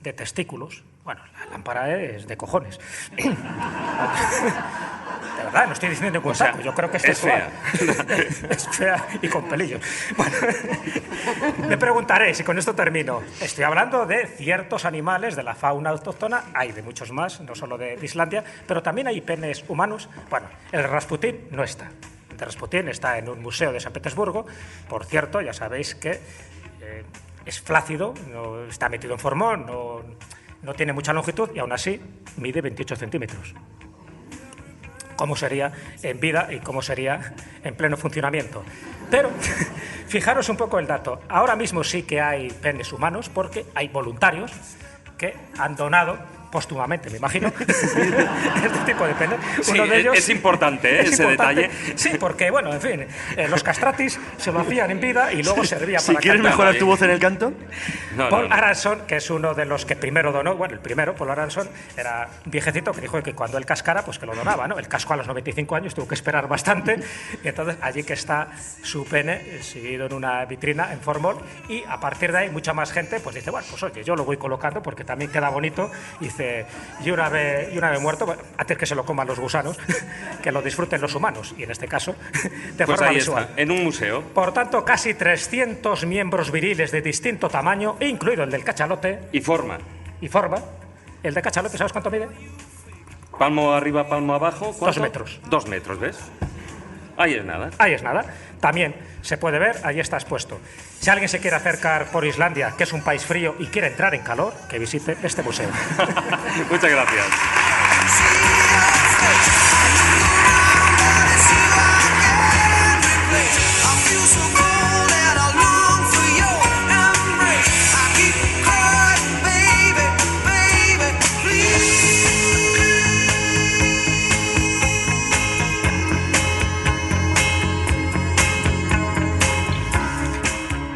de testículos. Bueno, la lámpara es de cojones. De verdad, no estoy diciendo ningún saco. Yo creo que es fea. Es fea y con pelillos. Bueno, me preguntaréis, y con esto termino. Estoy hablando de ciertos animales de la fauna autóctona. Hay de muchos más, no solo de Islandia, pero también hay penes humanos. Bueno, el Rasputín no está. El Rasputín está en un museo de San Petersburgo. Por cierto, ya sabéis que es flácido, no está metido en formol, no tiene mucha longitud y aún así mide 28 centímetros. ¿Cómo sería en vida y cómo sería en pleno funcionamiento? Pero fijaros un poco el dato. Ahora mismo sí que hay penes humanos porque hay voluntarios que han donado póstumamente, me imagino, este tipo de penes. Uno de ellos, es importante ese detalle. Sí, porque, bueno, en fin, los castratis se lo hacían en vida y luego servía Si para quieres cantar. mejorar tu voz en el canto. Paul Aronson, que es uno de los que primero donó, bueno, el primero, Paul Aronson, era un viejecito que dijo que cuando él cascara, pues que lo donaba, ¿no? Él cascó a los 95 años, tuvo que esperar bastante, y entonces allí que está su pene exhibido en una vitrina en formol, y a partir de ahí mucha más gente pues dice, bueno, pues oye, yo lo voy colocando porque también queda bonito, y dice, y una vez muerto, bueno, antes que se lo coman los gusanos, que lo disfruten los humanos, y en este caso, de Pues forma ahí visual. está, en un museo. Por tanto, casi 300 miembros viriles de distinto tamaño, incluido el del cachalote. Y forma. Y forma. El de cachalote, ¿sabes cuánto mide? Palmo arriba, palmo abajo. ¿Cuánto? 2 metros. 2 metros, ¿ves? Ahí es nada. Ahí es nada. También se puede ver, ahí está expuesto. Si alguien se quiere acercar por Islandia, que es un país frío, y quiere entrar en calor, que visite este museo. Muchas gracias.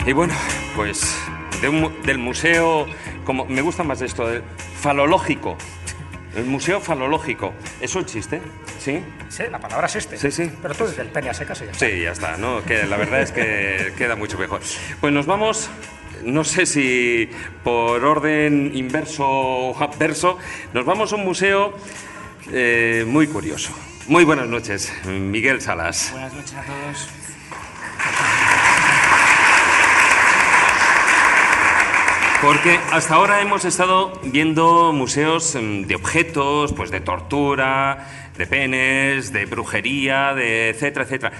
Y bueno, pues del museo, como me gusta más esto, falológico. El museo falológico. ¿Eso existe? ¿Sí? Sí, la palabra existe. Sí, sí. Pero tú desde el pene a secas y ya está. Sí, ya está, ¿no? Que la verdad es que queda mucho mejor. Pues nos vamos, no sé si por orden inverso o adverso, nos vamos a un museo muy curioso. Muy buenas noches, Miguel Salas. Buenas noches a todos. Porque hasta ahora hemos estado viendo museos de objetos, pues de tortura, de penes, de brujería, de etcétera, etcétera.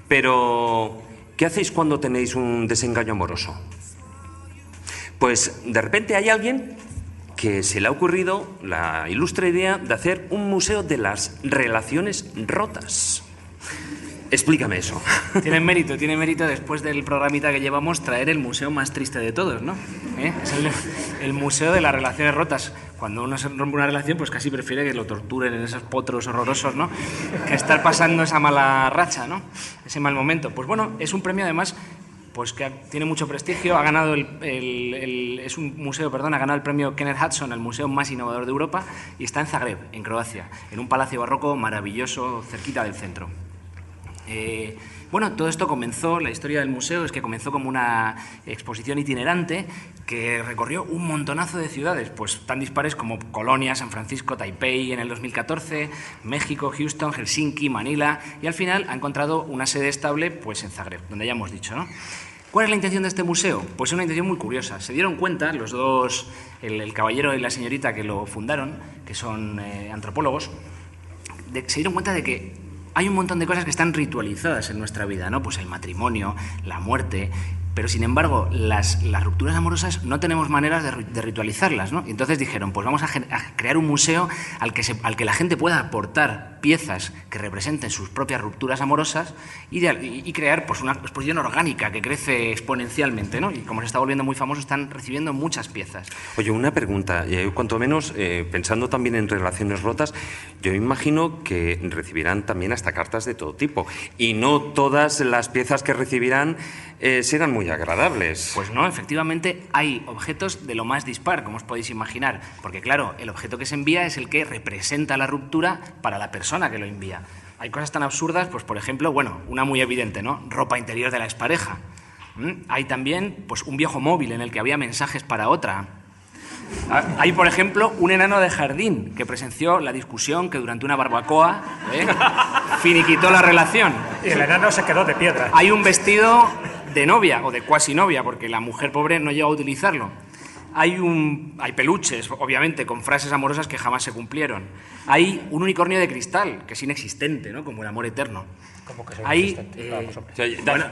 Pero, ¿qué hacéis cuando tenéis un desengaño amoroso? Pues de repente hay alguien que se le ha ocurrido la ilustre idea de hacer un museo de las relaciones rotas. Explícame eso. Tiene mérito después del programita que llevamos traer el museo más triste de todos, ¿no? Es el museo de las relaciones rotas. Cuando uno se rompe una relación, pues casi prefiere que lo torturen en esos potros horrorosos, ¿no? Que estar pasando esa mala racha, ¿no? Ese mal momento. Pues bueno, es un premio además pues que tiene mucho prestigio, ha ganado es un museo, perdón, ha ganado el premio Kenneth Hudson, el museo más innovador de Europa, y está en Zagreb, en Croacia, en un palacio barroco maravilloso cerquita del centro. Bueno, todo esto comenzó, la historia del museo es que comenzó como una exposición itinerante que recorrió un montonazo de ciudades, pues tan dispares como Colonia, San Francisco, Taipei en el 2014, México, Houston, Helsinki, Manila, y al final ha encontrado una sede estable pues en Zagreb, donde ya hemos dicho, ¿no? ¿Cuál es la intención de este museo? Pues es una intención muy curiosa. Se dieron cuenta los dos, el caballero y la señorita que lo fundaron, que son antropólogos, se dieron cuenta de que hay un montón de cosas que están ritualizadas en nuestra vida, ¿no? Pues el matrimonio, la muerte, pero sin embargo las rupturas amorosas no tenemos maneras de ritualizarlas, ¿no? Y entonces dijeron, pues vamos a crear un museo al que la gente pueda aportar piezas que representen sus propias rupturas amorosas y crear pues una exposición orgánica que crece exponencialmente, ¿no? Y como se está volviendo muy famoso, están recibiendo muchas piezas. Oye, una pregunta, cuanto menos pensando también en relaciones rotas, yo imagino que recibirán también hasta cartas de todo tipo y no todas las piezas que recibirán serán muy agradables. Pues no, efectivamente hay objetos de lo más dispar, como os podéis imaginar, porque claro, el objeto que se envía es el que representa la ruptura para la persona que lo envía. Hay cosas tan absurdas, pues por ejemplo, bueno, una muy evidente, ¿no? Ropa interior de la expareja. Hay también pues un viejo móvil en el que había mensajes para otra. Hay, por ejemplo, un enano de jardín que presenció la discusión que durante una barbacoa finiquitó la relación. Y el enano se quedó de piedra. Hay un vestido de novia o de cuasi novia, porque la mujer pobre no llegó a utilizarlo. Hay peluches, obviamente, con frases amorosas que jamás se cumplieron. Hay un unicornio de cristal, que es inexistente, ¿no? Como el amor eterno. ¿Cómo que es inexistente?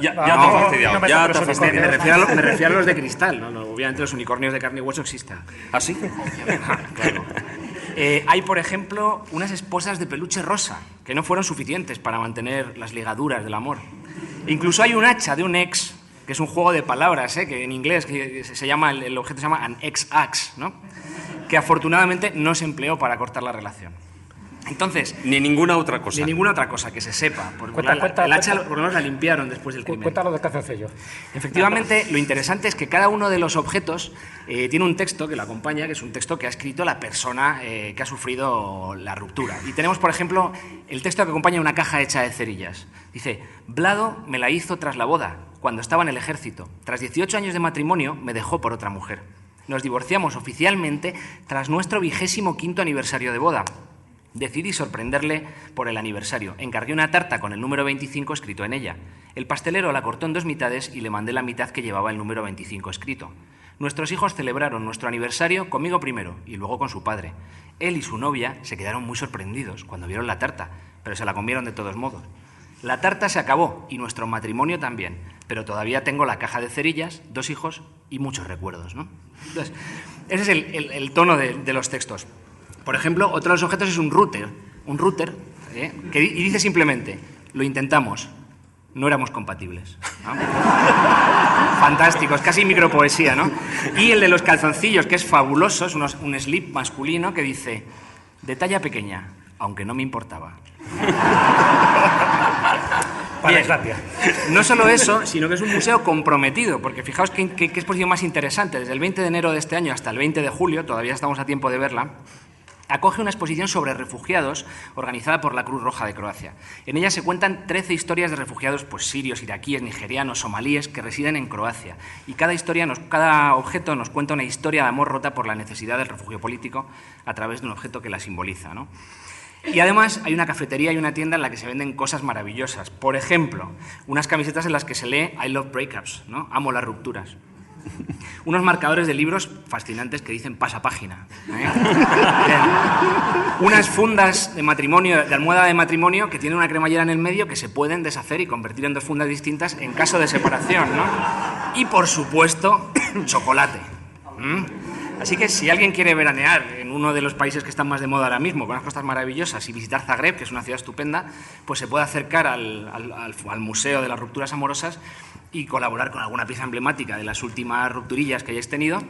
Ya te has fastidiado. Me refiero a los de cristal, ¿no? Obviamente los unicornios de carne y hueso existen. ¿Ah, sí? Claro. Hay, por ejemplo, unas esposas de peluche rosa, que no fueron suficientes para mantener las ligaduras del amor. Incluso hay un hacha de un ex, que es un juego de palabras, que en inglés que se llama, el objeto se llama an ex-axe, ¿no? que afortunadamente no se empleó para cortar la relación. Entonces, ni ninguna otra cosa. Ni ninguna otra cosa, que se sepa. Porque el hacha por lo menos la limpiaron después del crimen. Cuéntalo de calzoncillo. Efectivamente, lo interesante es que cada uno de los objetos tiene un texto que lo acompaña, que es un texto que ha escrito la persona que ha sufrido la ruptura. Y tenemos, por ejemplo, el texto que acompaña una caja hecha de cerillas. Dice: Blado me la hizo tras la boda, cuando estaba en el ejército. Tras 18 años de matrimonio, me dejó por otra mujer. Nos divorciamos oficialmente tras nuestro 25º aniversario de boda. Decidí sorprenderle por el aniversario. Encargué una tarta con el número 25 escrito en ella. El pastelero la cortó en 2 mitades y le mandé la mitad que llevaba el número 25 escrito. Nuestros hijos celebraron nuestro aniversario conmigo primero y luego con su padre. Él y su novia se quedaron muy sorprendidos cuando vieron la tarta, pero se la comieron de todos modos. La tarta se acabó y nuestro matrimonio también, pero todavía tengo la caja de cerillas, 2 hijos y muchos recuerdos, ¿no? Entonces, ese es el tono de los textos. Por ejemplo, otro de los objetos es un router, y dice simplemente: lo intentamos, no éramos compatibles. ¿No? Fantástico, es casi micropoesía, ¿no? Y el de los calzoncillos, que es fabuloso, es un slip masculino que dice: de talla pequeña, aunque no me importaba. Bien, no solo eso, sino que es un museo comprometido, porque fijaos qué exposición más interesante. Desde el 20 de enero de este año hasta el 20 de julio, todavía estamos a tiempo de verla, acoge una exposición sobre refugiados organizada por la Cruz Roja de Croacia. En ella se cuentan 13 historias de refugiados sirios, iraquíes, nigerianos, somalíes que residen en Croacia. Y cada objeto nos cuenta una historia de amor rota por la necesidad del refugio político a través de un objeto que la simboliza, ¿no? Y además hay una cafetería y una tienda en la que se venden cosas maravillosas. Por ejemplo, unas camisetas en las que se lee I love breakups, ¿no? Amo las rupturas. Unos marcadores de libros fascinantes que dicen pasapágina. Unas fundas de matrimonio, de almohada de matrimonio, que tienen una cremallera en el medio que se pueden deshacer y convertir en 2 fundas distintas en caso de separación, ¿no? Y por supuesto, chocolate. Así que si alguien quiere veranear en uno de los países que están más de moda ahora mismo, con unas costas maravillosas, y visitar Zagreb, que es una ciudad estupenda, pues se puede acercar al Museo de las Rupturas Amorosas y colaborar con alguna pieza emblemática de las últimas rupturillas que hayáis tenido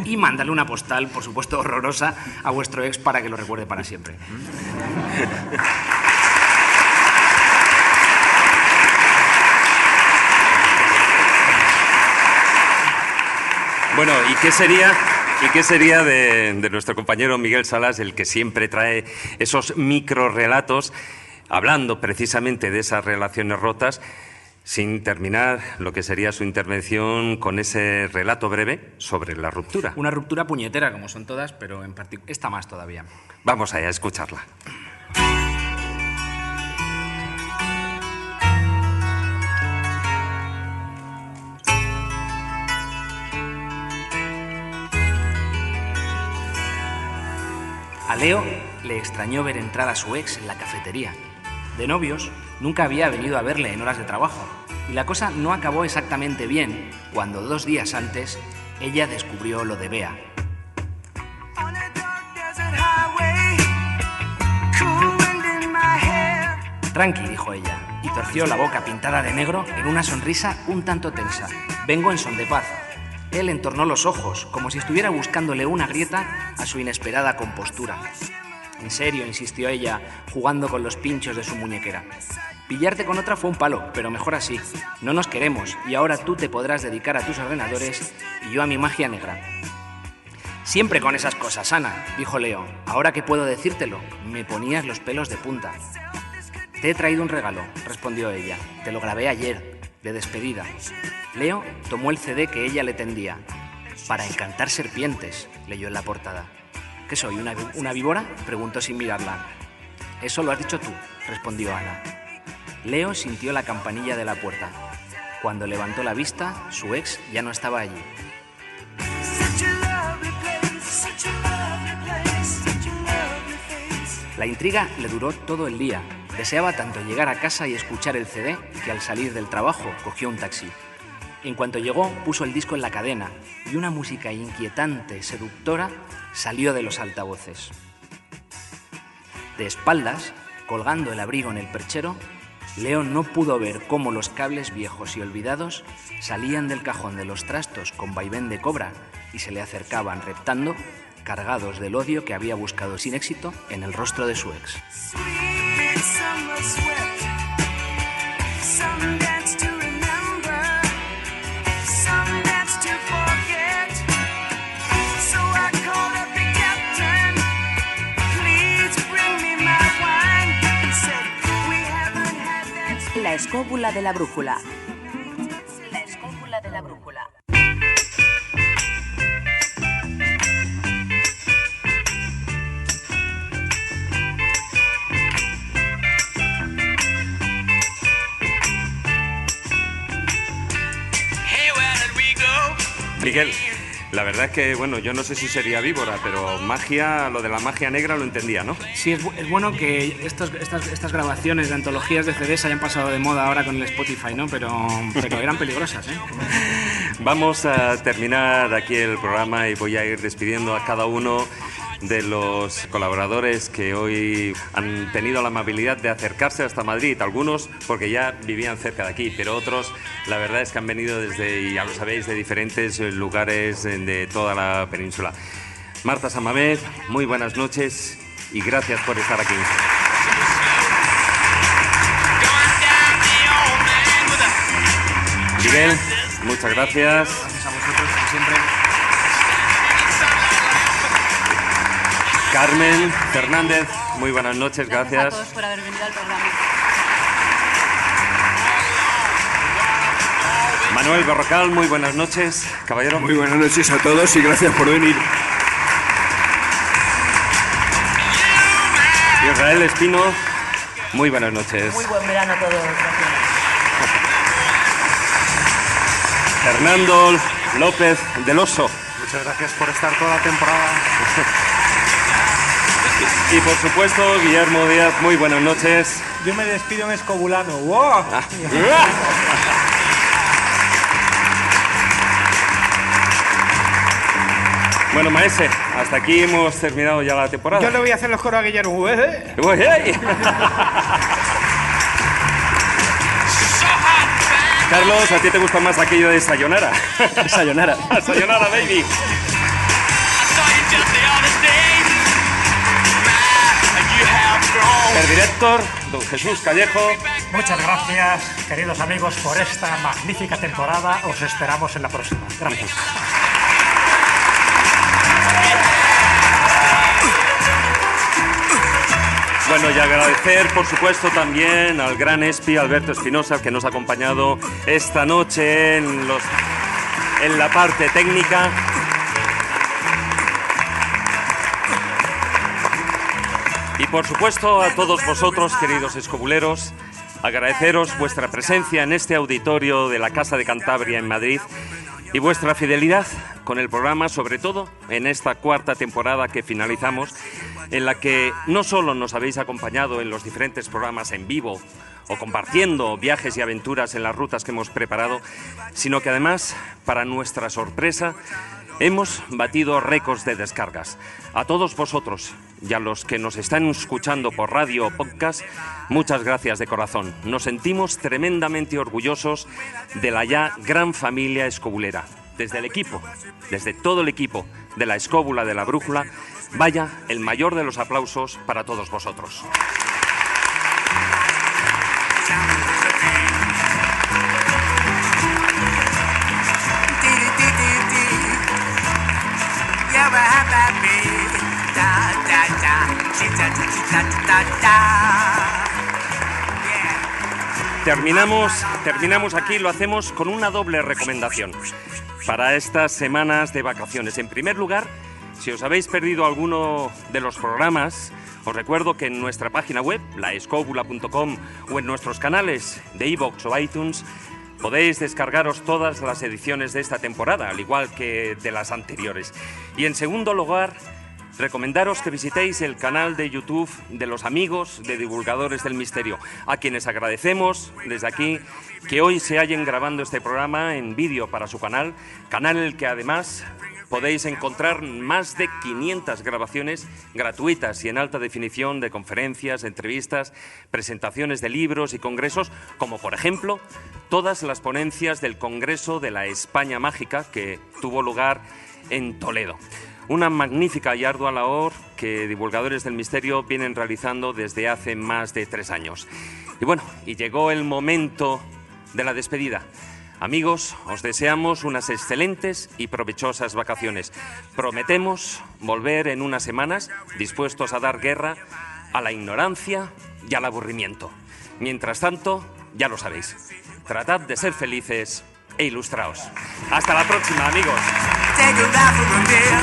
y mandarle una postal, por supuesto horrorosa, a vuestro ex para que lo recuerde para siempre. Bueno, ¿y qué sería de nuestro compañero Miguel Salas, el que siempre trae esos microrelatos, hablando precisamente de esas relaciones rotas, sin terminar lo que sería su intervención con ese relato breve sobre la ruptura? Una ruptura puñetera, como son todas, pero en particular esta más todavía. Vamos allá a escucharla. A Leo le extrañó ver entrar a su ex en la cafetería. De novios, nunca había venido a verle en horas de trabajo, y la cosa no acabó exactamente bien cuando 2 días antes ella descubrió lo de Bea. Tranqui, dijo ella, y torció la boca pintada de negro en una sonrisa un tanto tensa. Vengo en son de paz. Él entornó los ojos, como si estuviera buscándole una grieta a su inesperada compostura. En serio, insistió ella, jugando con los pinchos de su muñequera. Pillarte con otra fue un palo, pero mejor así. No nos queremos y ahora tú te podrás dedicar a tus ordenadores y yo a mi magia negra. Siempre con esas cosas, Ana, dijo Leo. Ahora que puedo decírtelo, me ponías los pelos de punta. Te he traído un regalo, respondió ella. Te lo grabé ayer, de despedida. Leo tomó el CD que ella le tendía. Para encantar serpientes, leyó en la portada. ¿Qué soy, una víbora?, preguntó sin mirarla. Eso lo has dicho tú, respondió Ana. Leo sintió la campanilla de la puerta. Cuando levantó la vista, su ex ya no estaba allí. La intriga le duró todo el día. Deseaba tanto llegar a casa y escuchar el CD que al salir del trabajo cogió un taxi. En cuanto llegó, puso el disco en la cadena y una música inquietante, seductora, salió de los altavoces. De espaldas, colgando el abrigo en el perchero, Leo no pudo ver cómo los cables viejos y olvidados salían del cajón de los trastos con vaivén de cobra y se le acercaban reptando cargados del odio que había buscado sin éxito en el rostro de su ex. Sweet summer sweat, some dance to remember, some dance to forget. So I called up the captain, please bring me my wine. He said, we haven't had that. La escóbula de la brújula. La escóbula de la brújula. Miguel, la verdad es que, bueno, yo no sé si sería víbora, pero magia, lo de la magia negra lo entendía, ¿no? Sí, es bueno que estas grabaciones de antologías de CDs hayan pasado de moda ahora con el Spotify, ¿no? Pero eran peligrosas, ¿eh? Vamos a terminar aquí el programa y voy a ir despidiendo a cada uno de los colaboradores que hoy han tenido la amabilidad de acercarse hasta Madrid. Algunos porque ya vivían cerca de aquí, pero otros la verdad es que han venido desde, ya lo sabéis, de diferentes lugares de toda la península. Marta Samamed, muy buenas noches y gracias por estar aquí. Miguel, muchas gracias. Gracias a vosotros, como siempre. Carmen Fernández, muy buenas noches, gracias. Gracias a todos por haber venido al programa. Manuel Berrocal, muy buenas noches, caballero. Muy buenas noches a todos y gracias por venir. Israel Espino, muy buenas noches. Muy buen verano a todos, gracias. Fernando López del Oso. Muchas gracias por estar toda la temporada. Y por supuesto, Guillermo Díaz, muy buenas noches. Yo me despido en escobulano. ¡Wow! Bueno, maese, hasta aquí hemos terminado ya la temporada. Yo le voy a hacer los coros a Guillermo. Carlos, ¿a ti te gusta más aquello de sayonara? Sayonara. Sayonara, baby. El director, don Jesús Callejo. Muchas gracias, queridos amigos, por esta magnífica temporada. Os esperamos en la próxima. Gracias. Bueno, y agradecer, por supuesto, también al gran Espi, Alberto Espinosa, que nos ha acompañado esta noche en la parte técnica. Y, por supuesto, a todos vosotros, queridos escobuleros, agradeceros vuestra presencia en este auditorio de la Casa de Cantabria en Madrid y vuestra fidelidad con el programa, sobre todo en esta cuarta temporada que finalizamos, en la que no solo nos habéis acompañado en los diferentes programas en vivo o compartiendo viajes y aventuras en las rutas que hemos preparado, sino que además, para nuestra sorpresa, hemos batido récords de descargas. A todos vosotros y a los que nos están escuchando por radio o podcast, muchas gracias de corazón. Nos sentimos tremendamente orgullosos de la ya gran familia escobulera. Desde el equipo, desde todo el equipo de la Escóbula de la Brújula, vaya el mayor de los aplausos para todos vosotros. Terminamos aquí, lo hacemos con una doble recomendación para estas semanas de vacaciones. En primer lugar, si os habéis perdido alguno de los programas, os recuerdo que en nuestra página web, laescobula.com, o en nuestros canales de iVoox o iTunes, podéis descargaros todas las ediciones de esta temporada, al igual que de las anteriores. Y en segundo lugar, recomendaros que visitéis el canal de YouTube de los amigos de Divulgadores del Misterio, a quienes agradecemos desde aquí que hoy se hallen grabando este programa en vídeo para su canal en el que además podéis encontrar más de 500 grabaciones gratuitas y en alta definición de conferencias, entrevistas, presentaciones de libros y congresos, como por ejemplo todas las ponencias del Congreso de la España Mágica que tuvo lugar en Toledo. Una magnífica y ardua labor que divulgadores del misterio vienen realizando desde hace más de 3 años. Y bueno, y llegó el momento de la despedida. Amigos, os deseamos unas excelentes y provechosas vacaciones. Prometemos volver en unas semanas dispuestos a dar guerra a la ignorancia y al aburrimiento. Mientras tanto, ya lo sabéis, tratad de ser felices e ilustraos. Hasta la próxima, amigos. Take a laugh from here.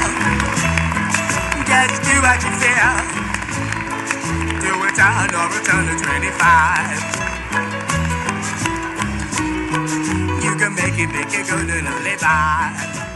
Just do what you feel. Do it on or return to 25. You can make it go to the live.